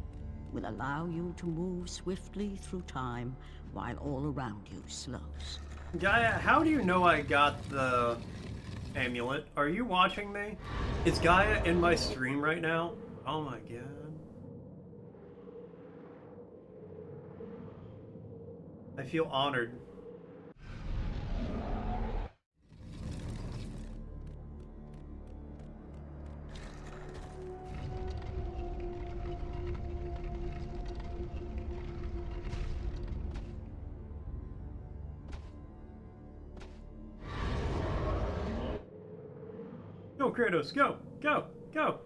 will allow you to move swiftly through time while all around you slows. Gaia, how do you know I got the amulet? Are you watching me? Is Gaia in my stream right now? Oh my god. I feel honored. Go, Kratos, go! Go! Go!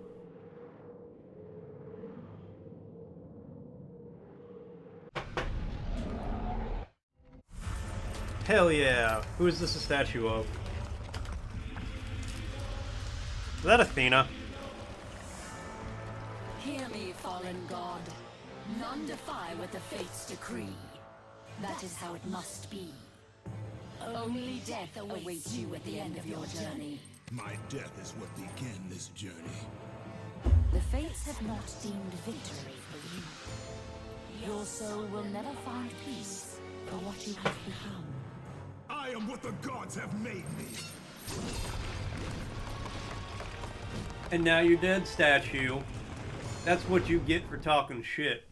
Hell yeah! Who is this a statue of? Is that Athena? Hear me, fallen god. None defy what the fates decree. That is how it must be. Only death awaits you at the end of your journey. My death is what began this journey. The fates have not deemed victory for you. Your soul will never find peace for what you have become. I am what the gods have made me. And now you're dead, statue. That's what you get for talking shit.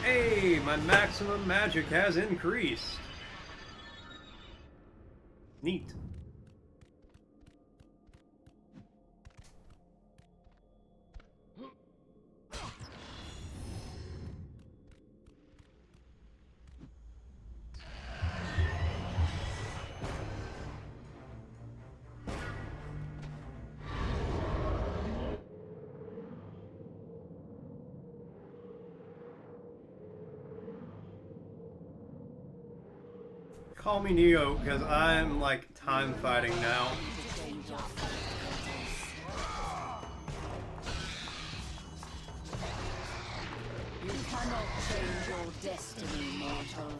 Hey, my maximum magic has increased. Neat. Call me Neo, because I'm like time fighting now. You cannot change your destiny, mortal.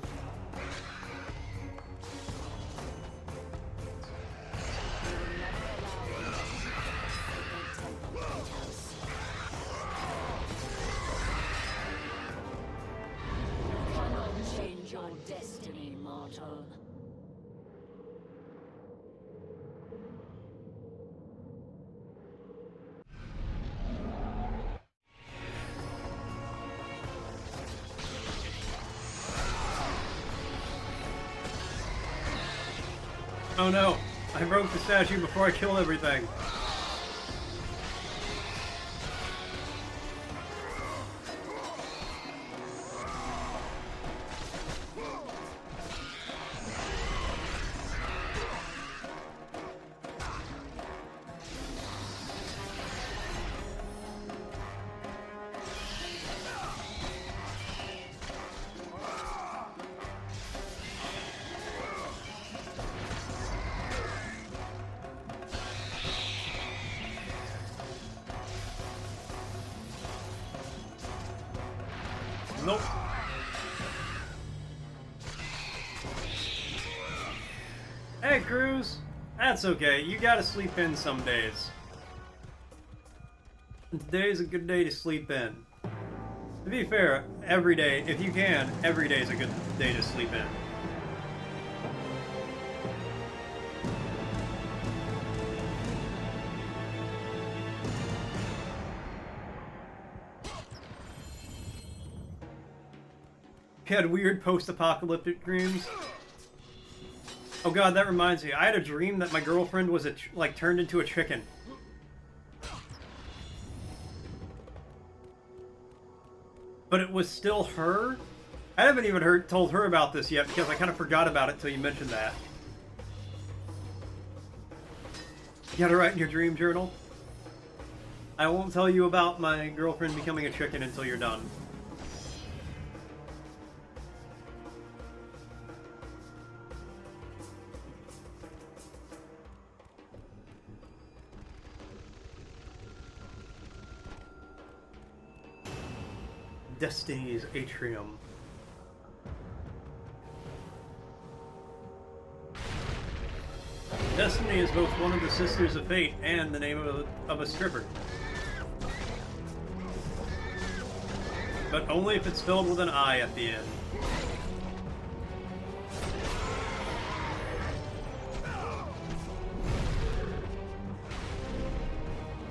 You cannot change your destiny, mortal. Oh no, I broke the statue before I killed everything. Nope. Hey, Cruz. That's okay. You gotta sleep in some days. Today is a good day to sleep in. To be fair, every day, if you can, every day is a good day to sleep in. You had weird post-apocalyptic dreams? Oh god, that reminds me. I had a dream that my girlfriend was like turned into a chicken. But it was still her? I haven't even told her about this yet because I kind of forgot about it till you mentioned that. You gotta write in your dream journal. I won't tell you about my girlfriend becoming a chicken until you're done. Destiny's Atrium. Destiny is both one of the Sisters of Fate and the name of a stripper. But only if it's spelled with an I at the end.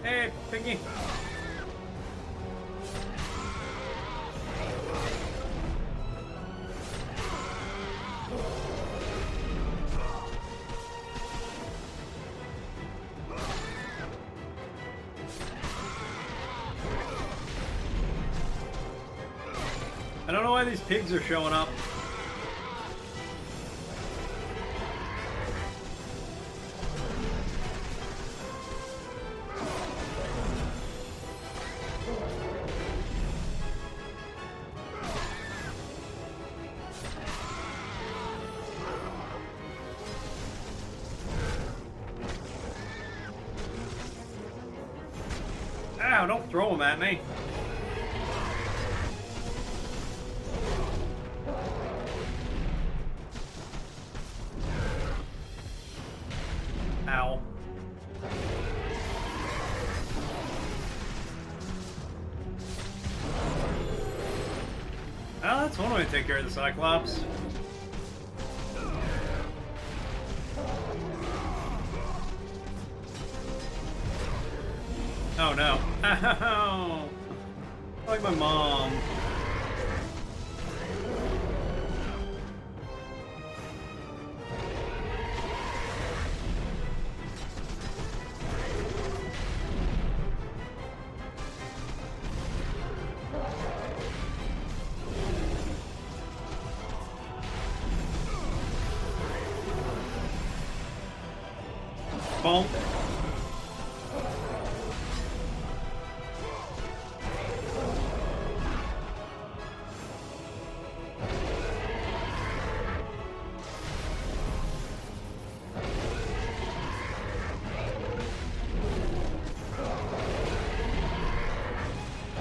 Hey, Piggy! I don't know why these pigs are showing up. Ow, don't throw them at me. Ow. Well, that's one way to take care of the Cyclops. Oh no. Ow! Like my mom. Bonk.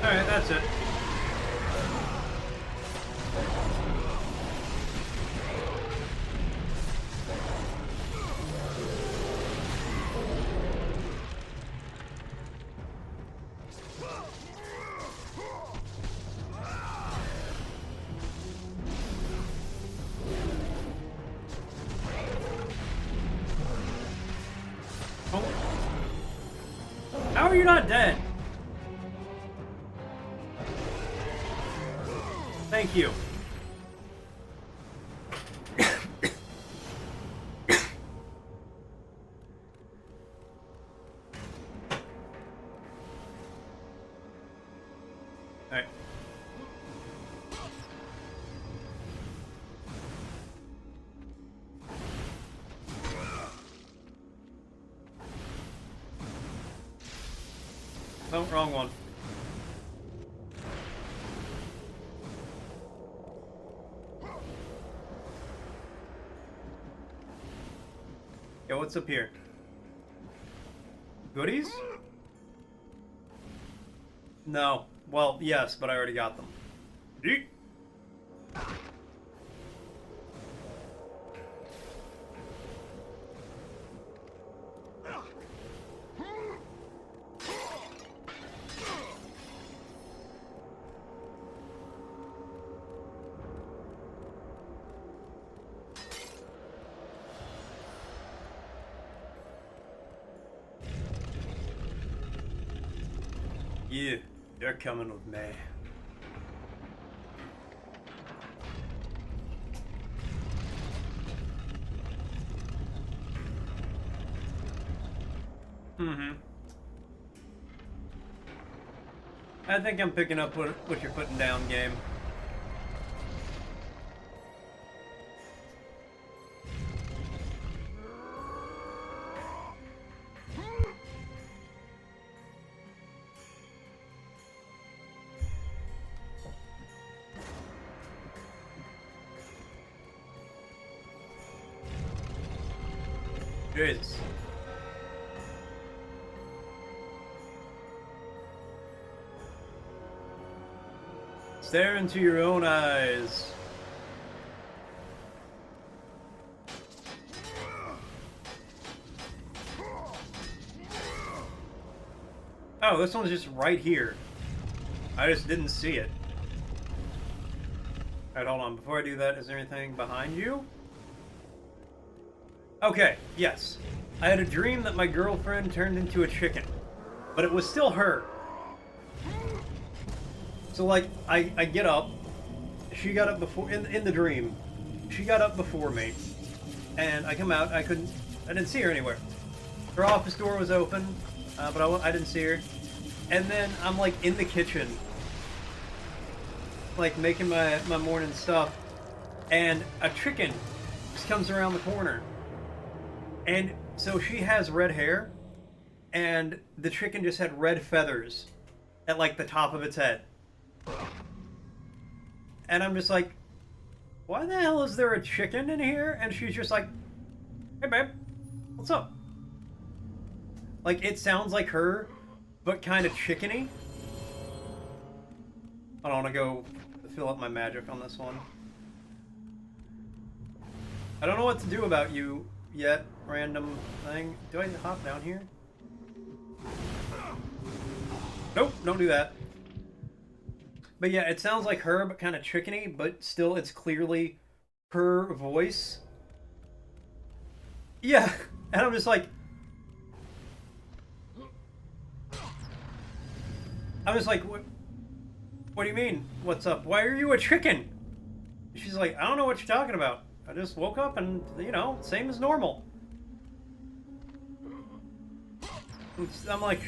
Alright, that's it. Oh. How are you not dead? Thank you. Alright. Oh, wrong one. Yeah, what's up here? Goodies? No. Well, yes, but I already got them. Yeet. You're coming with me. I think I'm picking up what you're putting down, game. Jesus. Stare into your own eyes. Oh, this one's just right here. I just didn't see it. Alright, hold on. Before I do that, is there anything behind you? Okay, yes. I had a dream that my girlfriend turned into a chicken. But it was still her. So, like, I get up. She got up before... In the dream. She got up before me. And I come out. I didn't see her anywhere. Her office door was open. But I didn't see her. And then I'm, like, in the kitchen. Like, making my morning stuff. And a chicken just comes around the corner. And so she has red hair. And the chicken just had red feathers at, like, the top of its head. And I'm just like, why the hell is there a chicken in here? And she's just like, hey babe, what's up? Like, it sounds like her, but kind of chickeny. I don't want to go fill up my magic on this one. I don't know what to do about you yet, random thing. Do I hop down here? Nope, don't do that. But yeah, it sounds like her, but kind of chickeny, but still it's clearly her voice. Yeah, and I'm just like... what do you mean, what's up? Why are you a chicken? She's like, I don't know what you're talking about. I just woke up and, you know, same as normal. I'm like,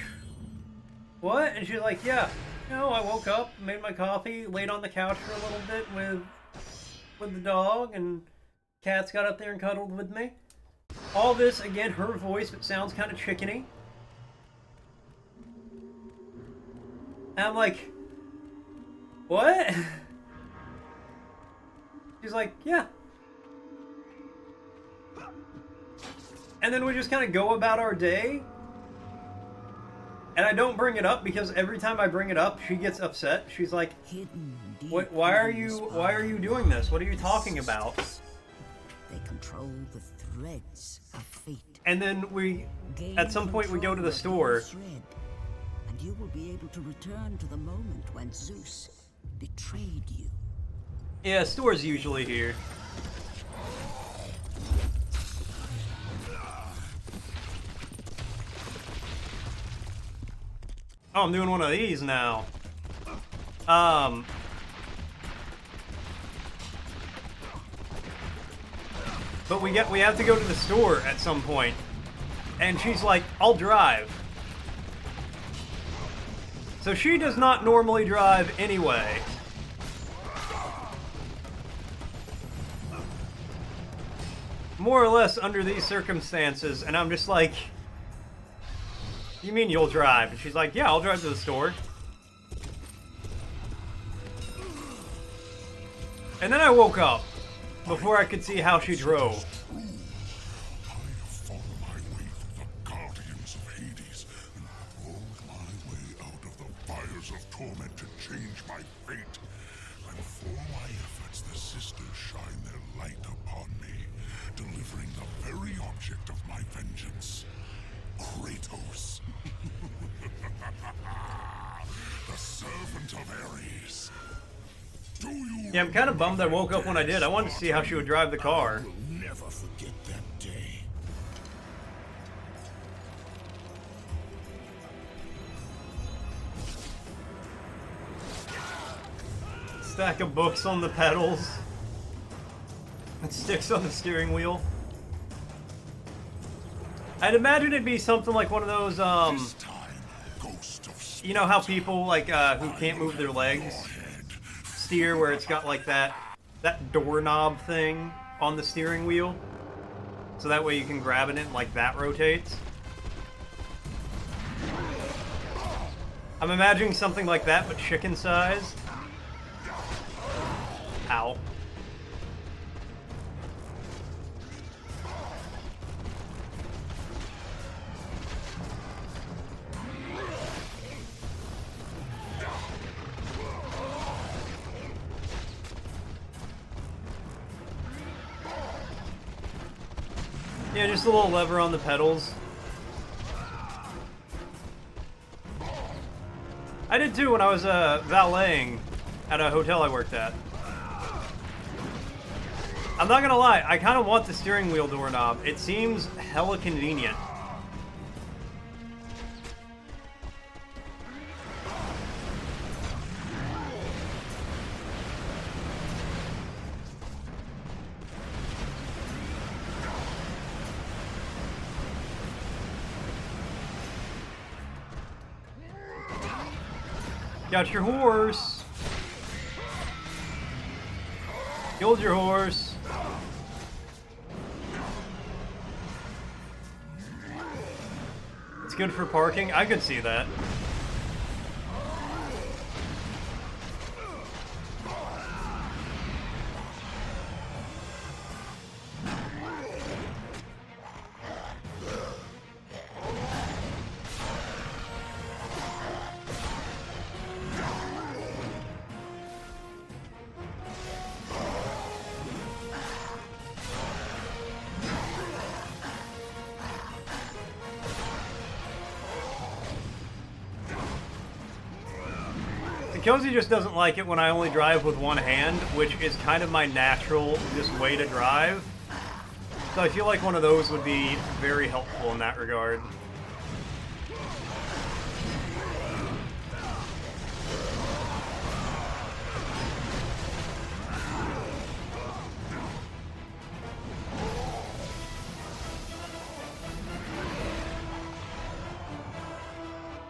what? And she's like, yeah. You know, I woke up, made my coffee, laid on the couch for a little bit with the dog, and cats got up there and cuddled with me. All this, again, her voice, but sounds kind of chickeny. And I'm like, what? She's like, yeah. And then we just kind of go about our day. And I don't bring it up because every time I bring it up, she gets upset. She's like, why are you doing this? What are you talking about? They control the threads of fate. And then at some point we go to the store. And you will be able to return to the moment when Zeus betrayed you. Yeah, store's usually here. Oh, I'm doing one of these now. But we have to go to the store at some point. And she's like, I'll drive. So she does not normally drive anyway. More or less under these circumstances, and I'm just like, you mean you'll drive? And she's like, yeah, I'll drive to the store. And then I woke up before I could see how she drove. I have fought my way through the guardians of Hades and crawled my way out of the fires of torment to change my fate. And for my efforts, the sisters shine their light upon me, delivering the very object of my vengeance, Kratos. The servant of Ares. Yeah, I'm kind of bummed I woke up when I did. I wanted to see how she would drive the car. I will never forget that day. Stack of books on the pedals. It sticks on the steering wheel. I'd imagine it'd be something like one of those, you know how people, like, who can't move their legs steer, where it's got, like, that doorknob thing on the steering wheel? So that way you can grab it and, like, that rotates. I'm imagining something like that, but chicken-sized. Ow. Yeah, just a little lever on the pedals. I did too when I was valeting at a hotel I worked at. I'm not gonna lie, I kind of want the steering wheel doorknob. It seems hella convenient. Got your horse. Killed your horse. It's good for parking. I could see that. Cozy just doesn't like it when I only drive with one hand, which is kind of my natural just way to drive. So I feel like one of those would be very helpful in that regard.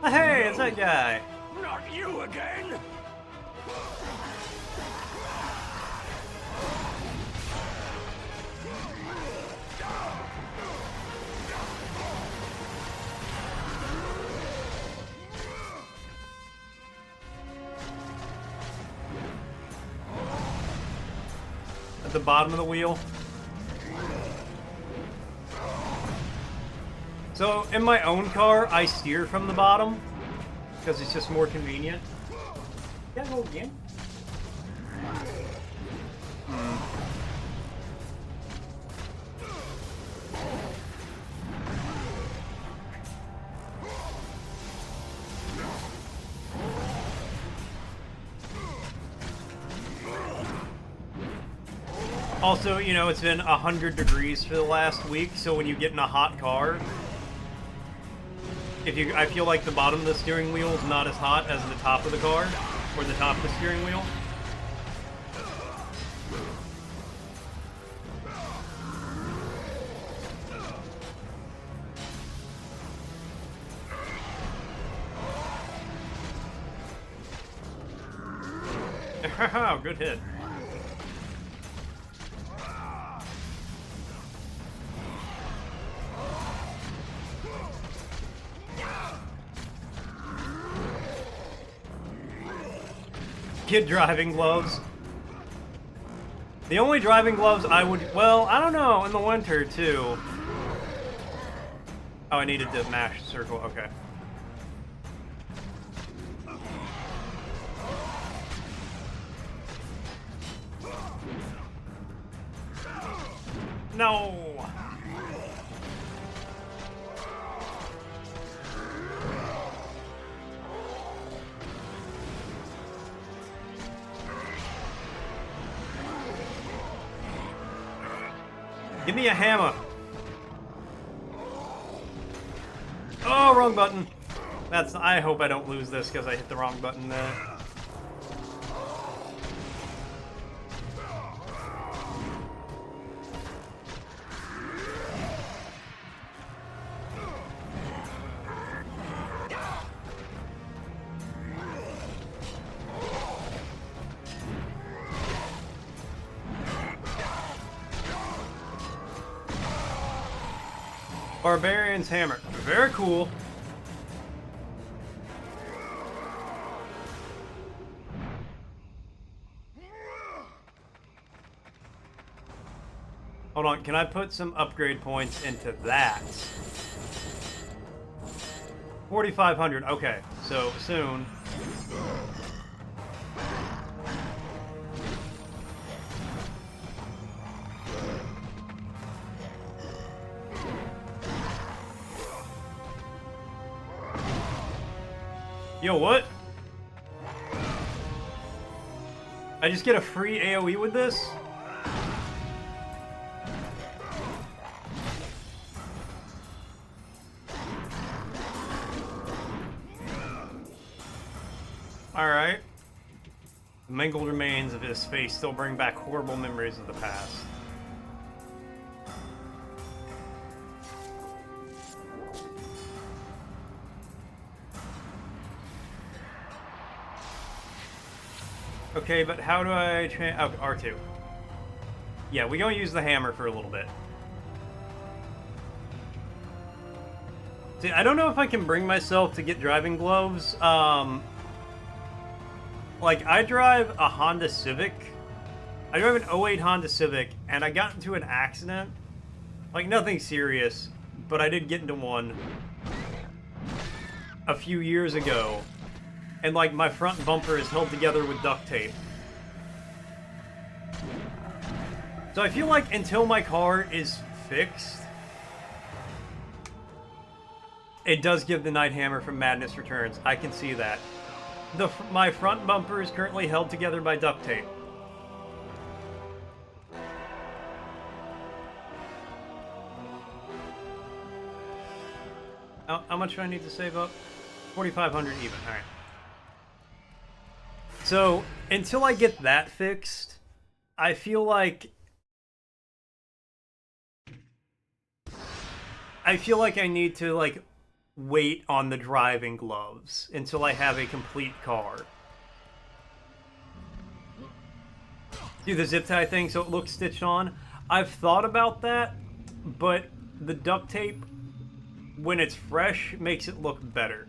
Hey, it's that guy. Not you again! At the bottom of the wheel. So, in my own car, I steer from the bottom, because it's just more convenient. Yeah, go again. Also, you know, it's been 100 degrees for the last week, so when you get in a hot car, I feel like the bottom of the steering wheel is not as hot as the top of the car, or the top of the steering wheel. Haha, good hit. Kid driving gloves. The only driving gloves I would... Well, I don't know. In the winter, too. Oh, I needed to mash circle. Okay. No! Give me a hammer. Oh, wrong button. I hope I don't lose this because I hit the wrong button there. Barbarian's hammer. Very cool. Hold on, can I put some upgrade points into that? 4,500, okay, so soon. Yo, what? I just get a free AoE with this? Alright. The mangled remains of his face still bring back horrible memories of the past. Okay, but how do I oh, R2. Yeah, we gonna use the hammer for a little bit. See, I don't know if I can bring myself to get driving gloves. Like, I drive a Honda Civic. I drive an '08 Honda Civic, and I got into an accident. Like, nothing serious, but I did get into one a few years ago. And, like, my front bumper is held together with duct tape. So I feel like until my car is fixed, it does give the Night Hammer from Madness Returns. I can see that. My front bumper is currently held together by duct tape. How much do I need to save up? 4,500 even, alright. So, until I get that fixed, I feel like I need to, like, wait on the driving gloves until I have a complete car. Do the zip tie thing so it looks stitched on. I've thought about that, but the duct tape, when it's fresh, makes it look better.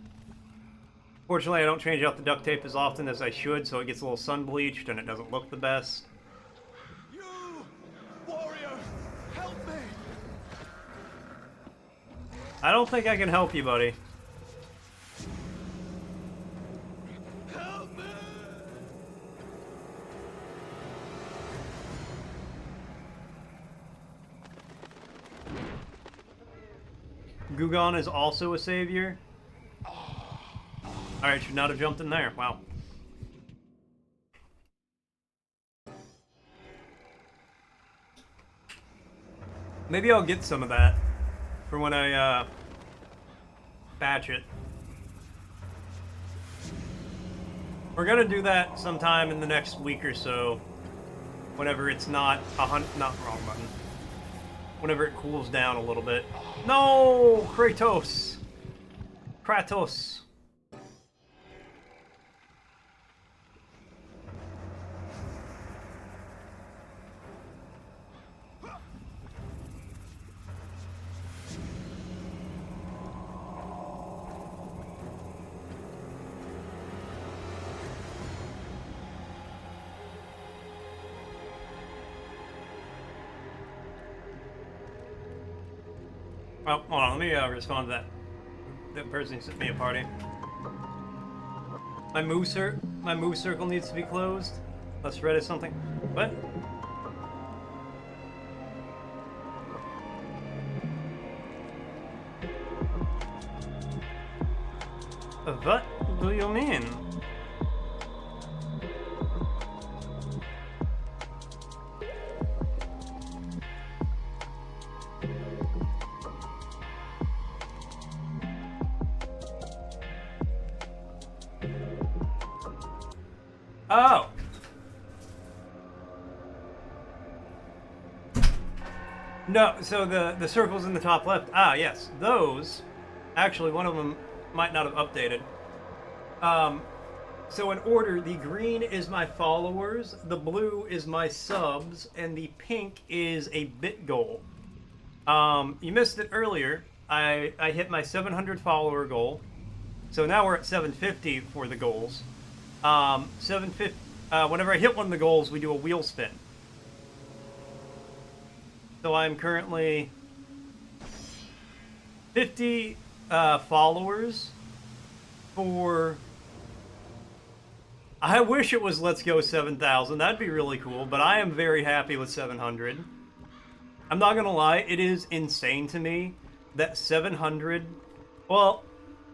Fortunately, I don't change out the duct tape as often as I should, so it gets a little sun bleached and it doesn't look the best. You, warrior, help me! I don't think I can help you, buddy. Help me! Gugon is also a savior. Alright, should not have jumped in there. Wow. Maybe I'll get some of that for when I batch it. We're gonna do that sometime in the next week or so. Whenever it's not not wrong button. Whenever it cools down a little bit. No, Kratos. Kratos. Well, hold on, let me respond to that person who sent me a party. My move circle needs to be closed. Let's read it something. What? What do you mean? Oh. No, so the circles in the top left. Ah, yes. Those, actually, one of them might not have updated. So in order, the green is my followers, the blue is my subs, and the pink is a bit goal. You missed it earlier, I hit my 700 follower goal. So now we're at 750 for the goals. 750. Whenever I hit one of the goals, we do a wheel spin. So I'm currently 50 followers for... I wish it was Let's Go 7,000. That'd be really cool, but I am very happy with 700. I'm not gonna lie, it is insane to me that 700... Well,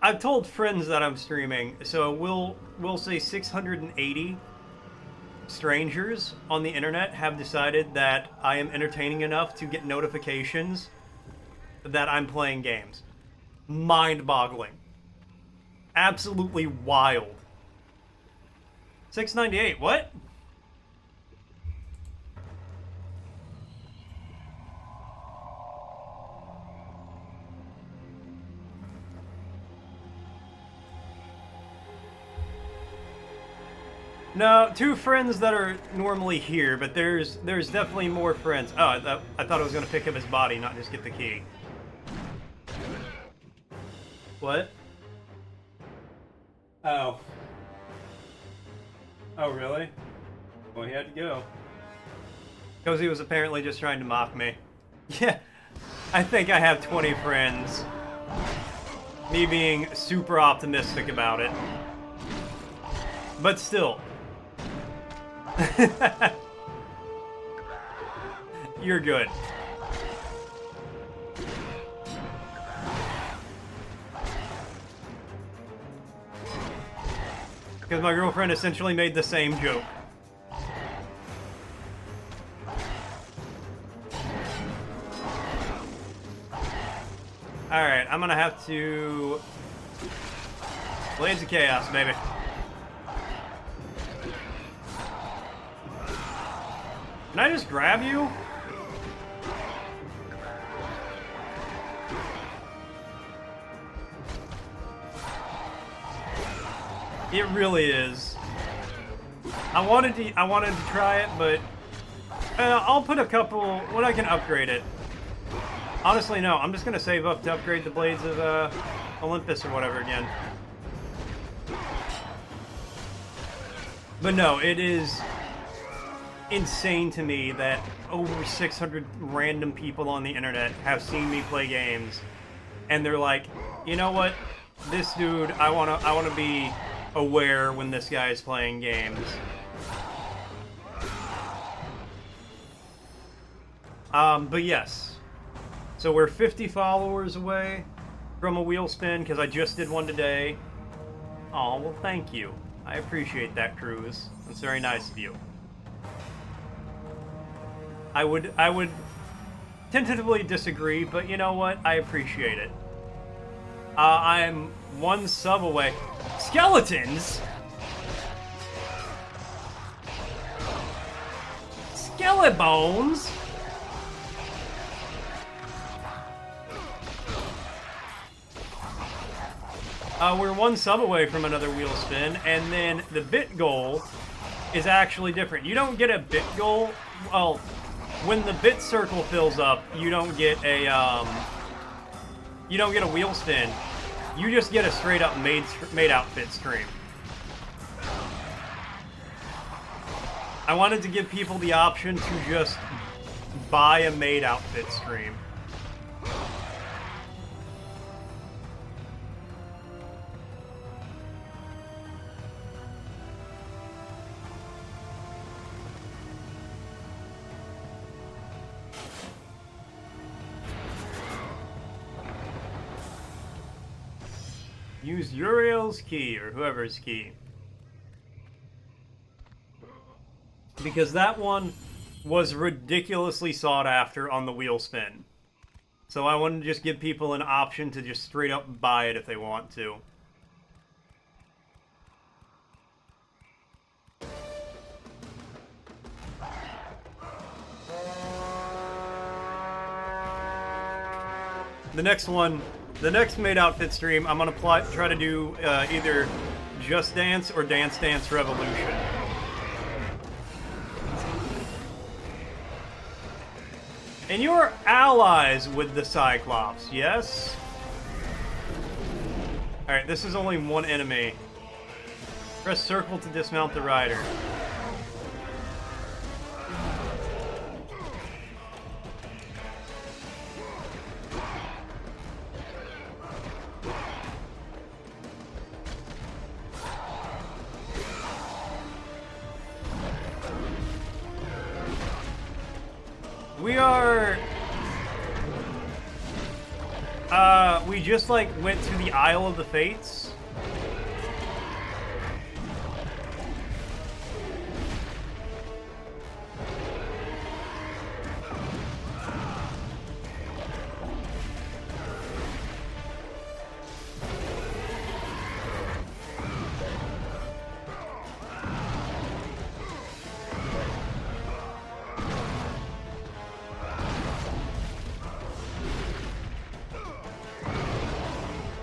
I've told friends that I'm streaming, so we'll say 680 strangers on the internet have decided that I am entertaining enough to get notifications that I'm playing games. Mind-boggling. Absolutely wild. 698, what? No, 2 friends that are normally here, but there's definitely more friends. Oh, I thought I was gonna pick up his body, not just get the key. What? Oh. Oh, really? Well, he had to go. Cozy was apparently just trying to mock me. Yeah, I think I have 20 friends. Me being super optimistic about it. But still. You're good. Because my girlfriend essentially made the same joke. Alright, I'm gonna have to... Blades of Chaos, baby. Can I just grab you? It really is. I wanted to try it, but I'll put a couple when I can upgrade it. Honestly, no. I'm just gonna save up to upgrade the Blades of Olympus or whatever again. But no, it is insane to me that over 600 random people on the internet have seen me play games, and they're like, you know what, this dude, I wanna be aware when this guy is playing games. But yes, so we're 50 followers away from a wheel spin because I just did one today. Oh, well, thank you. I appreciate that, Cruz. That's very nice of you. I would tentatively disagree, but you know what? I appreciate it. I'm 1 sub away. Skeletons? Skelebones? We're 1 sub away from another wheel spin, and then the bit goal is actually different. You don't get a bit goal. Well, when the bit circle fills up, you don't get a wheel spin. You just get a straight up made outfit stream. I wanted to give people the option to just buy a made outfit stream. Use Uriel's key, or whoever's key. Because that one was ridiculously sought after on the wheel spin. So I wanted to just give people an option to just straight up buy it if they want to. The next made outfit stream, I'm gonna try to do either Just Dance or Dance Dance Revolution. And you're allies with the Cyclops, yes? Alright, this is only one enemy. Press circle to dismount the rider. We just, like, went to the Isle of the Fates.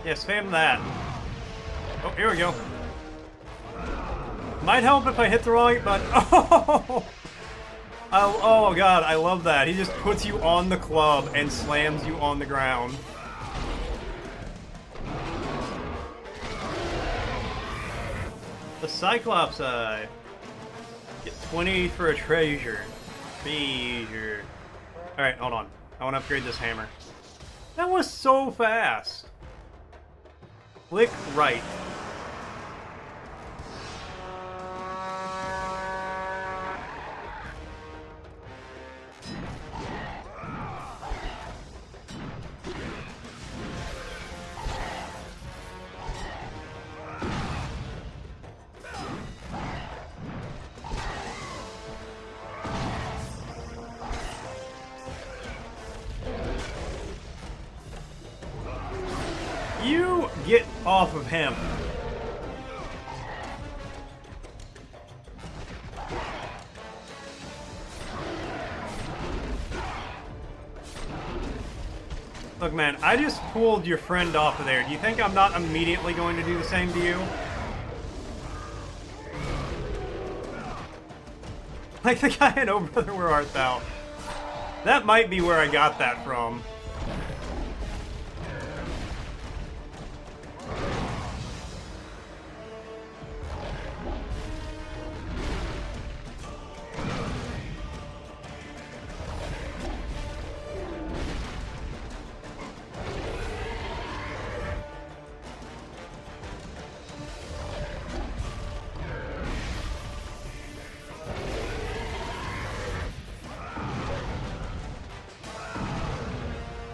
Yeah, spam that. Oh, here we go. Might help if I hit the wrong button. Oh god, I love that. He just puts you on the club and slams you on the ground. The Cyclops Eye. Get 20 for a treasure. Treasure. Alright, hold on. I want to upgrade this hammer. That was so fast. Click right. You get off of him. Look, man, I just pulled your friend off of there. Do you think I'm not immediately going to do the same to you? Like the guy in Oh Brother, Where Art Thou? That might be where I got that from.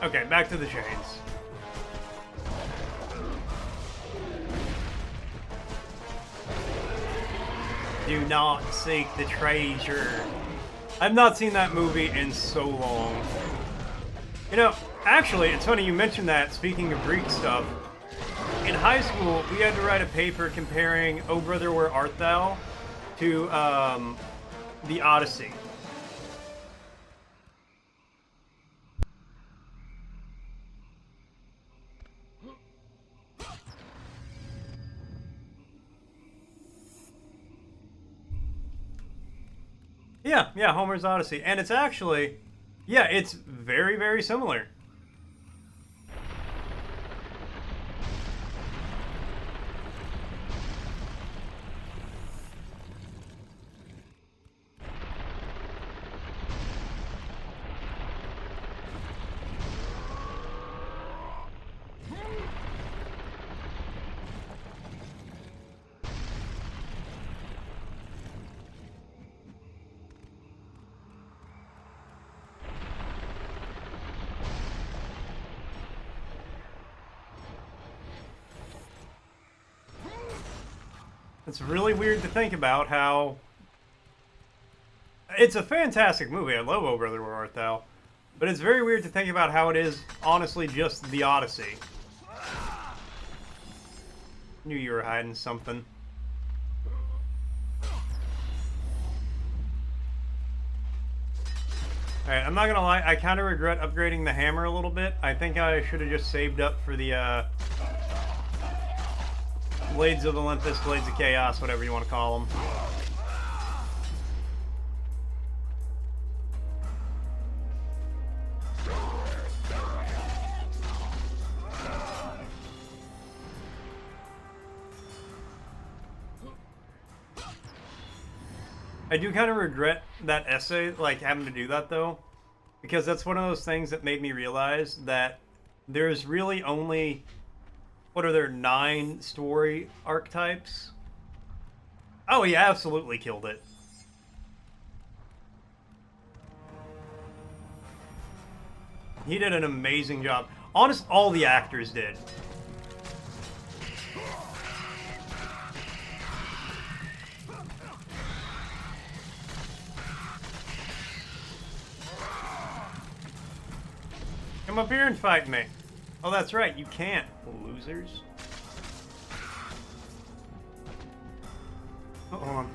Okay, back to the chains. Do not seek the treasure. I've not seen that movie in so long. You know, actually, it's funny you mentioned that, speaking of Greek stuff. In high school, we had to write a paper comparing Oh Brother, Where Art Thou to the Odyssey. Yeah, Homer's Odyssey. And it's actually, yeah, it's very, very similar. It's really weird to think about how... It's a fantastic movie. I love Oh Brother, Where Art Thou? But it's very weird to think about how it is, honestly, just the Odyssey. Knew you were hiding something. Alright, I'm not gonna lie, I kind of regret upgrading the hammer a little bit. I think I should have just saved up for the, Blades of Olympus, Blades of Chaos, whatever you want to call them. I do kind of regret that essay, like, having to do that, though. Because that's one of those things that made me realize that there's really only... What are there, 9 story archetypes? Oh, he absolutely killed it. He did an amazing job. Honest, all the actors did. Come up here and fight me. Oh, that's right, you can't, losers. Hold on.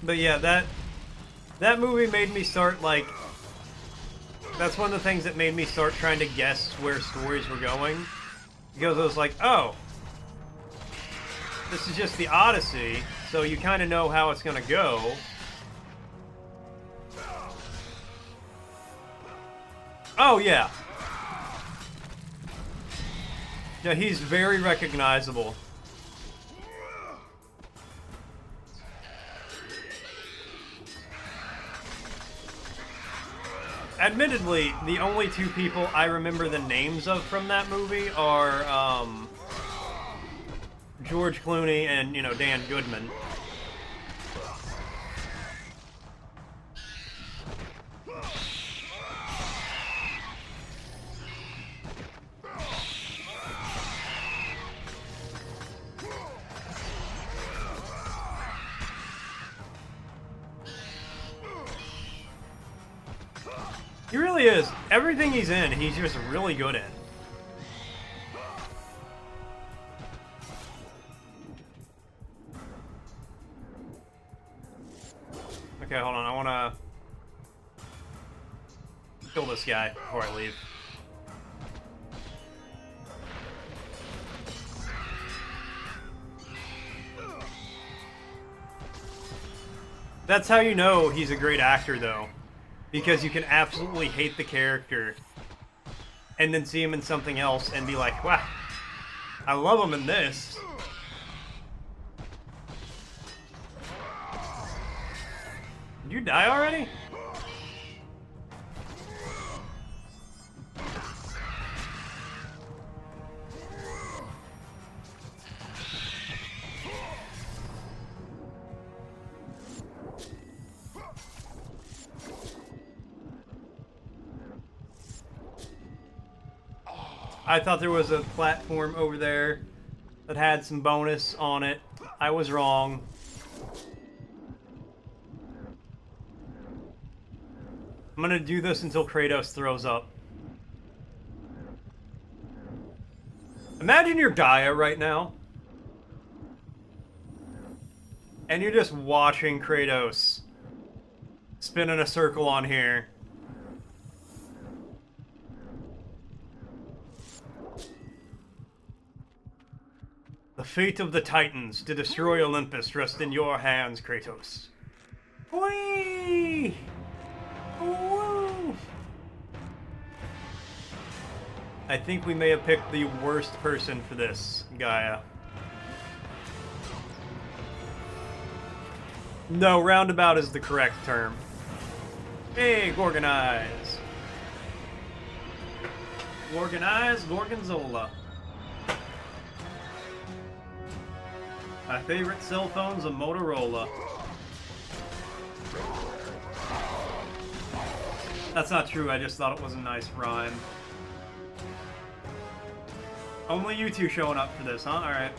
But yeah, that movie made me start, like... That's one of the things that made me start trying to guess where stories were going. Because I was like, oh, this is just the Odyssey, so you kind of know how it's going to go. Oh, yeah. Yeah, he's very recognizable. Admittedly, the only 2 people I remember the names of from that movie are, George Clooney and, you know, Dan Goodman. He really is. Everything he's in, he's just really good in. Okay, hold on. I want to kill this guy before I leave. That's how you know he's a great actor, though. Because you can absolutely hate the character and then see him in something else and be like, wow, I love him in this. Did you die already? I thought there was a platform over there that had some bonus on it. I was wrong. I'm gonna do this until Kratos throws up. Imagine you're Gaia right now. And you're just watching Kratos spin in a circle on here. The fate of the Titans to destroy Olympus rests in your hands, Kratos. Whee! Woo! I think we may have picked the worst person for this, Gaia. No, roundabout is the correct term. Hey, Gorgonize! Gorgonize, Gorgonzola. My favorite cell phone's a Motorola. That's not true, I just thought it was a nice rhyme. Only you 2 showing up for this, huh? Alright.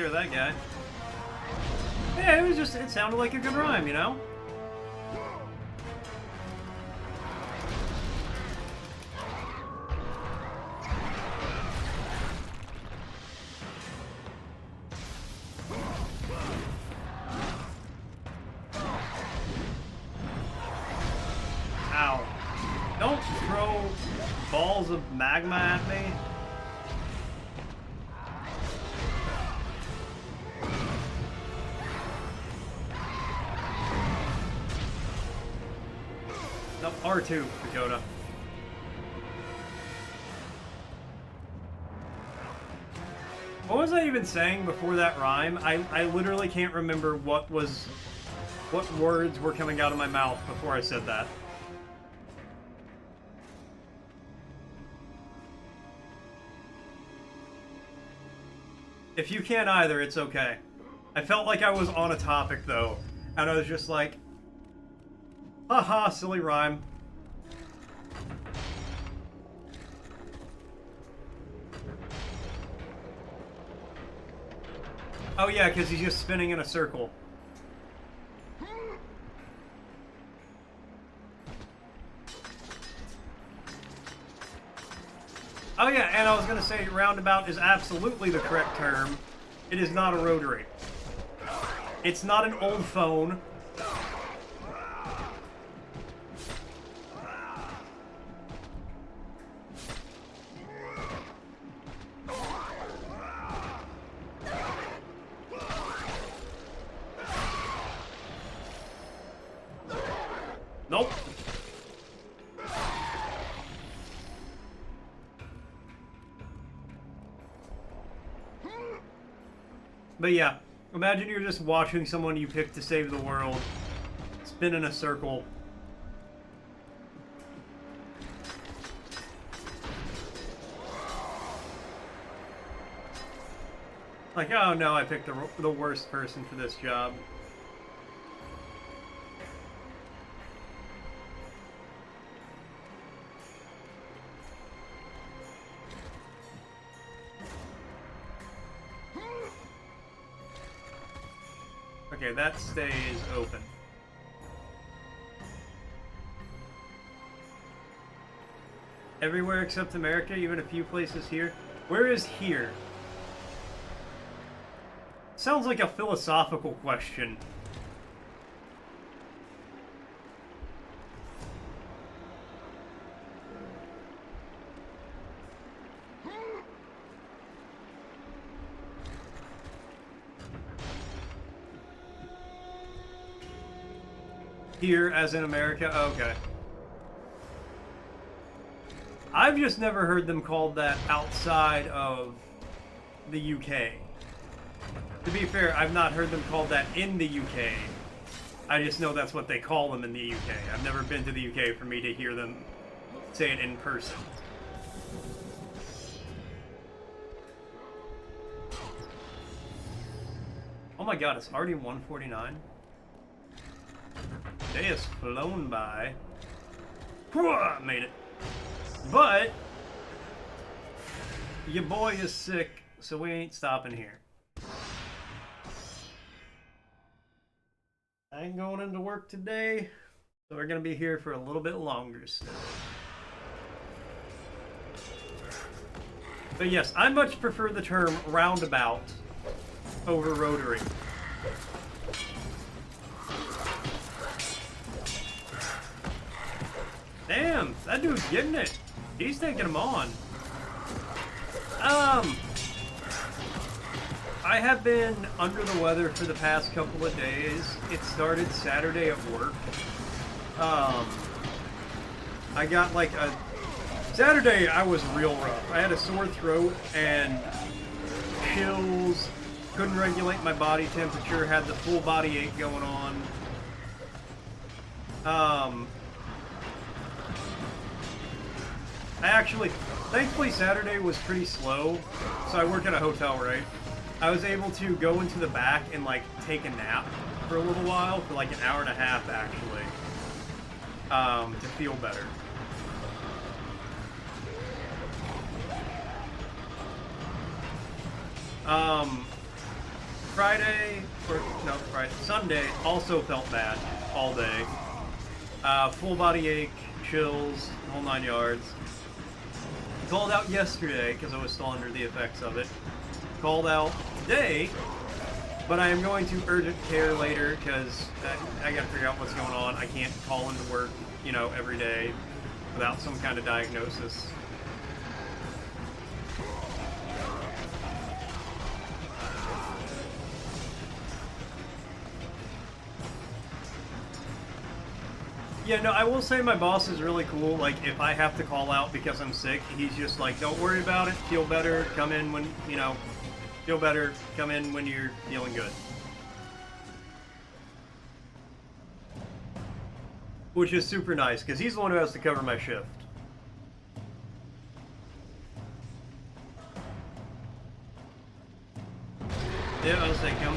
care of that guy. Yeah, it sounded like a good rhyme, you know? Ow. Don't throw balls of magma at me. Nope, R2, Dakota. What was I even saying before that rhyme? I literally can't remember what words were coming out of my mouth before I said that. If you can't either, it's okay. I felt like I was on a topic though, and I was just like, haha, silly rhyme. Oh yeah, because he's just spinning in a circle. Oh yeah, and I was gonna say roundabout is absolutely the correct term. It is not a rotary. It's not an old phone. Nope. But yeah, imagine you're just watching someone you picked to save the world spin in a circle. Like, oh no, I picked the worst person for this job. Okay, that stays open. Everywhere except America, even a few places here. Where is here? Sounds like a philosophical question. Here, as in America? Okay. I've just never heard them called that outside of the UK. To be fair, I've not heard them called that in the UK. I just know that's what they call them in the UK. I've never been to the UK for me to hear them say it in person. Oh my god, it's already 1:49? Day has flown by. Made it. But your boy is sick, so we ain't stopping here. I ain't going into work today, so we're gonna be here for a little bit longer still. But yes, I much prefer the term roundabout over rotary. Damn, that dude's getting it. He's taking him on. I have been under the weather for the past couple of days. It started Saturday at work. I got like a... Saturday I was real rough. I had a sore throat and chills, couldn't regulate my body temperature, had the full body ache going on. Thankfully Saturday was pretty slow, so I work at a hotel, right? I was able to go into the back and like take a nap for a little while, for like an hour and a half actually, to feel better. Sunday also felt bad all day. Full body ache, chills, the whole 9 yards. Called out yesterday because I was still under the effects of it. Called out today, but I am going to urgent care later because I gotta figure out what's going on. I can't call into work, you know, every day without some kind of diagnosis. Yeah, no, I will say my boss is really cool. Like, if I have to call out because I'm sick, he's just like, don't worry about it, feel better, come in when, you know, feel better, come in when you're feeling good. Which is super nice, because he's the one who has to cover my shift. Yeah, I was thinking,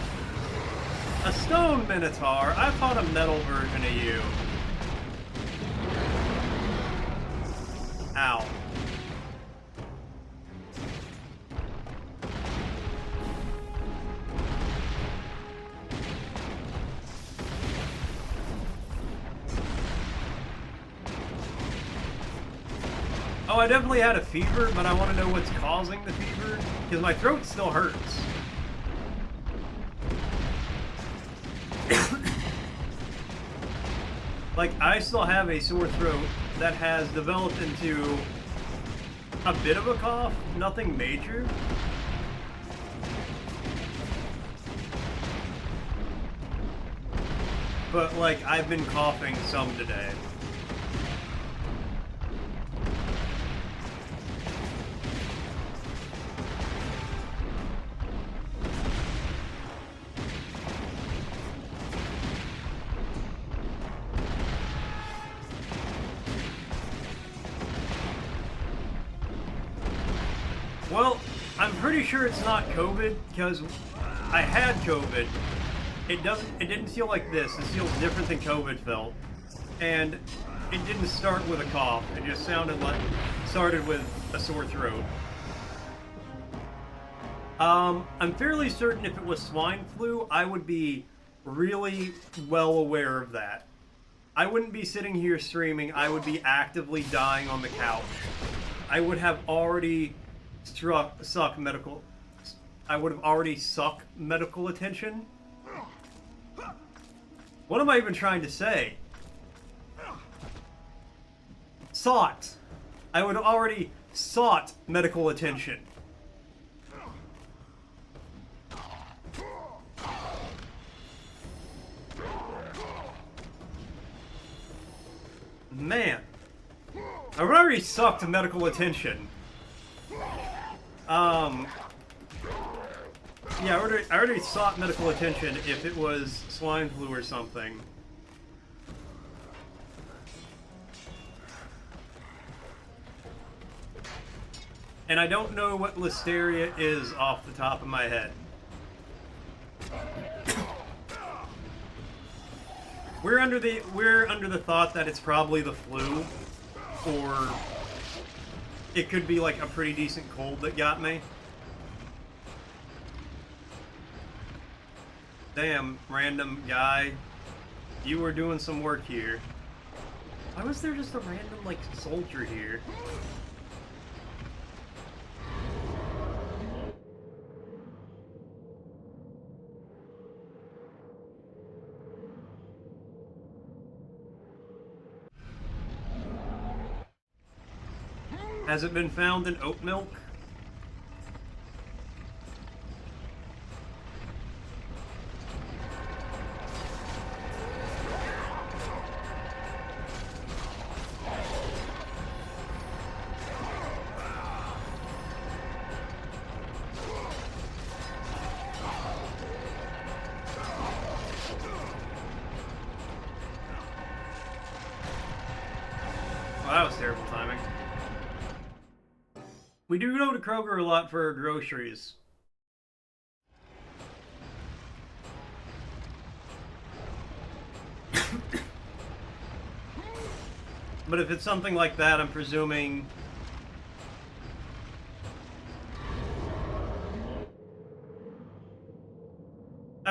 a stone minotaur? I fought a metal version of you. Ow. Oh, I definitely had a fever, but I want to know what's causing the fever, because my throat still hurts. Like, I still have a sore throat that has developed into a bit of a cough, nothing major. But, like, I've been coughing some today. Well, I'm pretty sure it's not COVID, because I had COVID. It didn't feel like this. This feels different than COVID felt. And it didn't start with a cough. It just started with a sore throat. I'm fairly certain if it was swine flu, I would be really well aware of that. I wouldn't be sitting here streaming, I would be actively dying on the couch. I would have already sucked medical attention. What am I even trying to say? Sought. I would have already sought medical attention. Man. I would already sucked medical attention. Yeah, I already sought medical attention if it was swine flu or something. And I don't know what listeria is off the top of my head. We're under the thought that it's probably the flu, or it could be like a pretty decent cold that got me. Damn, random guy. You were doing some work here. Why was there just a random, like, soldier here? Has it been found in oat milk? Well, that was terrible timing. We do go to Kroger a lot for our groceries. But if it's something like that, I'm presuming...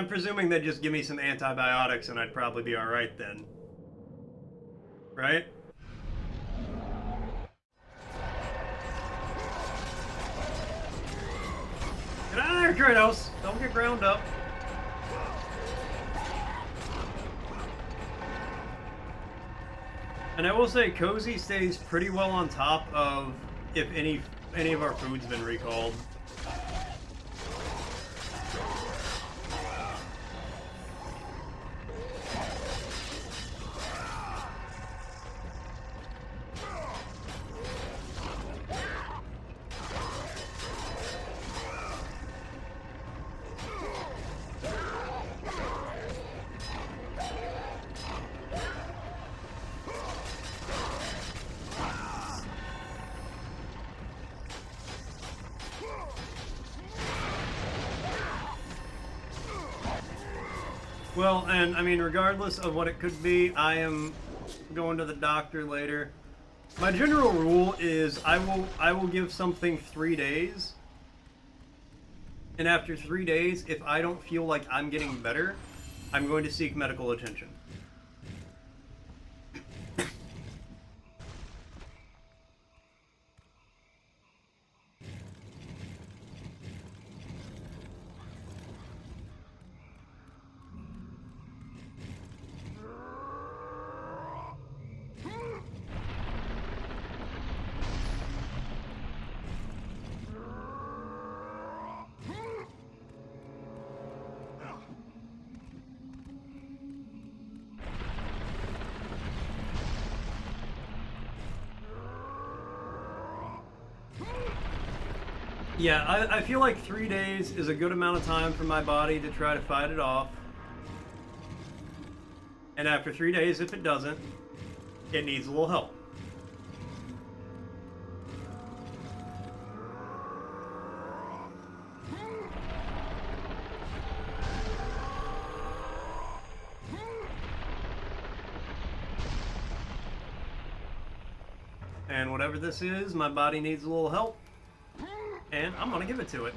I'm presuming they'd just give me some antibiotics and I'd probably be alright then. Right? Get out of there, Kratos! Don't get ground up. And I will say, Cozy stays pretty well on top of if any of our food's been recalled. Well, and I mean, regardless of what it could be, I am going to the doctor later. My general rule is I will give something 3 days, and after 3 days, if I don't feel like I'm getting better, I'm going to seek medical attention. Yeah, I feel like 3 days is a good amount of time for my body to try to fight it off. And after 3 days, if it doesn't, it needs a little help. And whatever this is, my body needs a little help. And I'm gonna give it to it.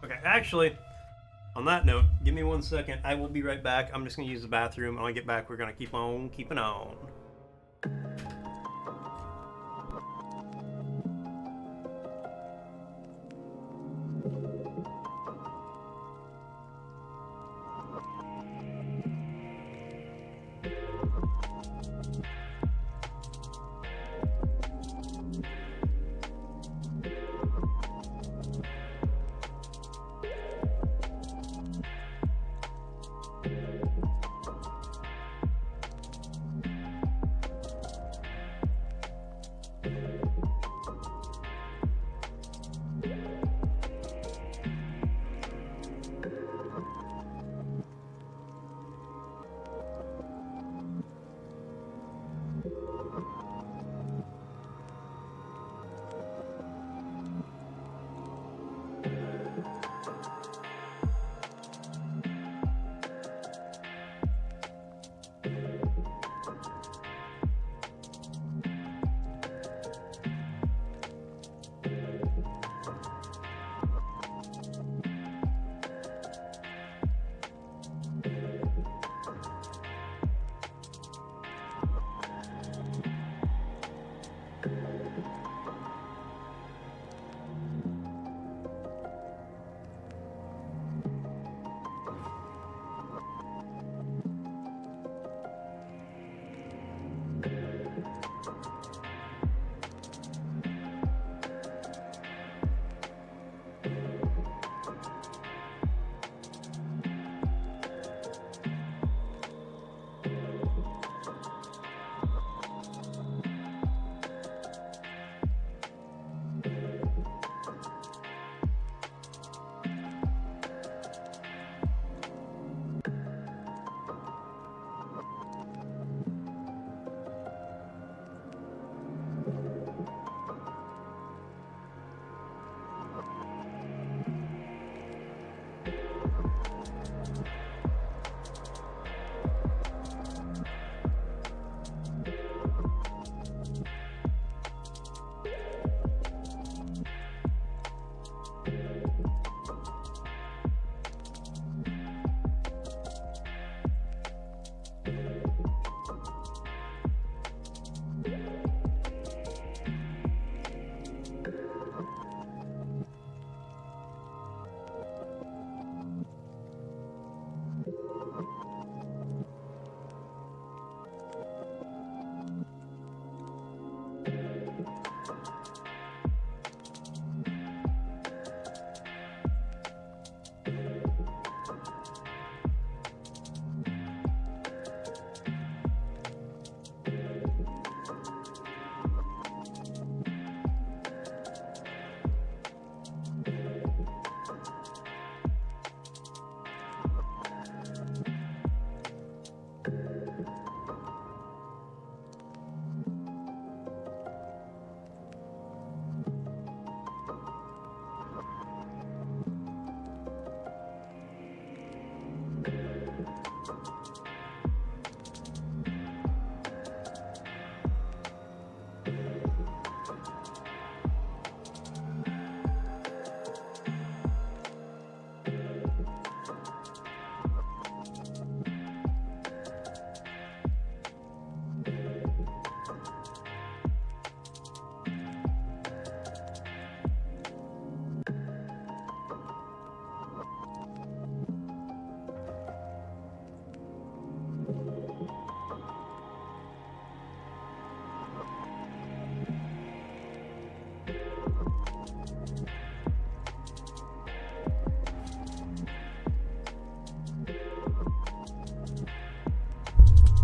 Okay, actually, on that note, give me 1 second. I will be right back. I'm just going to use the bathroom. When I get back, we're going to keep on keeping on.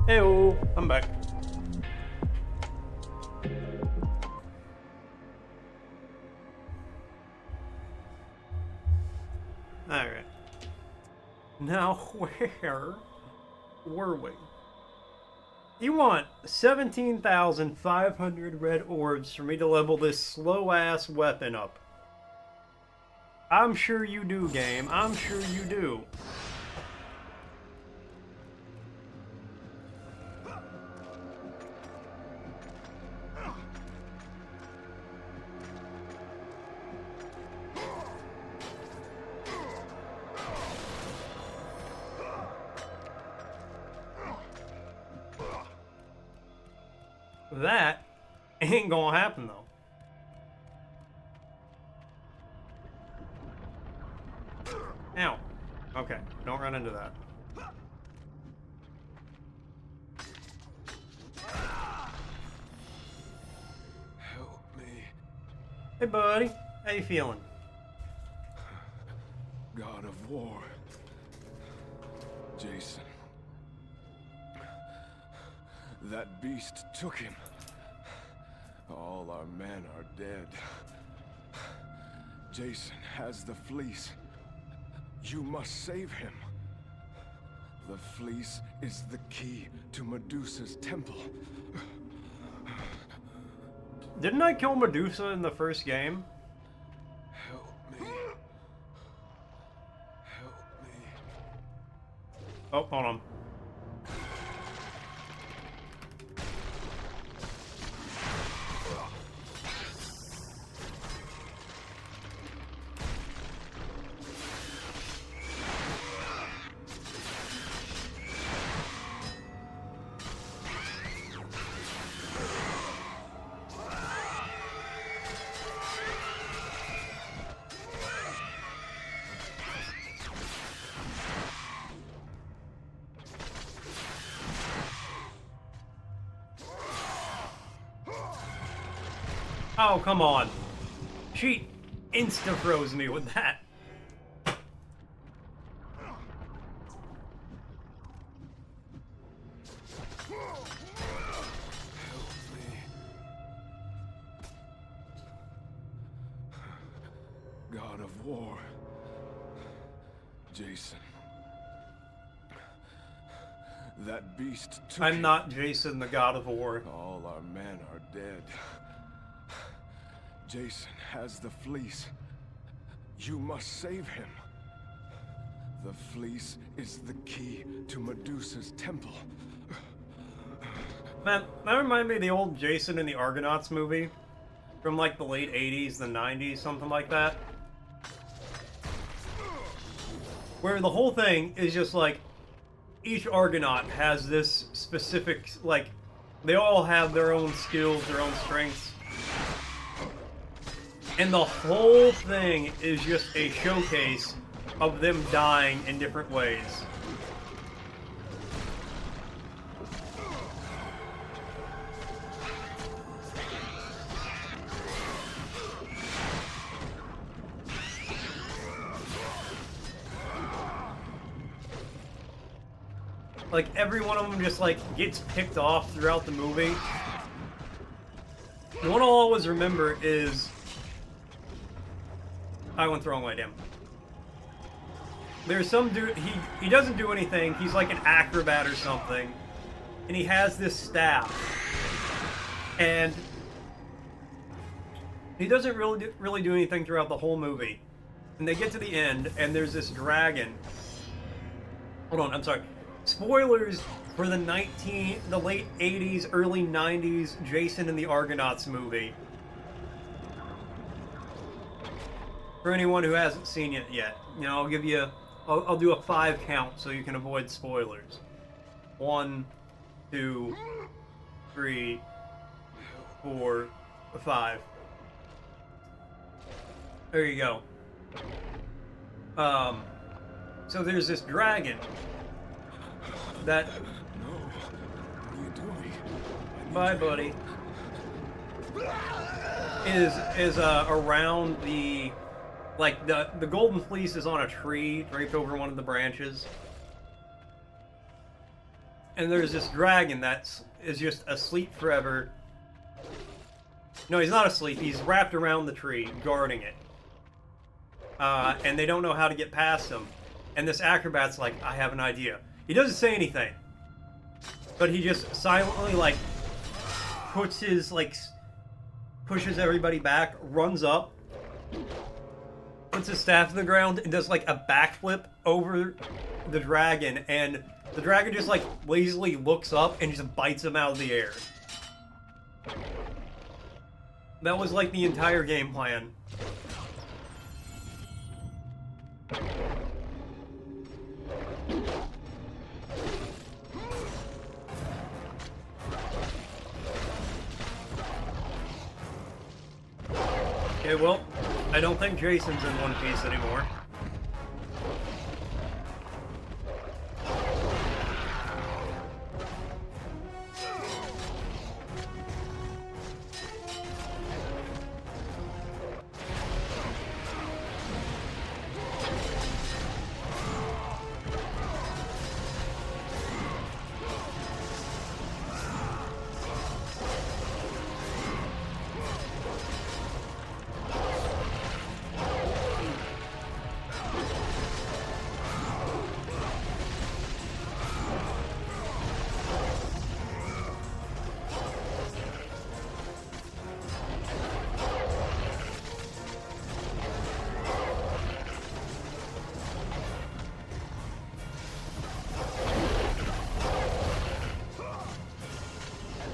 Hey-oh, I'm back. Alright. Now, where were we? You want 17,500 red orbs for me to level this slow-ass weapon up. I'm sure you do, game. I'm sure you do. That ain't gonna happen, though. Ow. Okay, don't run into that. Help me. Hey, buddy. How you feeling? God of War. Jason. That beast took him. All our men are dead. Jason has the fleece. You must save him. The fleece is the key to Medusa's temple. Didn't I kill Medusa in the first game? Help me. Help me. Oh, hold on. Oh, come on. She insta-froze me with that. God of War. Jason. That beast took I'm him. not Jason, the God of War. All our men are dead. Jason has the fleece. You must save him. The fleece is the key to Medusa's temple. Man, that reminded me of the old Jason in the Argonauts movie. From like the late 80s, the 90s, something like that. Where the whole thing is just like, each Argonaut has this specific, like, they all have their own skills, their own strengths. And the whole thing is just a showcase of them dying in different ways. Like, every one of them just, like, gets picked off throughout the movie. The one I'll always remember is... I went the wrong way, damn. There's some dude, he doesn't do anything, he's like an acrobat or something, and he has this staff. And he doesn't really do anything throughout the whole movie. And they get to the end, and there's this dragon. Hold on, I'm sorry. Spoilers for the late 80s, early 90s Jason and the Argonauts movie. For anyone who hasn't seen it yet, you know, I'll do a 5 count so you can avoid spoilers. 1, 2, 3, 4, 5. There you go. So there's this dragon that... No. What are you doing? Bye, buddy. Is around the... Like, the golden fleece is on a tree, draped over one of the branches. And there's this dragon that is just asleep forever. No, he's not asleep. He's wrapped around the tree, guarding it. And they don't know how to get past him. And this acrobat's like, I have an idea. He doesn't say anything. But he just silently, like, puts his, like, pushes everybody back, runs up, puts his staff in the ground, and does, like, a backflip over the dragon. And the dragon just, like, lazily looks up and just bites him out of the air. That was, like, the entire game plan. Okay, well, I don't think Jason's in One Piece anymore.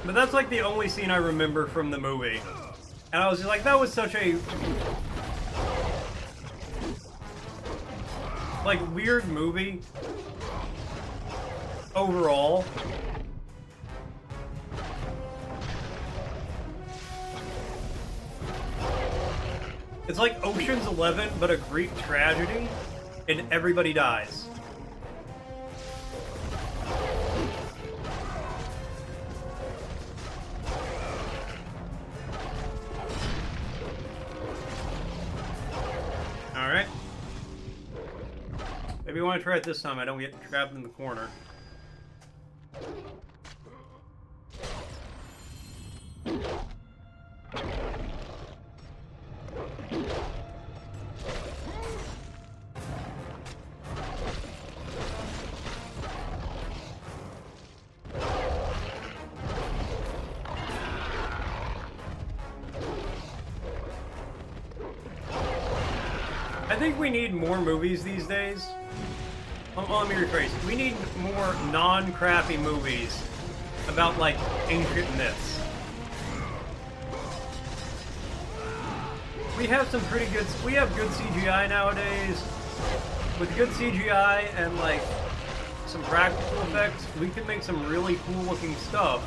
But that's like the only scene I remember from the movie. And I was just like, that was such a... like, weird movie. Overall. It's like Ocean's 11, but a Greek tragedy, and everybody dies. Alright. Maybe you want to try it this time, I don't get trapped in the corner. I think we need more movies these days. Let me rephrase. We need more non-crappy movies about, like, ancient myths. We have some pretty good... we have good CGI nowadays. With good CGI and, like, some practical effects, we can make some really cool-looking stuff.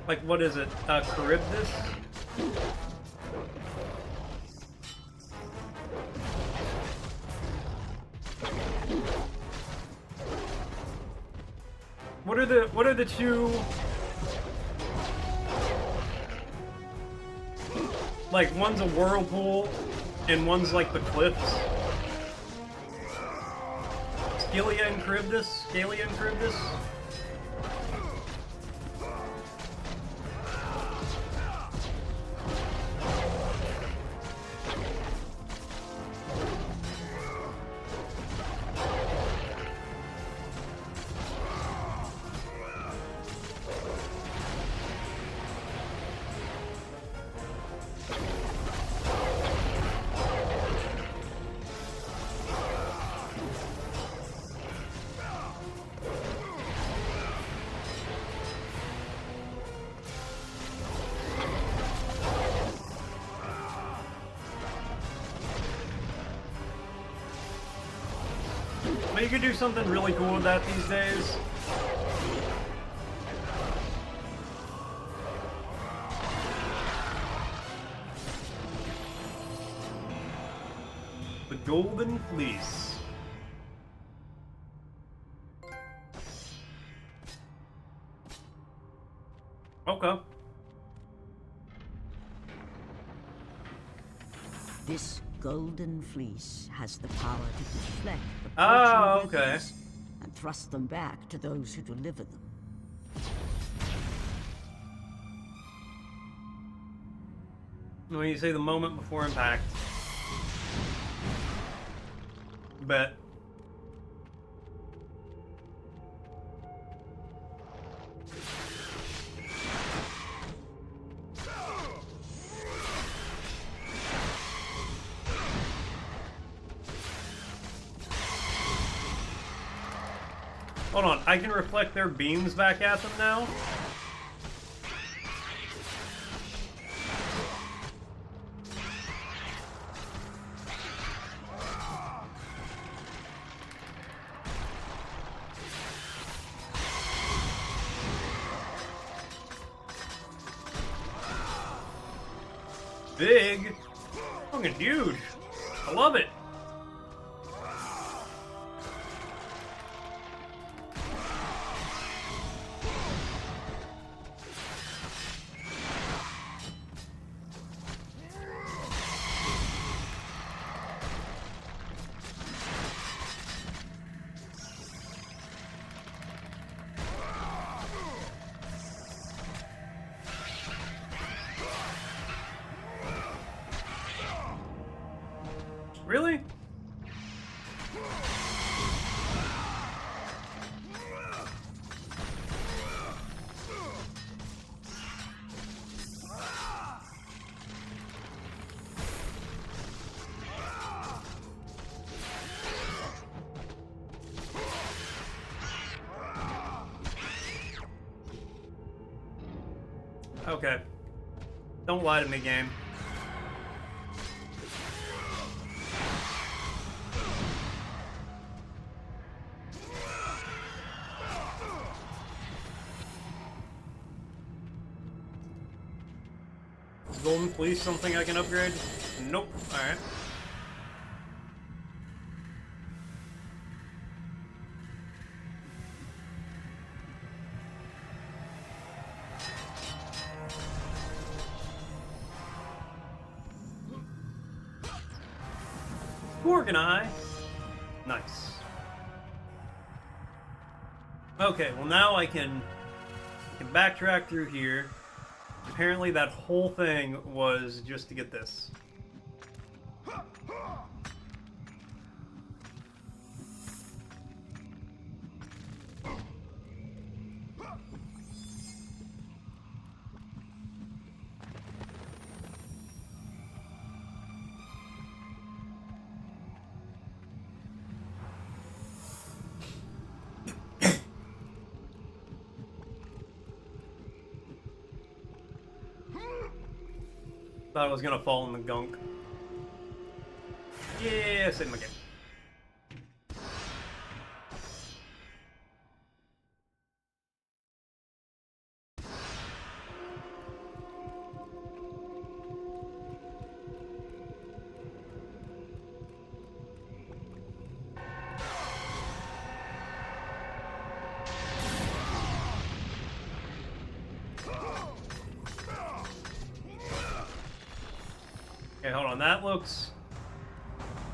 Like, what is it? Charybdis? What are the two... like, one's a whirlpool, and one's like the cliffs? Scalia and Charybdis? Scalia and Charybdis? But you could do something really cool with that these days. The Golden Fleece. Okay. This golden fleece has the power to deflect the Oh, poaching okay. weapons and thrust them back to those who deliver them. When you say the moment before impact. Bet. Hold on, I can reflect their beams back at them now? Big. Fucking huge. I love it. Really? Okay. Don't lie to me, game. Golden Fleece, something I can upgrade? Nope. Alright. Organize. Nice. Okay, well now I can backtrack through here. Apparently that whole thing was just to get this. Thought I was gonna fall in the gunk. Yeah, save my game. Okay, hold on. That looks...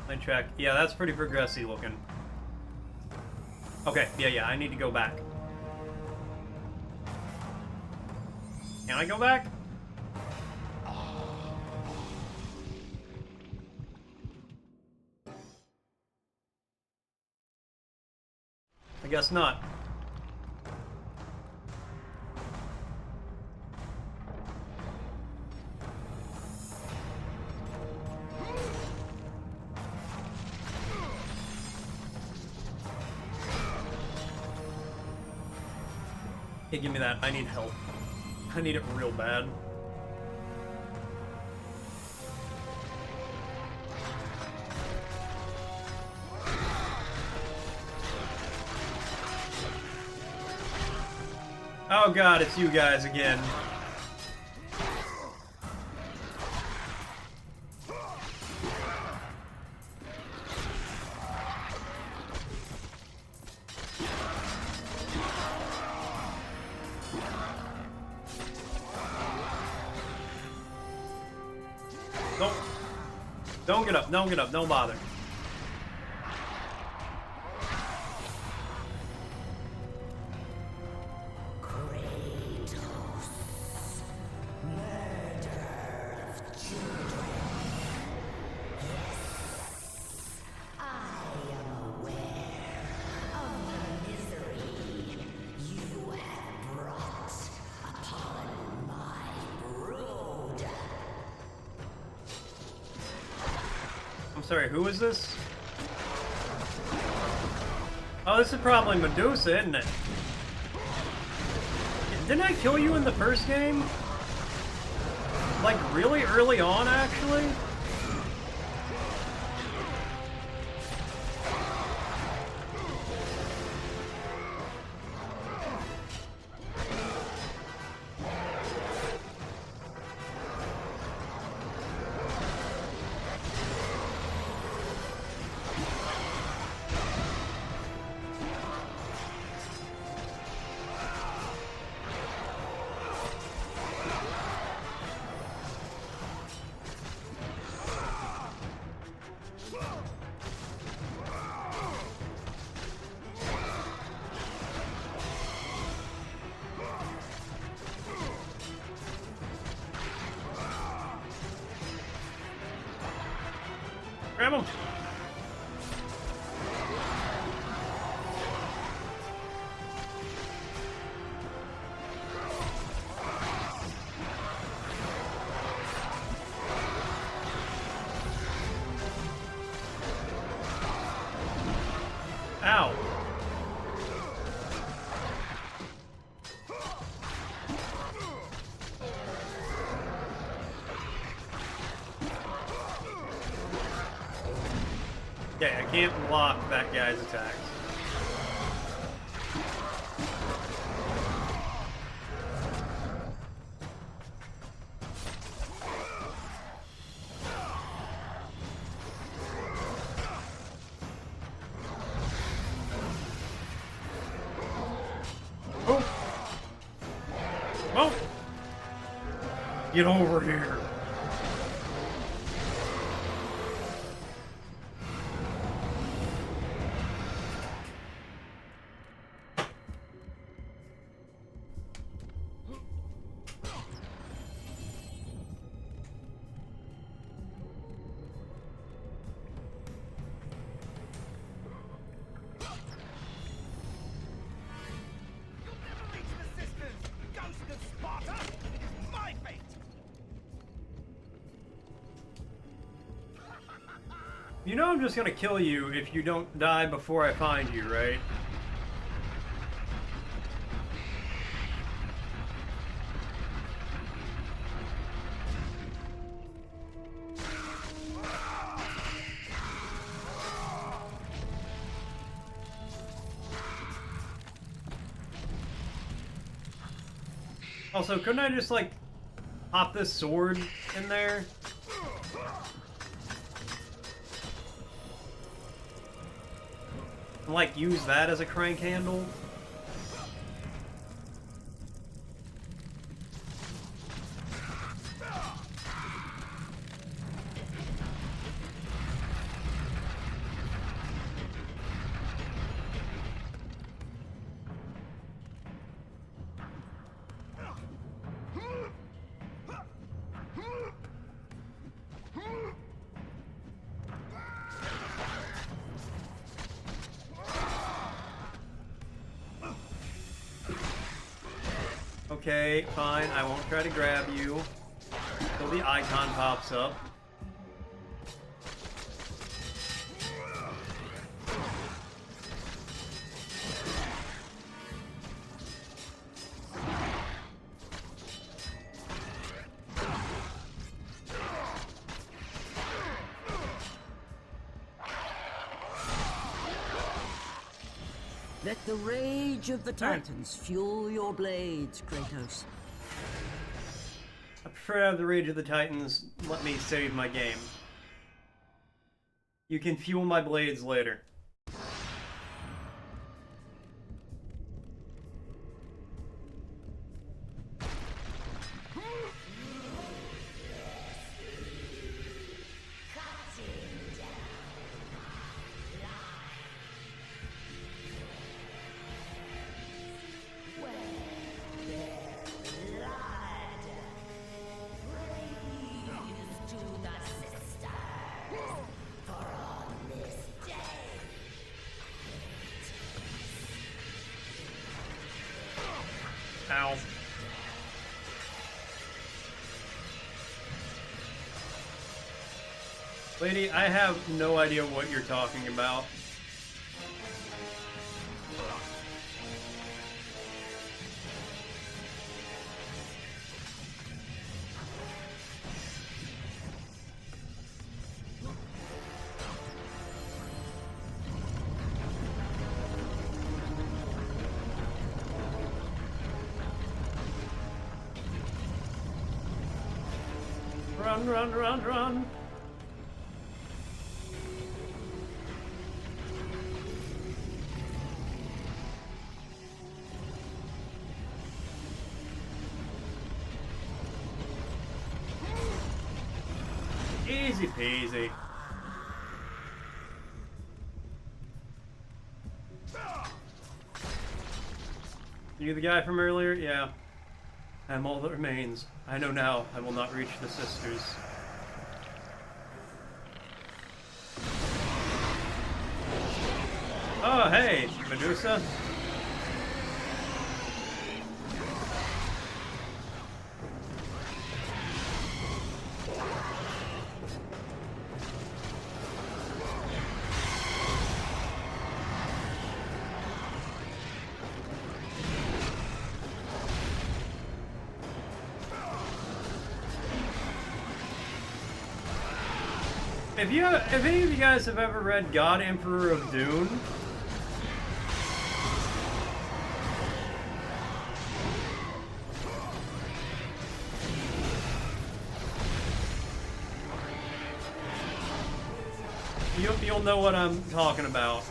Let me check. Yeah, that's pretty progressy looking. Okay, yeah, I need to go back. Can I go back? I guess not. Hey, give me that. I need help. I need it real bad. Oh god, it's you guys again. Don't get up, don't get up, don't bother. I'm sorry, who is this? Oh, this is probably Medusa, isn't it? Didn't I kill you in the first game? Like, really early on, actually? Grab him! Ow! Yeah, I can't block that guy's attacks. Oh! Oh! Get over here! You know I'm just gonna kill you if you don't die before I find you, right? Also, couldn't I just, like, pop this sword in there? And, like, use that as a crank handle? Okay, fine, I won't try to grab you until the icon pops up. Let the rage of the Titans fuel your blades, Kratos. I prefer to have the Rage of the Titans let me save my game. You can fuel my blades later. Ow. Lady, I have no idea what you're talking about. Run, run, run, run. Easy peasy. You the guy from earlier? Yeah. I am all that remains. I know now I will not reach the sisters. Oh, hey, Medusa. If any of you guys have ever read God Emperor of Dune, you'll know what I'm talking about.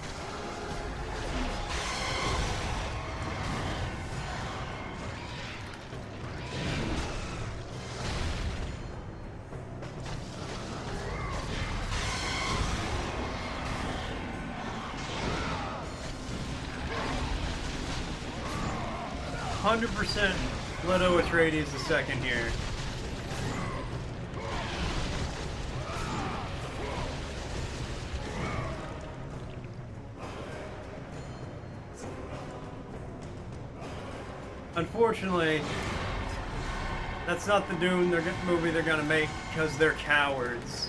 %, Leto Atreides the second here. Unfortunately, that's not the Dune movie they're gonna make because they're cowards.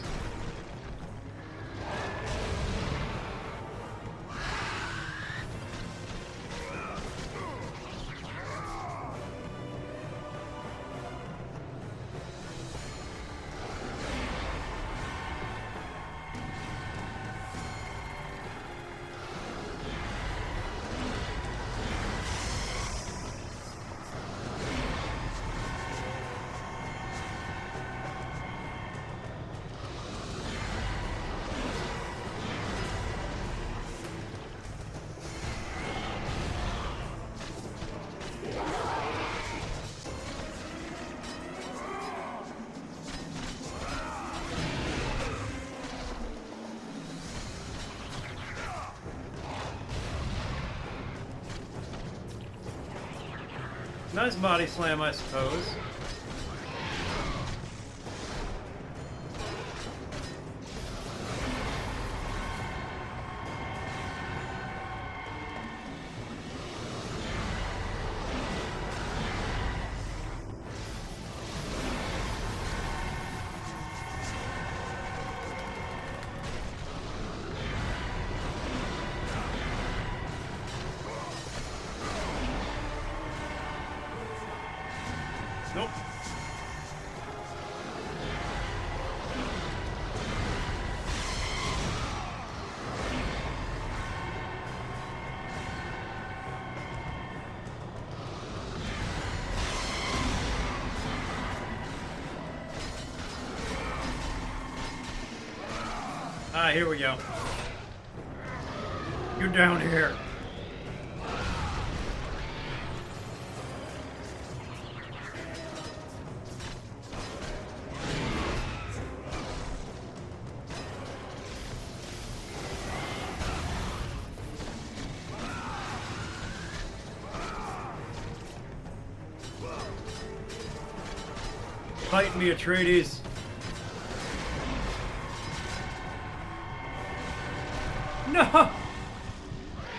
Nice body slam, I suppose. Nope. Ah, here we go. You're down here. Fight me, Atreides. No!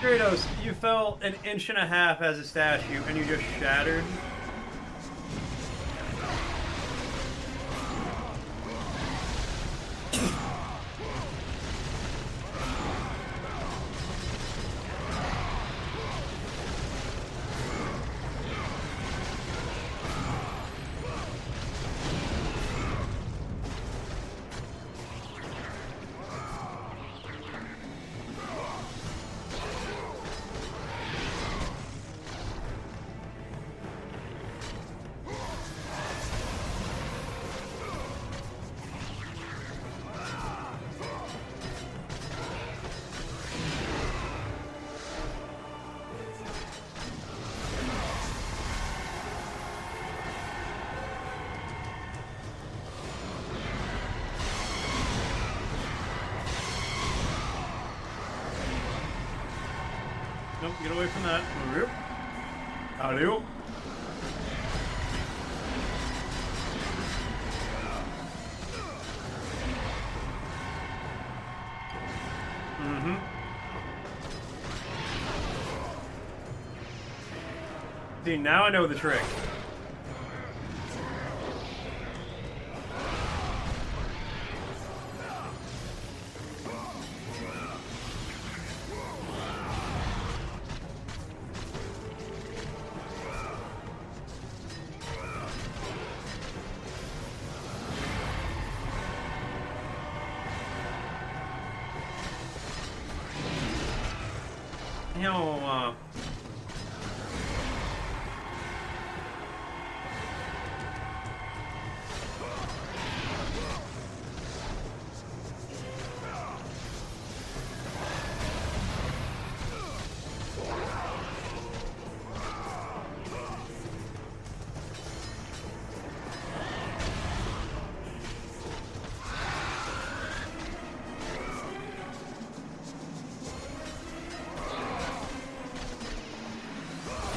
Kratos, you fell an inch and a half as a statue and you just shattered. Nope, get away from that. Alley-oop. Mm-hmm. See, now I know the trick.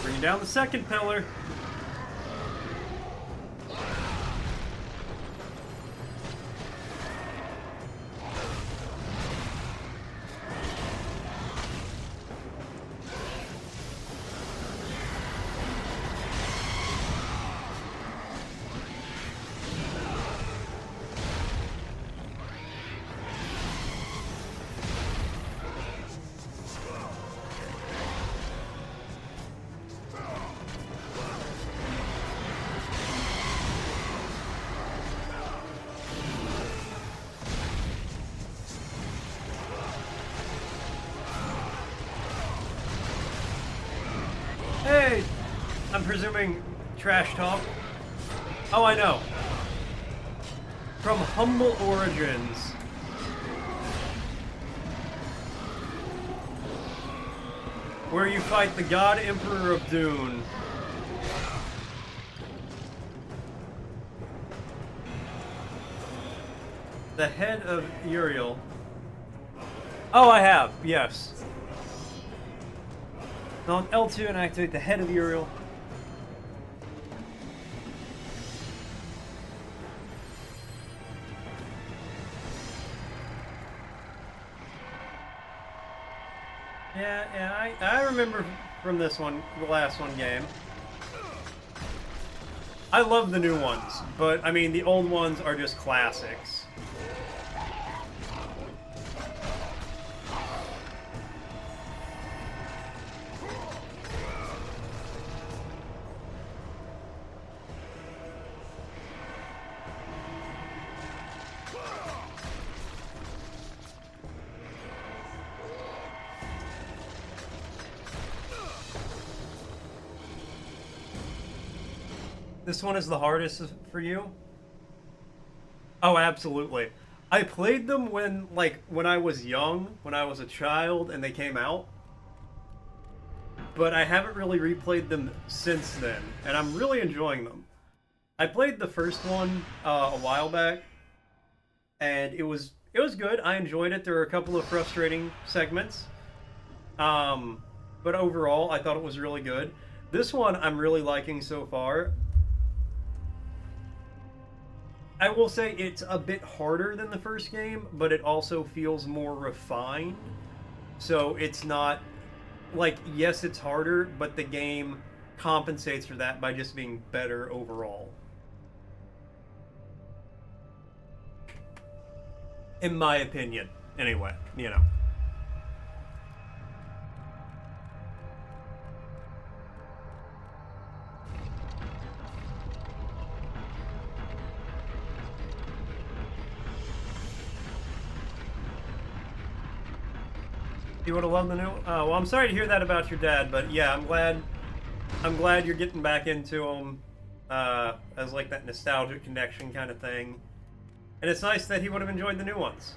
Bring down the second pillar. Hey! I'm presuming trash talk. Oh, I know. From humble origins. Where you fight the God Emperor of Dune. The head of Uriel. Oh, I have, yes. On L2 and activate the head of Uriel. Yeah, I remember from this one, the last one game. I love the new ones, but I mean the old ones are just classics. This one is the hardest for you? Oh, absolutely. I played them when I was young, when I was a child, and they came out. But I haven't really replayed them since then, and I'm really enjoying them. I played the first one a while back, and it was good. I enjoyed it. There were a couple of frustrating segments. But overall, I thought it was really good. This one I'm really liking so far. I will say it's a bit harder than the first game, but it also feels more refined. So it's not like, yes, it's harder, but the game compensates for that by just being better overall. In my opinion, anyway, you know. You would have loved the new. Well, I'm sorry to hear that about your dad, but yeah, I'm glad you're getting back into him as like that nostalgic connection kind of thing, and it's nice that he would have enjoyed the new ones.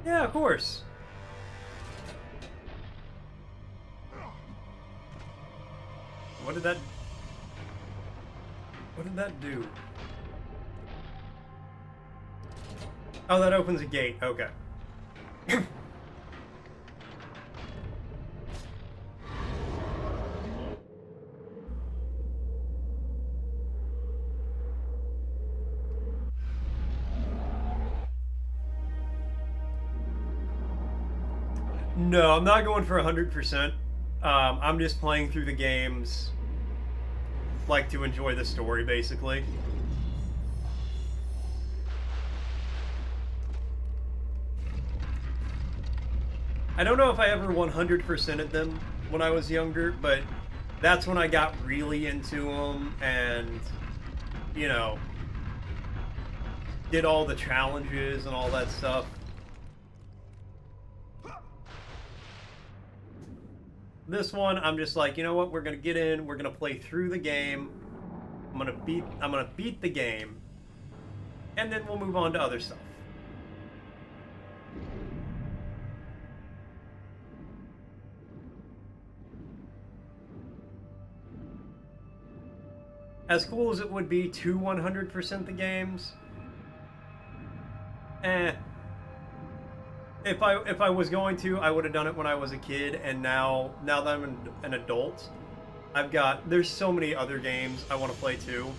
Yeah, of course. What did that? What did that do? Oh, that opens a gate. Okay. No, I'm not going for 100%. I'm just playing through the games, like, to enjoy the story, basically. I don't know if I ever 100%ed them when I was younger, but that's when I got really into them and, you know, did all the challenges and all that stuff. This one, I'm just like, you know what? We're gonna get in. We're gonna play through the game. I'm gonna beat the game, and then we'll move on to other stuff. As cool as it would be to 100% the games, If I was going to, I would have done it when I was a kid, and now that I'm an adult, there's so many other games I want to play too,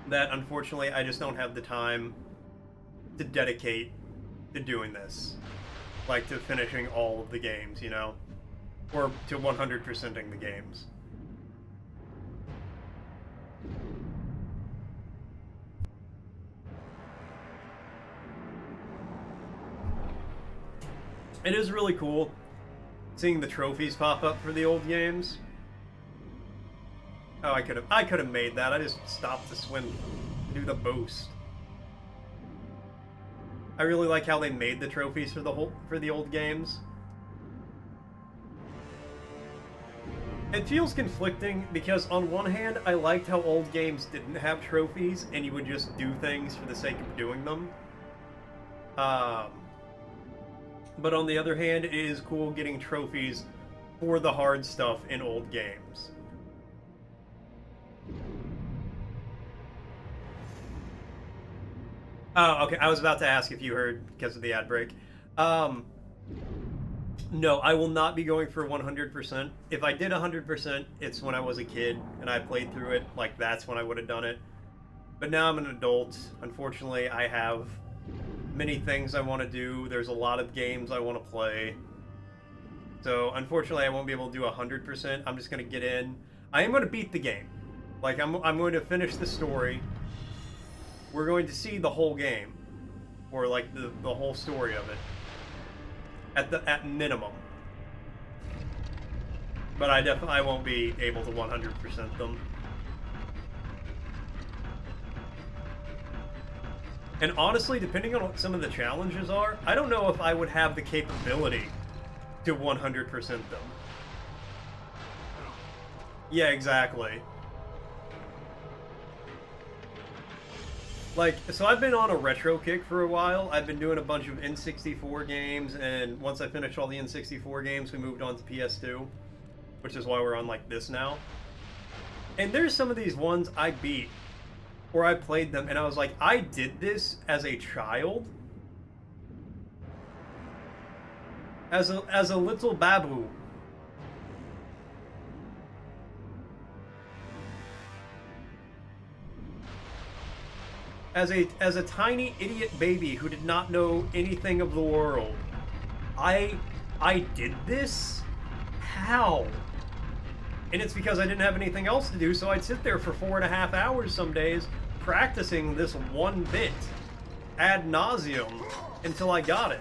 that unfortunately I just don't have the time to dedicate to doing this. Like, to finishing all of the games, you know? Or to 100%ing the games. It is really cool seeing the trophies pop up for the old games. Oh, I could have made that. I just stopped the swim, do the boost. I really like how they made the trophies for the old games. It feels conflicting because on one hand, I liked how old games didn't have trophies and you would just do things for the sake of doing them. But on the other hand, it is cool getting trophies for the hard stuff in old games. Oh, okay. I was about to ask if you heard because of the ad break. No, I will not be going for 100%. If I did 100%, it's when I was a kid and I played through it. Like, that's when I would have done it. But now I'm an adult. Unfortunately, I have many things I want to do. There's a lot of games I want to play. So, unfortunately, I won't be able to do 100%. I'm just going to get in. I am going to beat the game. Like, I'm going to finish the story. We're going to see the whole game. Or, like, the whole story of it. At minimum. But I won't be able to 100% them. And honestly, depending on what some of the challenges are, I don't know if I would have the capability to 100% them. Yeah, exactly. Like, so I've been on a retro kick for a while. I've been doing a bunch of N64 games, and once I finished all the N64 games, we moved on to PS2, which is why we're on, like, this now. And there's some of these ones I beat, or I played them, and I was like, I did this as a child? As a little babu. as a tiny idiot baby who did not know anything of the world, I did this? How? And it's because I didn't have anything else to do, so I'd sit there for 4.5 hours some days practicing this one bit ad nauseum until I got it.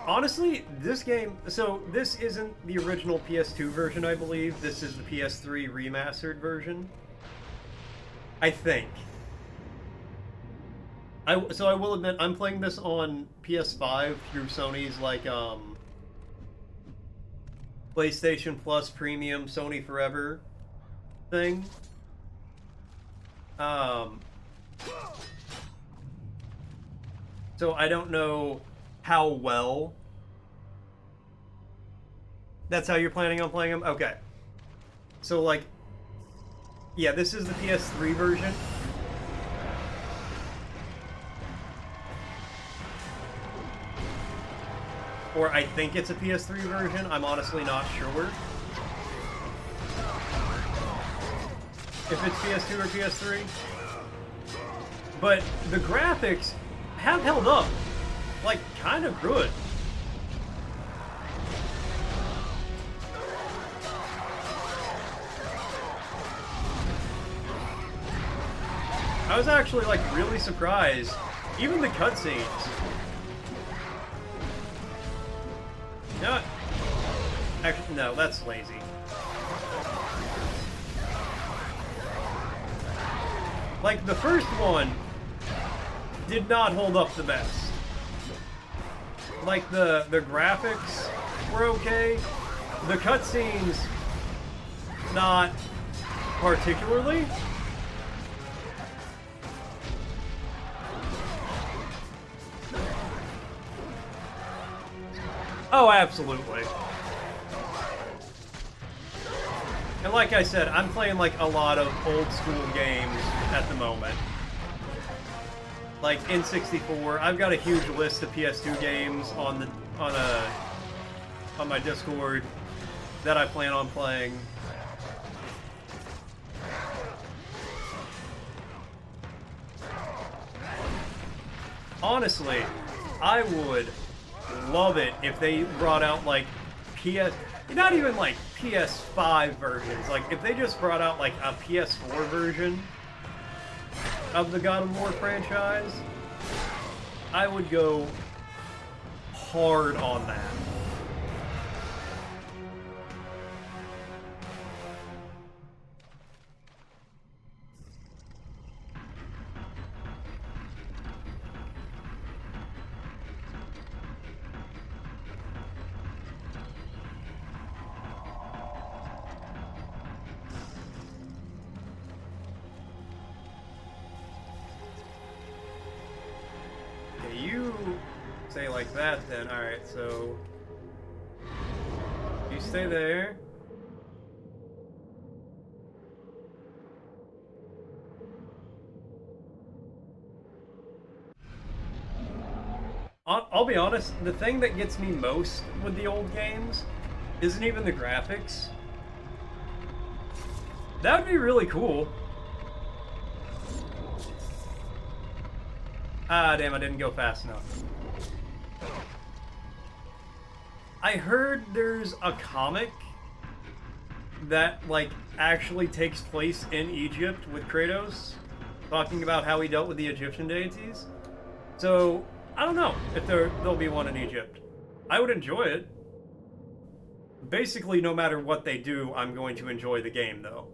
Honestly, this game... So, this isn't the original PS2 version, I believe. This is the PS3 remastered version. I think. So I will admit, I'm playing this on PS5 through Sony's, like, PlayStation Plus Premium Sony Forever thing. So I don't know how well... That's how you're planning on playing them? Okay. So, like... Yeah, this is the PS3 version. Or I think it's a PS3 version. I'm honestly not sure. If it's PS2 or PS3. But the graphics have held up. Like, kind of good. I was actually, like, really surprised. Even the cutscenes. No. Actually, no, that's lazy. Like, the first one did not hold up the best. Like, the graphics were okay. The cutscenes, not particularly. Oh, absolutely. And like I said, I'm playing like a lot of old school games at the moment. Like N64, I've got a huge list of PS2 games on my Discord that I plan on playing. Honestly, I would love it if they brought out like not even like PS5 versions, like if they just brought out like a PS4 version of the God of War franchise. I would go hard on that. Say like that then. Alright, so you stay there. I'll be honest, the thing that gets me most with the old games isn't even the graphics. That would be really cool. Ah, damn, I didn't go fast enough. I heard there's a comic that, like, actually takes place in Egypt with Kratos, talking about how he dealt with the Egyptian deities. So, I don't know if there'll be one in Egypt. I would enjoy it. Basically, no matter what they do, I'm going to enjoy the game, though.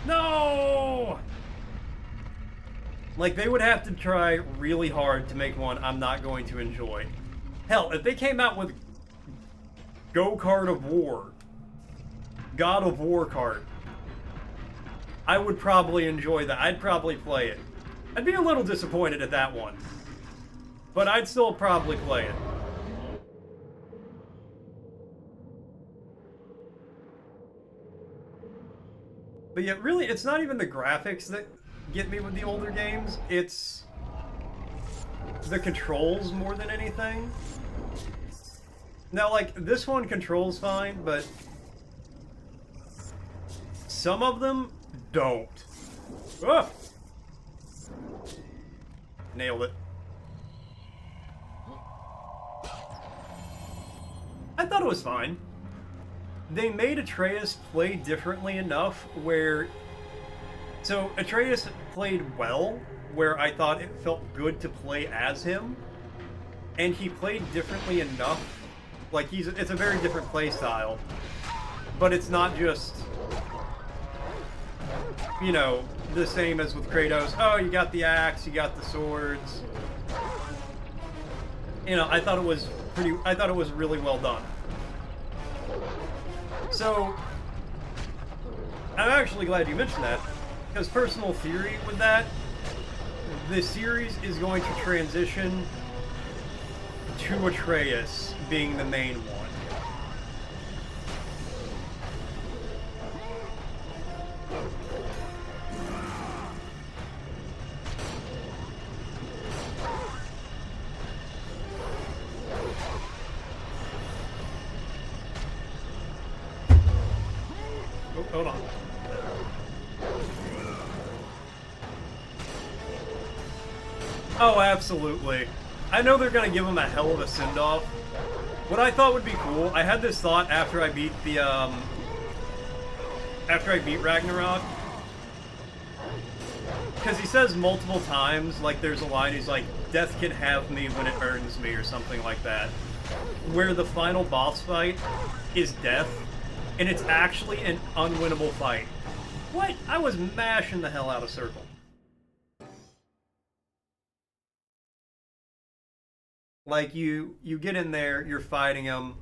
No! Like, they would have to try really hard to make one I'm not going to enjoy. Hell, if they came out with Go-Kart of War, God of War Kart, I would probably enjoy that. I'd probably play it. I'd be a little disappointed at that one, but I'd still probably play it. But yet, really, it's not even the graphics that get me with the older games. It's the controls more than anything. Now, like, this one controls fine, but some of them don't. Ah! Nailed it. I thought it was fine. They made Atreus play differently enough where... So, Atreus played well, where I thought it felt good to play as him. And he played differently enough. Like, it's a very different play style. But it's not just... You know, the same as with Kratos. Oh, you got the axe, you got the swords. You know, I thought it was really well done. So, I'm actually glad you mentioned that, because personal theory with that, the series is going to transition to Atreus being the main one. Oh, hold on. Oh, absolutely. I know they're gonna give him a hell of a send-off. What I thought would be cool, I had this thought after I beat the, after I beat Ragnarok. Because he says multiple times, like there's a line, he's like, death can have me when it earns me, or something like that. Where the final boss fight is death, and it's actually an unwinnable fight. What? I was mashing the hell out of Circle. Like, you get in there, you're fighting him,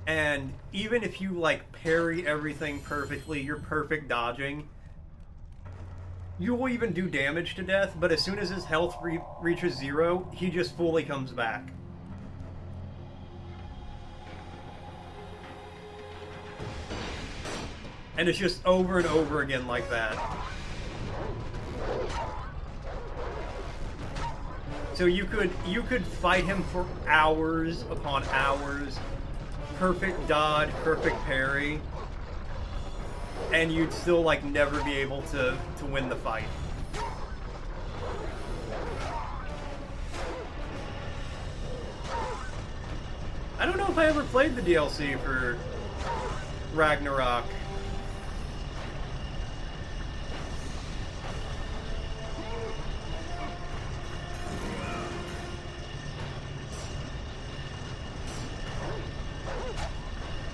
and even if you, like, parry everything perfectly, you're perfect dodging, you will even do damage to death, but as soon as his health reaches 0, he just fully comes back. And it's just over and over again like that. So you could fight him for hours upon hours, perfect dodge, perfect parry, and you'd still like never be able to win the fight. I don't know if I ever played the DLC for Ragnarok.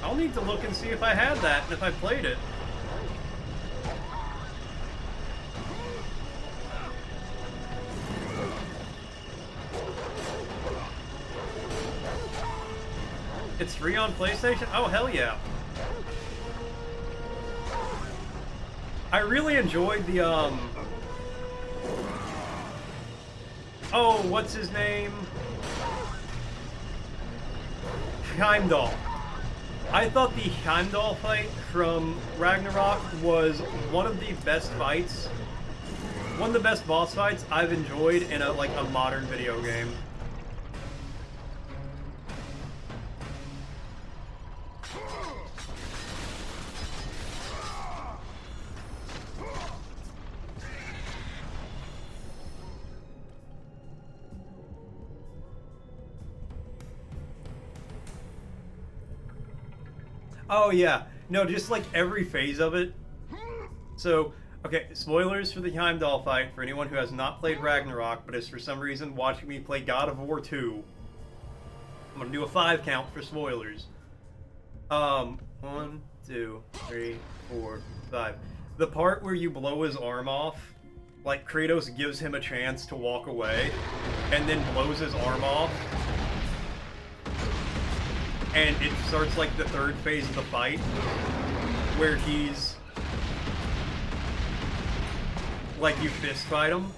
I'll need to look and see if I had that and if I played it. It's free on PlayStation? Oh, hell yeah. I really enjoyed the, oh, what's his name? Heimdall. I thought the Heimdall fight from Ragnarok was one of the best fights, one of the best boss fights I've enjoyed in a modern video game. Oh yeah, no, just like every phase of it. So, okay, spoilers for the Heimdall fight for anyone who has not played Ragnarok, but is for some reason watching me play God of War 2. I'm gonna do a 5 count for spoilers. 1, 2, 3, 4, 5. The part where you blow his arm off, like Kratos gives him a chance to walk away, and then blows his arm off. And it starts like the 3rd phase of the fight, where he's like, you fist fight him,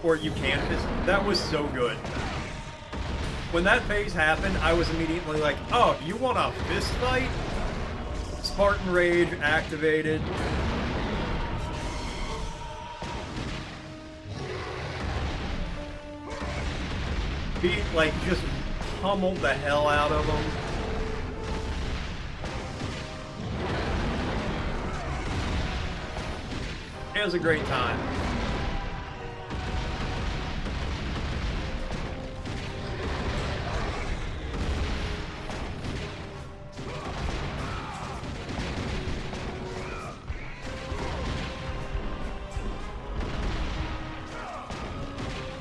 or you can fist. That was so good. When that phase happened, I was immediately like, oh, you want a fist fight? Spartan Rage activated. beat, like, just pummeled the hell out of them. It was a great time.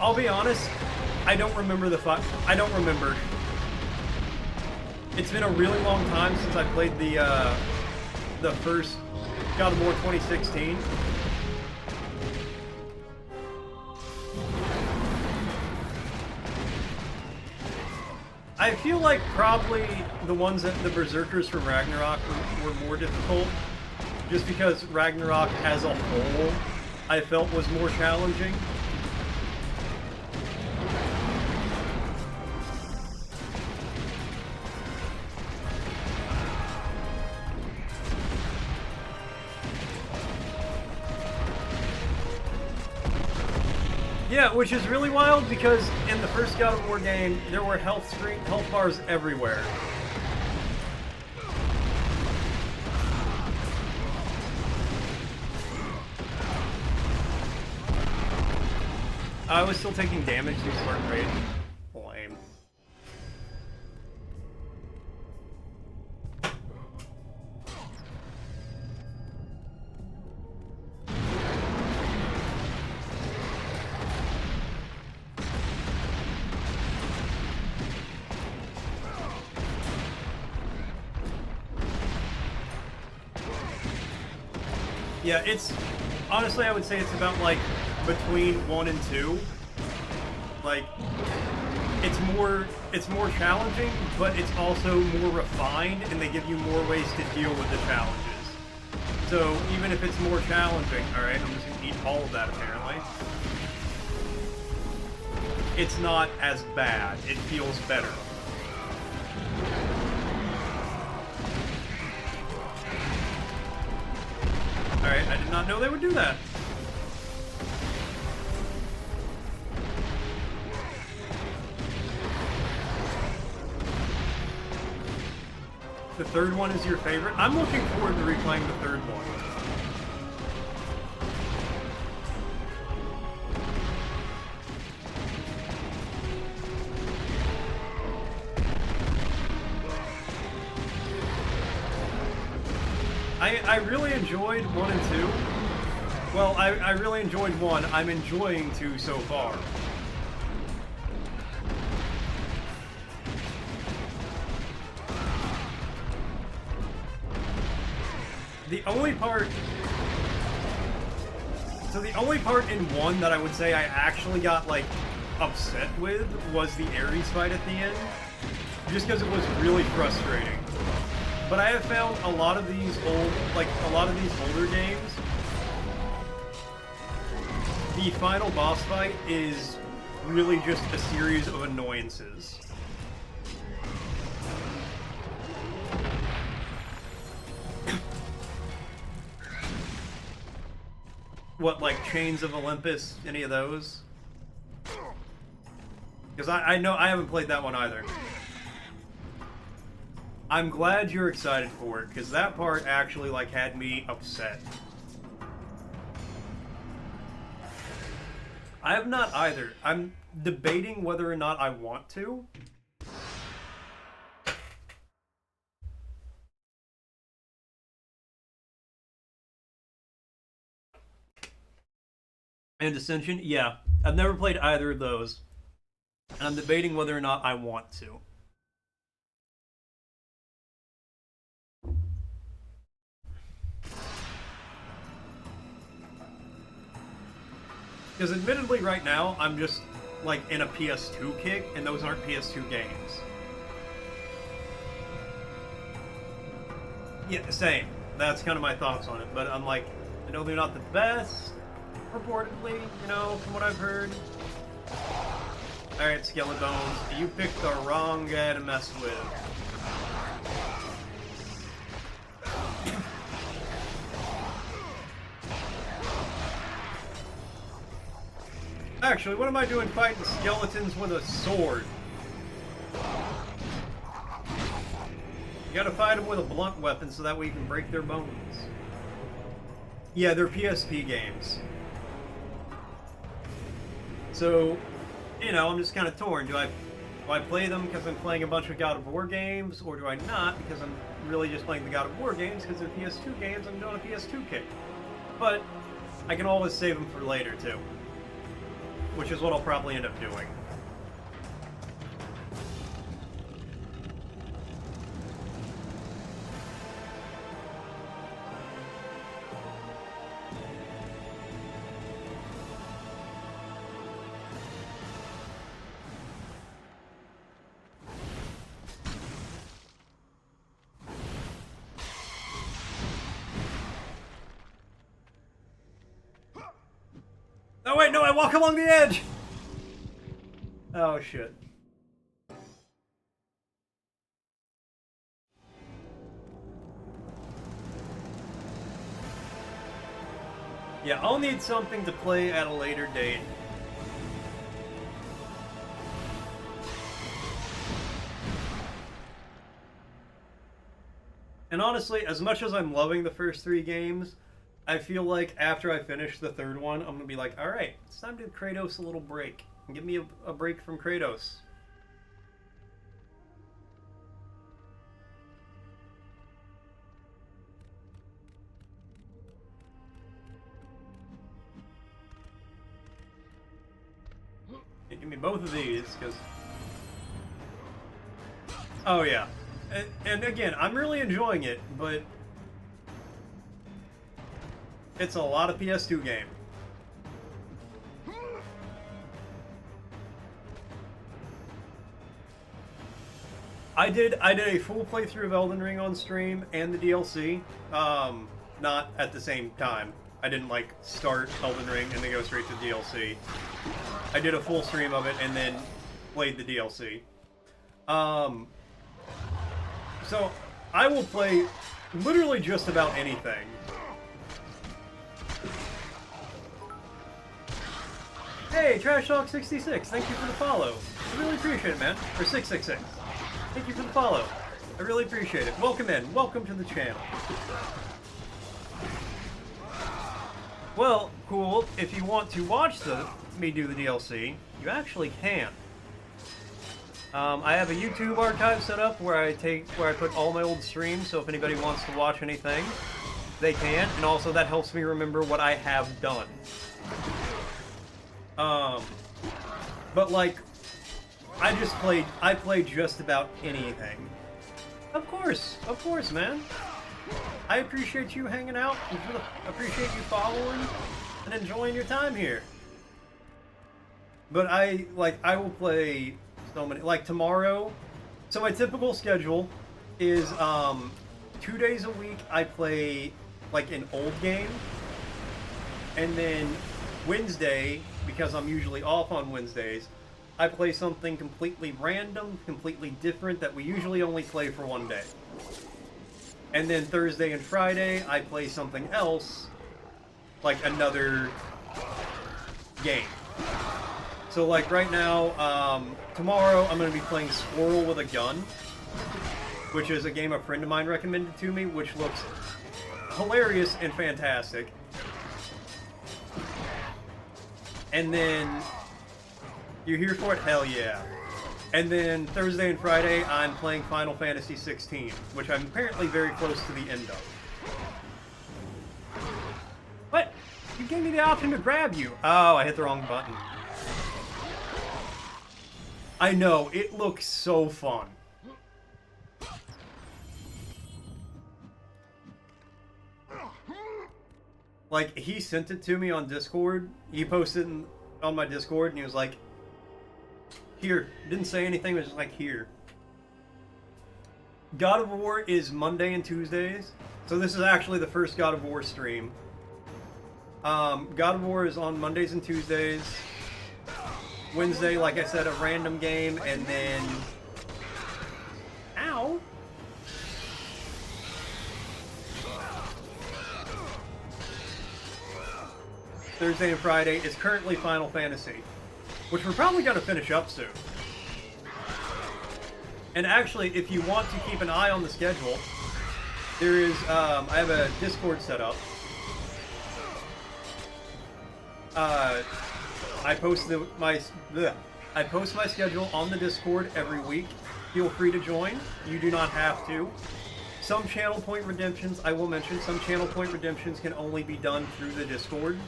I'll be honest, I don't remember the fight. I don't remember. It's been a really long time since I played the first God of War 2016. I feel like probably the ones that the Berserkers from Ragnarok were more difficult, just because Ragnarok as a whole I felt was more challenging. Yeah, which is really wild because in the first God of War game, there were health bars everywhere. I was still taking damage through Smart Rage. Lame. Yeah, it's honestly I would say it's about like between 1 and 2. Like it's more challenging, but it's also more refined and they give you more ways to deal with the challenges. So even if it's more challenging, alright, I'm just gonna eat all of that apparently. It's not as bad. It feels better. Alright, I did not know they would do that. The third one is your favorite? I'm looking forward to replaying the third one. I really enjoyed 1 and 2. Well, I really enjoyed 1. I'm enjoying 2 so far. The only part in 1 that I would say I actually got, like, upset with was the Ares fight at the end. Just because it was really frustrating. But I have found a lot of these older games, the final boss fight is really just a series of annoyances. What, like Chains of Olympus? Any of those? Because I know I haven't played that one either. I'm glad you're excited for it, because that part actually, like, had me upset. I have not either. I'm debating whether or not I want to. And Ascension? Yeah. I've never played either of those. And I'm debating whether or not I want to. Because admittedly right now, I'm just, like, in a PS2 kick, and those aren't PS2 games. Yeah, same. That's kind of my thoughts on it. But I'm like, I know they're not the best, purportedly, you know, from what I've heard. Alright, Skeletones, you picked the wrong guy to mess with. Actually, what am I doing fighting skeletons with a sword? You gotta fight them with a blunt weapon so that way you can break their bones. Yeah, they're PSP games. So, you know, I'm just kind of torn. Do I play them because I'm playing a bunch of God of War games, or do I not because I'm really just playing the God of War games because they're PS2 games, I'm doing a PS2 kick. But I can always save them for later, too. Which is what I'll probably end up doing. Oh wait, no, I walk along the edge! Oh shit. Yeah, I'll need something to play at a later date. And honestly, as much as I'm loving the first 3 games, I feel like after I finish the 3rd one, I'm gonna be like, alright, it's time to give Kratos a little break. Give me a break from Kratos. Yeah, give me both of these, because... Oh yeah. And again, I'm really enjoying it, but... It's a lot of PS2 game. I did a full playthrough of Elden Ring on stream and the DLC. Not at the same time. I didn't like start Elden Ring and then go straight to DLC. I did a full stream of it and then played the DLC. So I will play literally just about anything. Hey, Trash Talk 66, thank you for the follow. I really appreciate it, man. Or 666. Thank you for the follow. I really appreciate it. Welcome in. Welcome to the channel. Well, cool. If you want to watch me do the DLC, you actually can. I have a YouTube archive set up where I put all my old streams, so if anybody wants to watch anything, they can. And also that helps me remember what I have done. But like, I played just about anything. Of course, man. I appreciate you hanging out, and appreciate you following and enjoying your time here. But I will play so many, like tomorrow. So my typical schedule is 2 days a week I play like an old game, and then Wednesday, because I'm usually off on Wednesdays, I play something completely random, completely different that we usually only play for 1 day. And then Thursday and Friday, I play something else, like another game. So like right now, tomorrow I'm going to be playing Squirrel with a Gun, which is a game a friend of mine recommended to me, which looks hilarious and fantastic. And then, you here for it? Hell yeah. And then Thursday and Friday, I'm playing Final Fantasy 16, which I'm apparently very close to the end of. What? You gave me the option to grab you. Oh, I hit the wrong button. I know, it looks so fun. Like, he sent it to me on Discord. He posted it on my Discord, and he was like, here. Didn't say anything, it was just like, here. God of War is Monday and Tuesdays. So this is actually the first God of War stream. God of War is on Mondays and Tuesdays. Wednesday, like I said, a random game, and then... Ow! Thursday and Friday is currently Final Fantasy, which we're probably going to finish up soon. And actually, if you want to keep an eye on the schedule, there is, I have a Discord set up. I post my schedule on the Discord every week. Feel free to join. You do not have to. Some channel point redemptions, I will mention, some channel point redemptions can only be done through the Discord.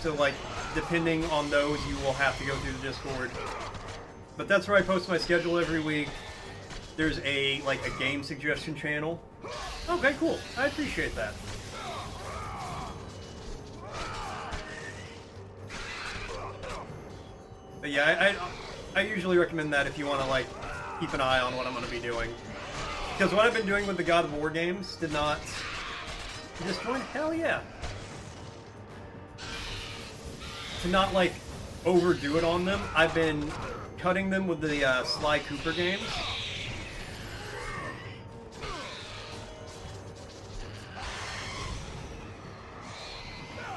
So, like, depending on those, you will have to go through the Discord. But that's where I post my schedule every week. There's a game suggestion channel. Okay, cool. I appreciate that. But yeah, I usually recommend that if you want to, like, keep an eye on what I'm going to be doing. Because what I've been doing with the God of War games did not... Just join? Hell yeah. To not, like, overdo it on them, I've been cutting them with the Sly Cooper games.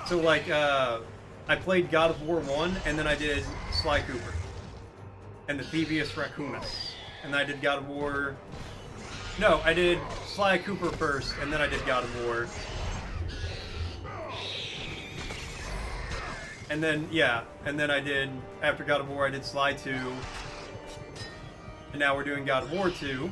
So, like, I played God of War 1, and then I did Sly Cooper. And the Thievius Raccoonus. And then I did God of War... No, I did Sly Cooper first, and then I did God of War. And then, yeah, and then I did, after God of War, I did Sly 2. And now we're doing God of War 2.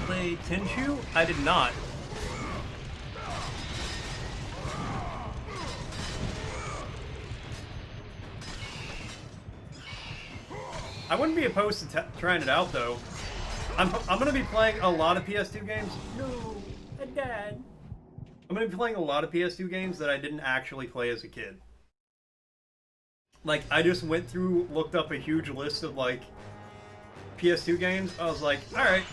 Play Tenchu? I did not. I wouldn't be opposed to trying it out, though. I'm going to be playing a lot of PS2 games. No, Dad. I'm going to be playing a lot of PS2 games that I didn't actually play as a kid. Like, I just went through, looked up a huge list of, like, PS2 games. I was like, alright,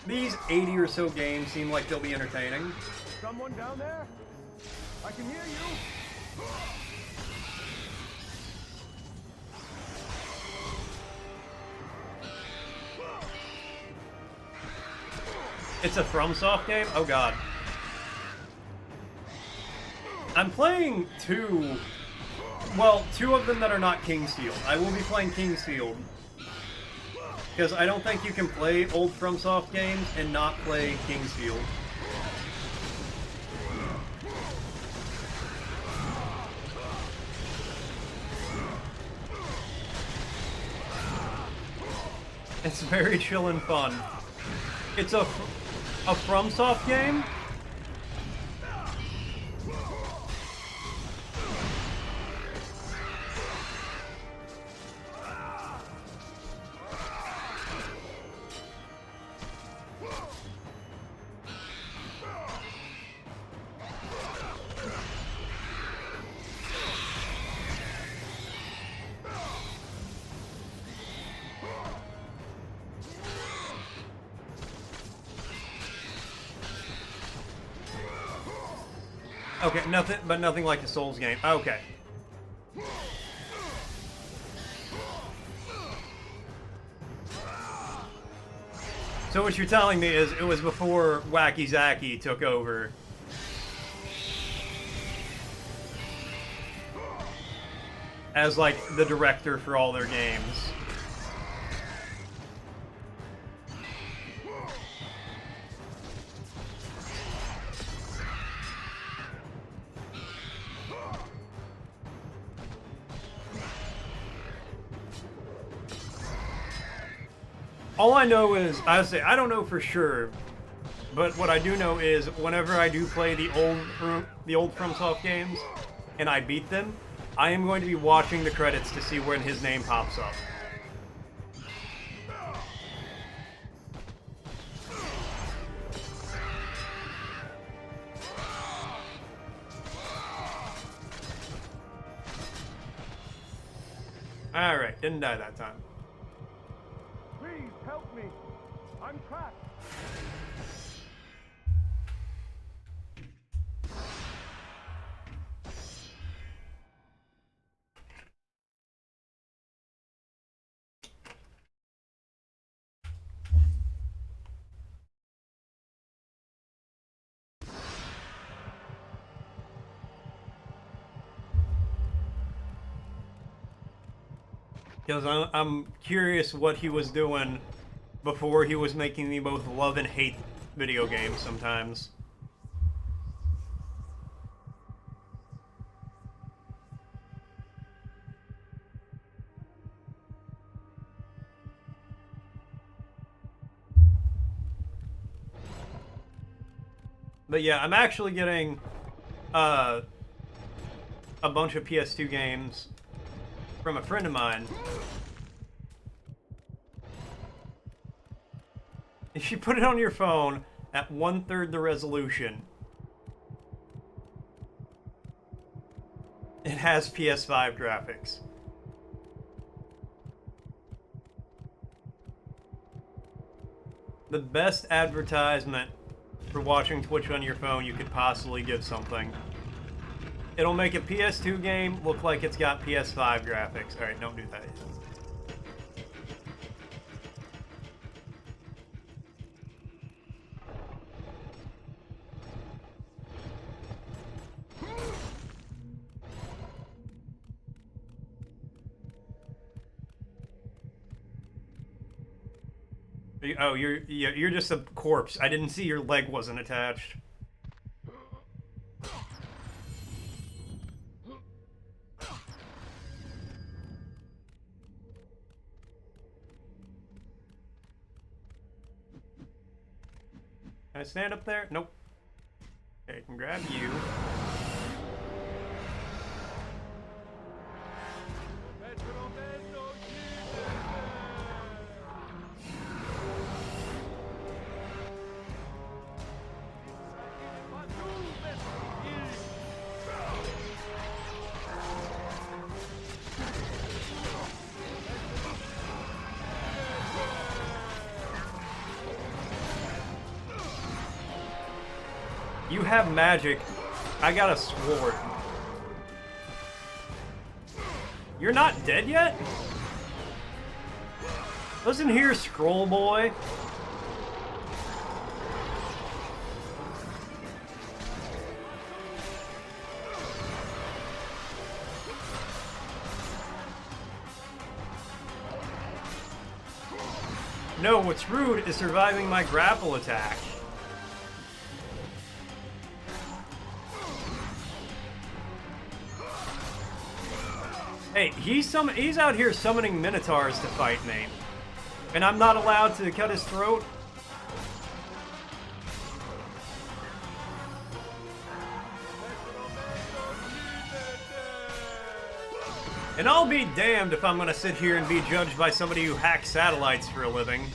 these 80 or so games seem like they'll be entertaining. Someone down there? I can hear you. It's a FromSoft game? Oh god. I'm playing two of them that are not King's Field. I will be playing King's Field. Because I don't think you can play old FromSoft games and not play King's Field. It's very chill and fun. It's a FromSoft game. Okay, nothing like a Souls game. Okay. So what you're telling me is it was before Wacky Zacky took over. As, like, the director for all their games. All I know is, I don't know for sure, but what I do know is whenever I do play the old FromSoft games, and I beat them, I am going to be watching the credits to see when his name pops up. Alright, didn't die that time. Please help me. I'm trapped. Because I'm curious what he was doing before he was making me both love and hate video games sometimes. But yeah, I'm actually getting a bunch of PS2 games from a friend of mine. If you put it on your phone at 1/3 the resolution, it has PS5 graphics. The best advertisement for watching Twitch on your phone you could possibly give something. It'll make a PS2 game look like it's got PS5 graphics. Alright, don't do that. Oh, you're just a corpse. I didn't see your leg wasn't attached. Can I stand up there? Nope. Okay, I can grab you. You have magic. I got a sword. You're not dead yet? Listen here, Scroll Boy. No, what's rude is surviving my grapple attack. Hey, he's out here summoning minotaurs to fight me. And I'm not allowed to cut his throat? And I'll be damned if I'm gonna sit here and be judged by somebody who hacks satellites for a living.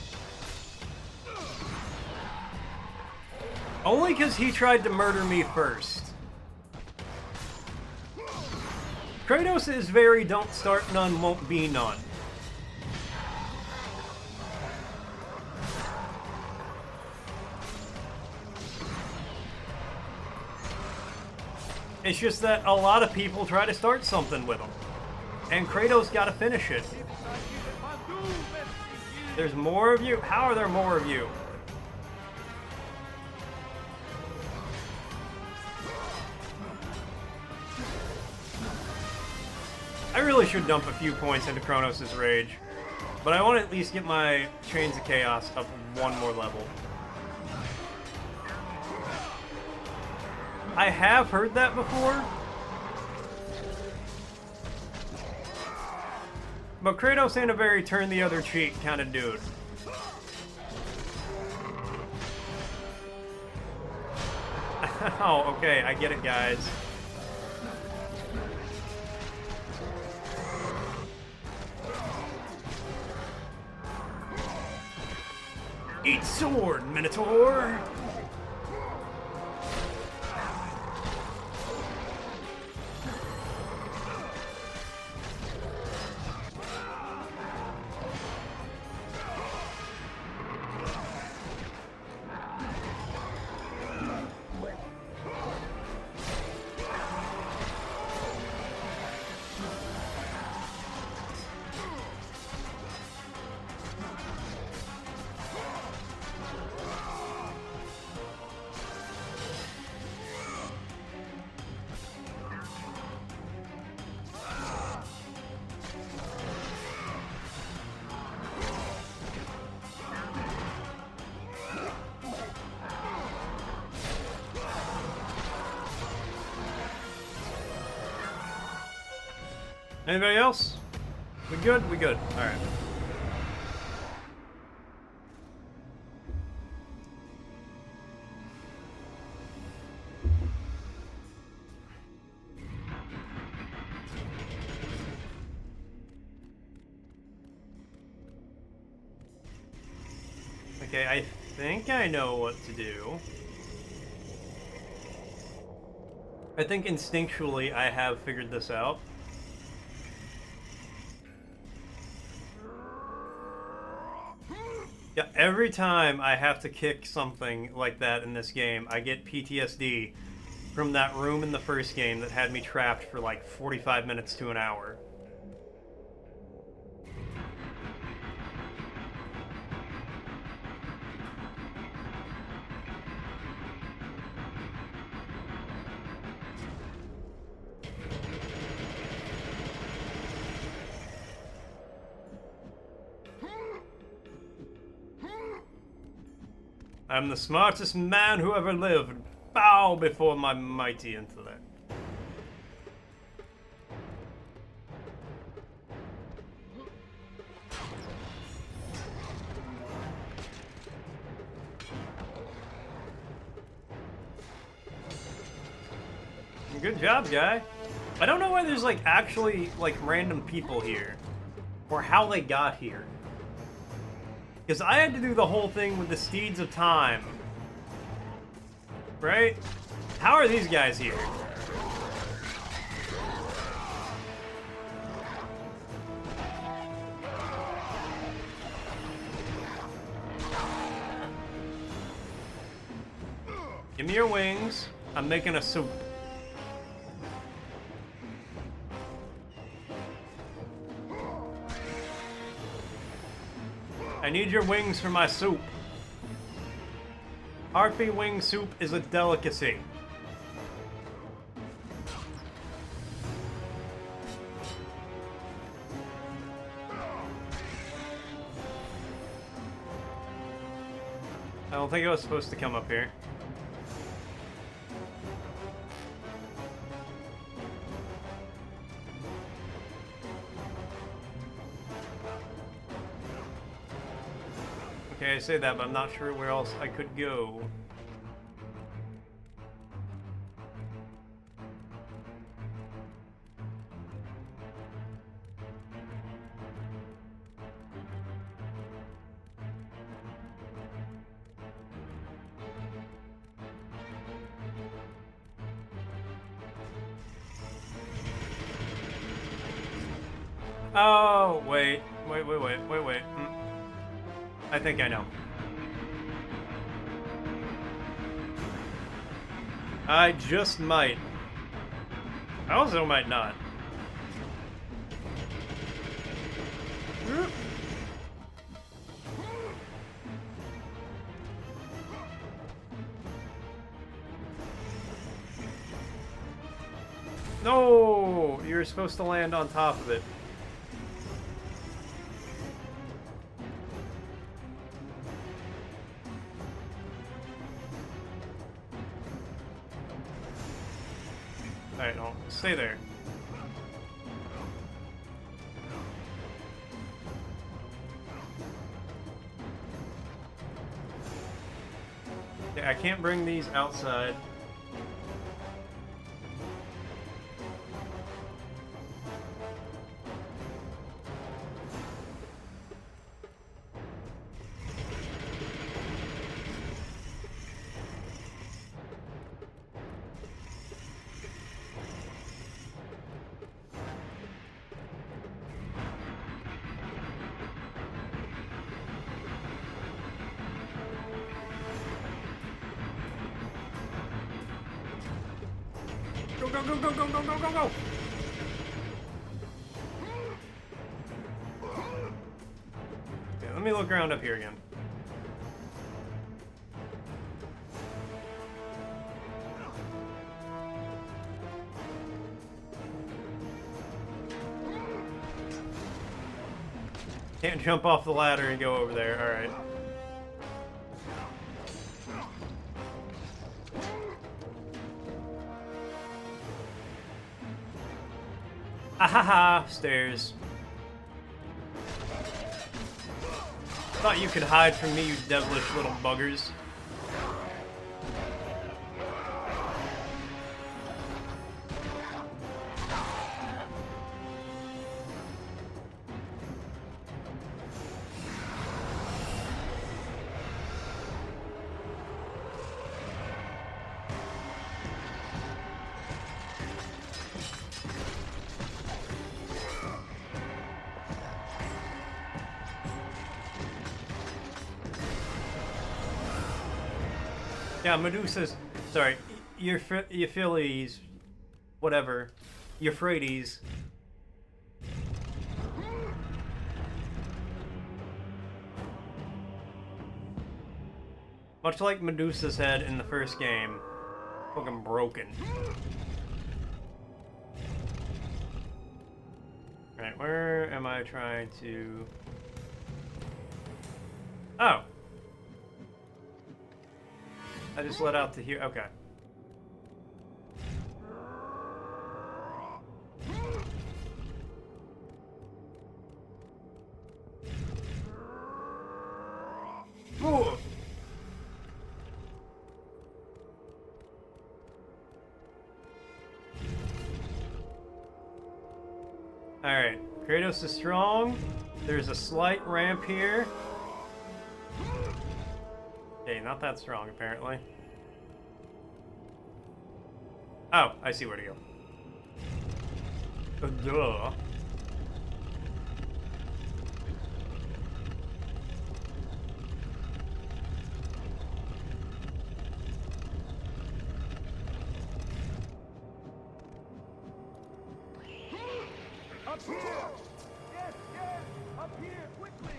Only because he tried to murder me first. Kratos is very don't start none, won't be none. It's just that a lot of people try to start something with him. And Kratos gotta finish it. There's more of you? How are there more of you? I really should dump a few points into Kronos' Rage, but I want to at least get my Chains of Chaos up one more level. I have heard that before, but Kratos ain't a very turn the other cheek kind of dude. Oh, okay, I get it, guys. Eat sword, Minotaur! Anybody else? We good? We good. Alright. Okay, I think I know what to do. I think instinctually I have figured this out. Yeah, every time I have to kick something like that in this game, I get PTSD from that room in the first game that had me trapped for like 45 minutes to an hour. I'm the smartest man who ever lived. Bow before my mighty intellect. Good job, guy. I don't know why there's like actually like random people here, or how they got here. Because I had to do the whole thing with the Steeds of Time. Right? How are these guys here? Give me your wings. I'm making a soup. I need your wings for my soup. Harpy wing soup is a delicacy. I don't think I was supposed to come up here. Okay, I say that, but I'm not sure where else I could go. Oh, wait. Wait. I think I know. I just might. I also might not. No! You're supposed to land on top of it. Alright, no, stay there. Okay, I can't bring these outside. Go! Okay, let me look around up here again. Can't jump off the ladder and go over there, alright. Ahaha, stairs. Thought you could hide from me, you devilish little buggers. Yeah, Medusa's. Sorry, Euphylles. Whatever. Euphrates. Much like Medusa's head in the first game. Fucking broken. Alright, where am I trying to... Oh! I just let out to here. Okay. Ooh. Alright, Kratos is strong. There's a slight ramp here. Okay, not that strong, apparently. Oh, I see where to go. Duh. Up here! Yes, yes! Up here, quickly!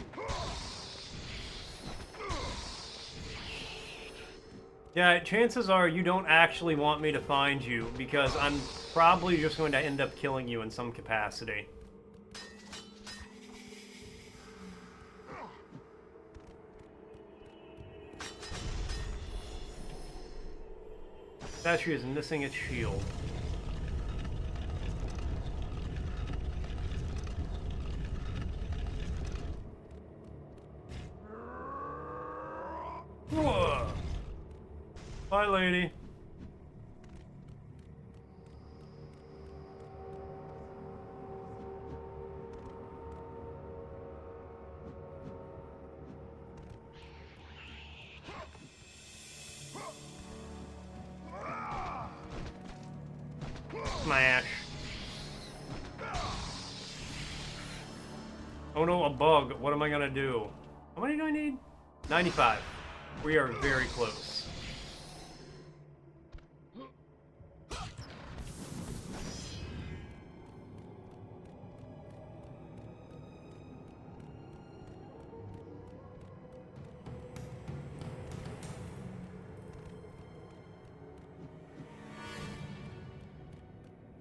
Yeah, chances are you don't actually want me to find you, because I'm probably just going to end up killing you in some capacity. Statue is missing its shield. Whoa. Bye, lady. Smash. Oh no, a bug. What am I gonna do? How many do I need? 95. We are very close.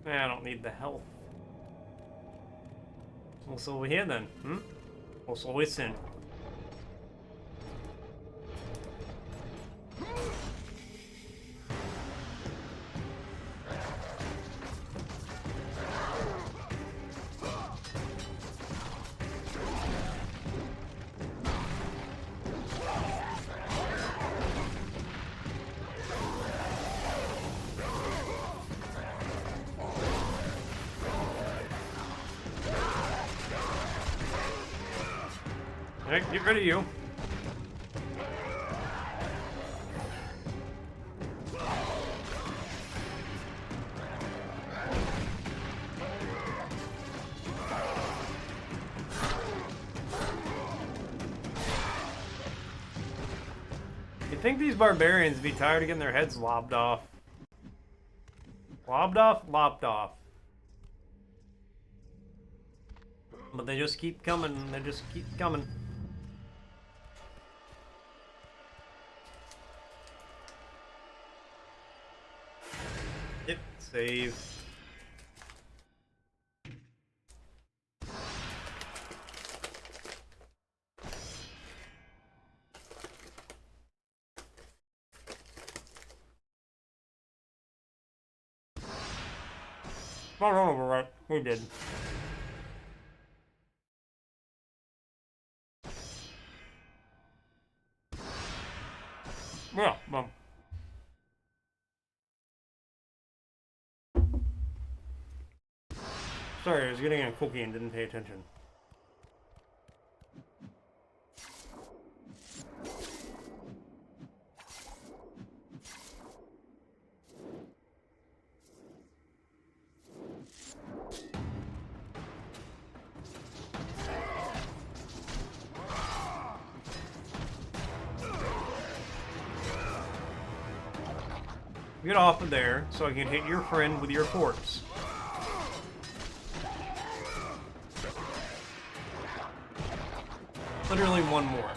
I don't need the health. What's over here then? What's listen? Alright, get rid of you. You'd think these barbarians would be tired of getting their heads lobbed off. Lobbed off? Lopped off. But they just keep coming, they just keep coming. Yep, save. Right. We did. Yeah, well. Sorry, I was getting a cookie and didn't pay attention. Get off of there so I can hit your friend with your corpse. Literally one more.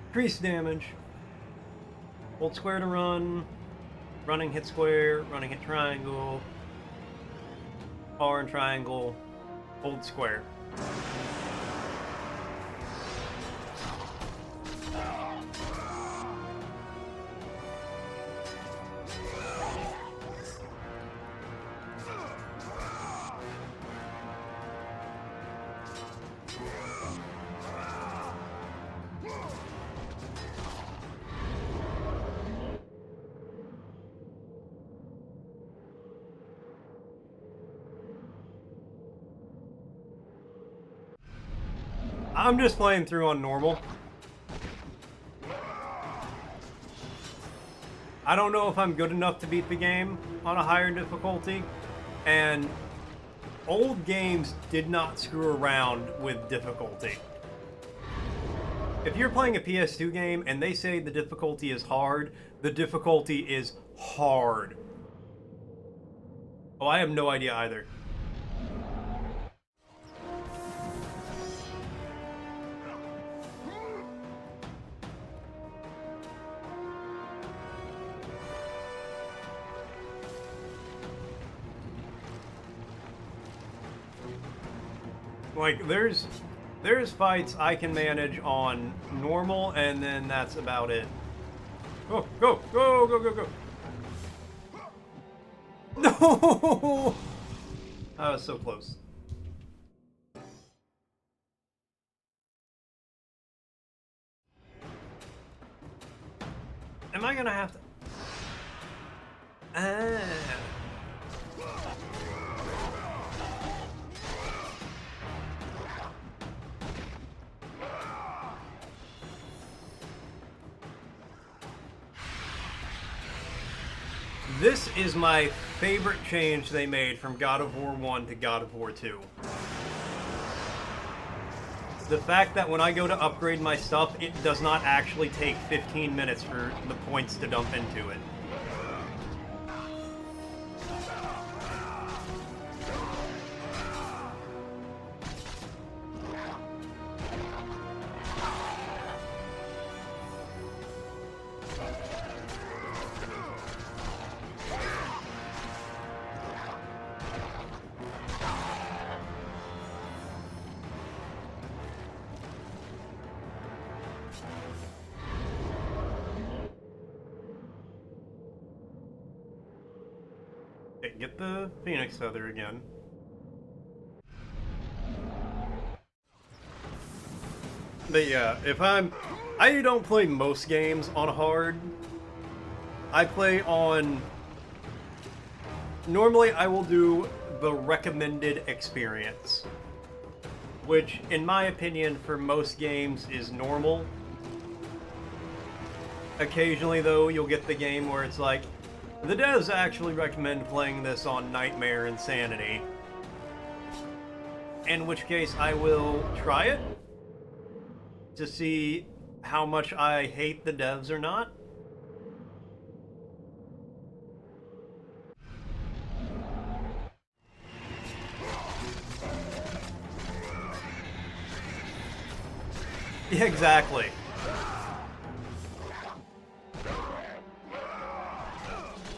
Increase damage. Hold square to run. Running hit square. Running hit triangle. R and triangle. Hold square. I'm just playing through on normal. I don't know if I'm good enough to beat the game on a higher difficulty, and old games did not screw around with difficulty. If you're playing a PS2 game and they say the difficulty is hard, the difficulty is hard. Oh, I have no idea either. Like, there's fights I can manage on normal, and then that's about it. Go, go, go, go, go, go. No! I was so close. Am I gonna have to... This is my favorite change they made from God of War 1 to God of War 2. The fact that when I go to upgrade my stuff, it does not actually take 15 minutes for the points to dump into it. Okay, get the Phoenix Feather again. But yeah, I don't play most games on hard. I play on... Normally I will do the recommended experience, which in my opinion for most games is normal. Occasionally though, you'll get the game where it's like, the devs actually recommend playing this on Nightmare Insanity. In which case I will try it to see how much I hate the devs or not. Yeah, exactly.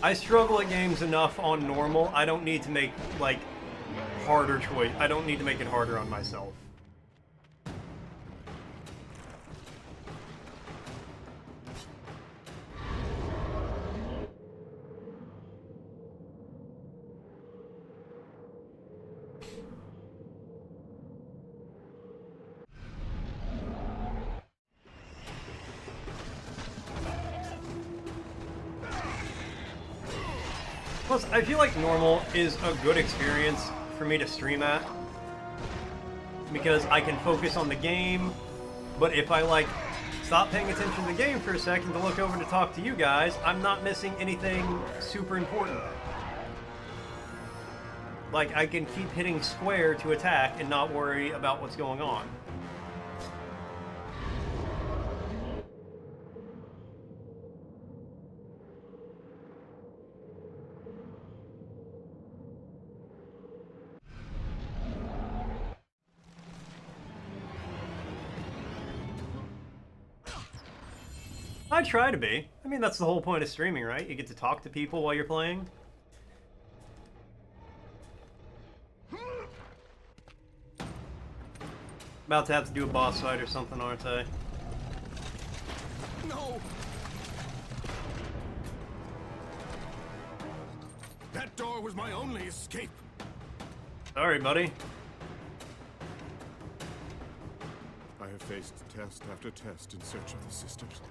I struggle at games enough on normal. I don't need to make, like, harder choice. I don't need to make it harder on myself. Plus, I feel like normal is a good experience for me to stream at. Because I can focus on the game, but if I, like, stop paying attention to the game for a second to look over to talk to you guys, I'm not missing anything super important. Like, I can keep hitting square to attack and not worry about what's going on. I try to be. I mean, that's the whole point of streaming, right? You get to talk to people while you're playing. About to have to do a boss fight or something, aren't I? No! That door was my only escape. Sorry, buddy. I have faced test after test in search of the sisters.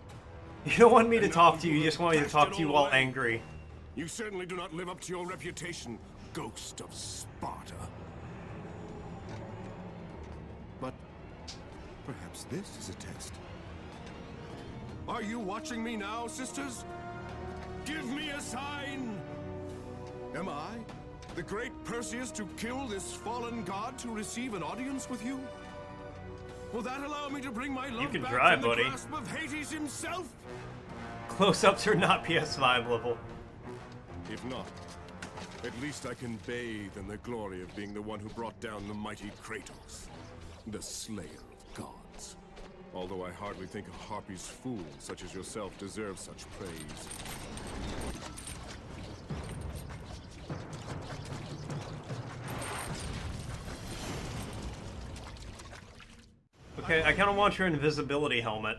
You don't want me to talk to you, you just want me to talk to you while angry. You certainly do not live up to your reputation, ghost of Sparta. But perhaps this is a test. Are you watching me now, sisters? Give me a sign! Am I, the great Perseus, to kill this fallen god to receive an audience with you? Will that allow me to bring my love can back try, from the buddy. grasp of Hades himself? Close-ups are not PS5 level. If not, at least I can bathe in the glory of being the one who brought down the mighty Kratos, the slayer of gods. Although I hardly think a Harpy's fool such as yourself deserves such praise. Okay, I kind of want your invisibility helmet.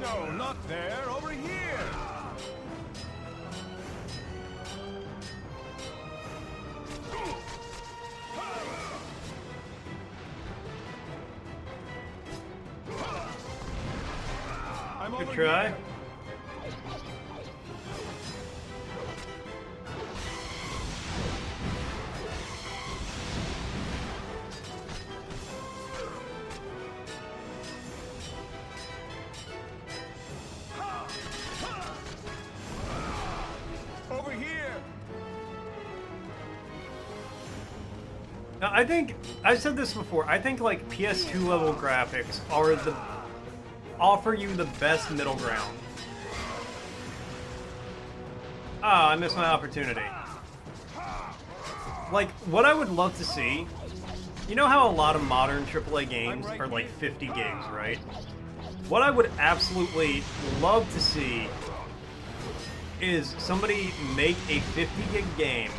No, not there, over here! Good try. Over here! Now, I think, I've said this before, I think like PS2 level graphics offer you the best middle ground. Ah, I missed my opportunity. Like, what I would love to see, you know how a lot of modern AAA games are like 50 gigs, right? What I would absolutely love to see is somebody make a 50 gig game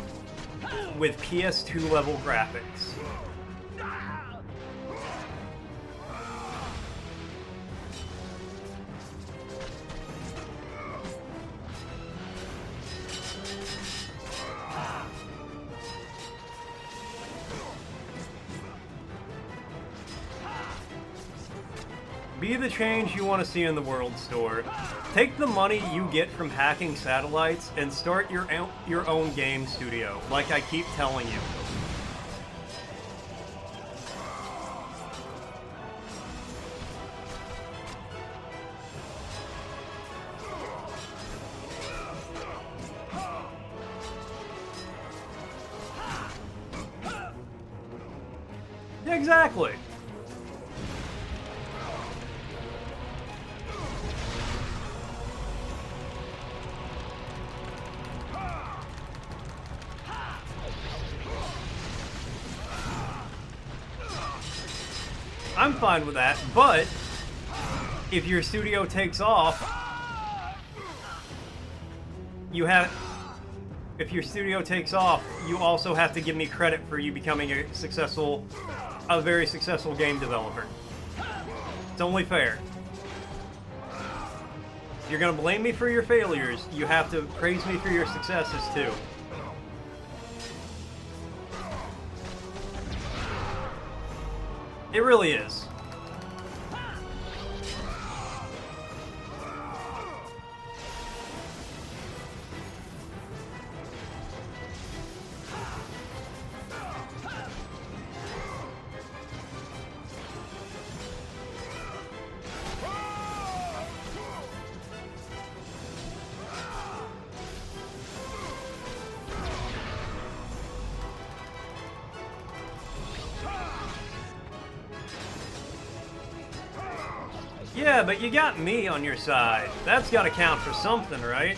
with PS2 level graphics. Be the change you want to see in the world, store. Take the money you get from hacking satellites and start your own game studio, like I keep telling you. Yeah, exactly. I'm fine with that, but if your studio takes off, you have if your studio takes off, you also have to give me credit for you becoming a very successful game developer. It's only fair. If you're gonna blame me for your failures, you have to praise me for your successes too. It really is. Yeah, but you got me on your side. That's gotta count for something, right?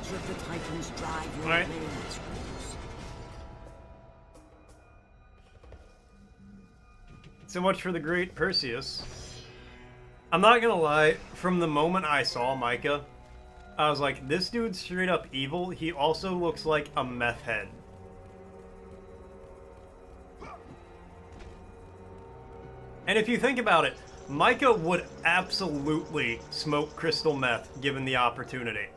Of the Titans drive your Right. blades. So much for the great Perseus. I'm not gonna lie, from the moment I saw Micah, I was like, this dude's straight up evil. He also looks like a meth head. And if you think about it, Micah would absolutely smoke crystal meth given the opportunity.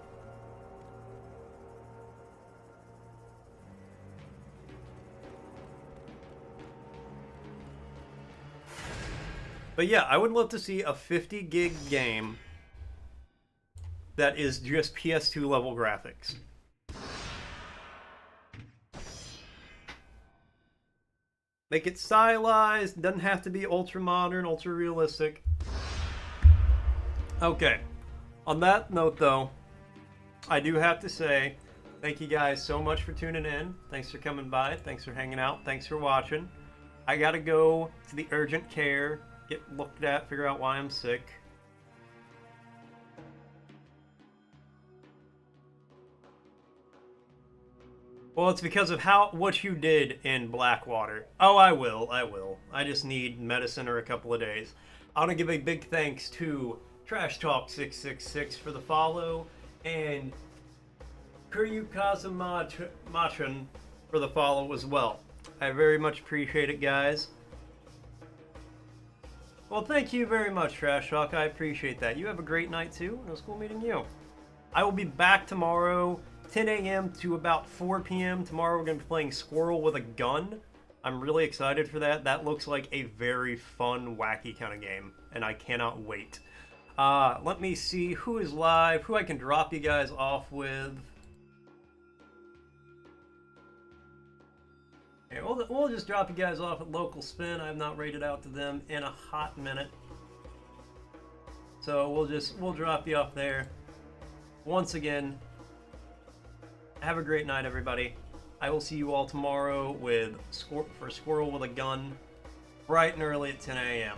But yeah, I would love to see a 50 gig game that is just PS2 level graphics. Make it stylized, doesn't have to be ultra modern, ultra realistic. Okay, on that note though, I do have to say, thank you guys so much for tuning in. Thanks for coming by, thanks for hanging out, thanks for watching. I gotta go to the urgent care, get looked at, figure out why I'm sick. Well, it's because of what you did in Blackwater. Oh, I will. I just need medicine or a couple of days. I want to give a big thanks to Trash Talk 666 for the follow, and Kuryu Kazumachan for the follow as well. I very much appreciate it, guys. Well, thank you very much, Trash Talk. I appreciate that. You have a great night, too, and it was cool meeting you. I will be back tomorrow, 10 a.m. to about 4 p.m. Tomorrow we're going to be playing Squirrel with a Gun. I'm really excited for that. That looks like a very fun, wacky kind of game, and I cannot wait. Let me see who is live, who I can drop you guys off with. Okay, we'll just drop you guys off at Local Spin. I have not rated out to them in a hot minute. So we'll drop you off there. Once again, have a great night, everybody. I will see you all tomorrow for Squirrel with a Gun, bright and early at 10 a.m.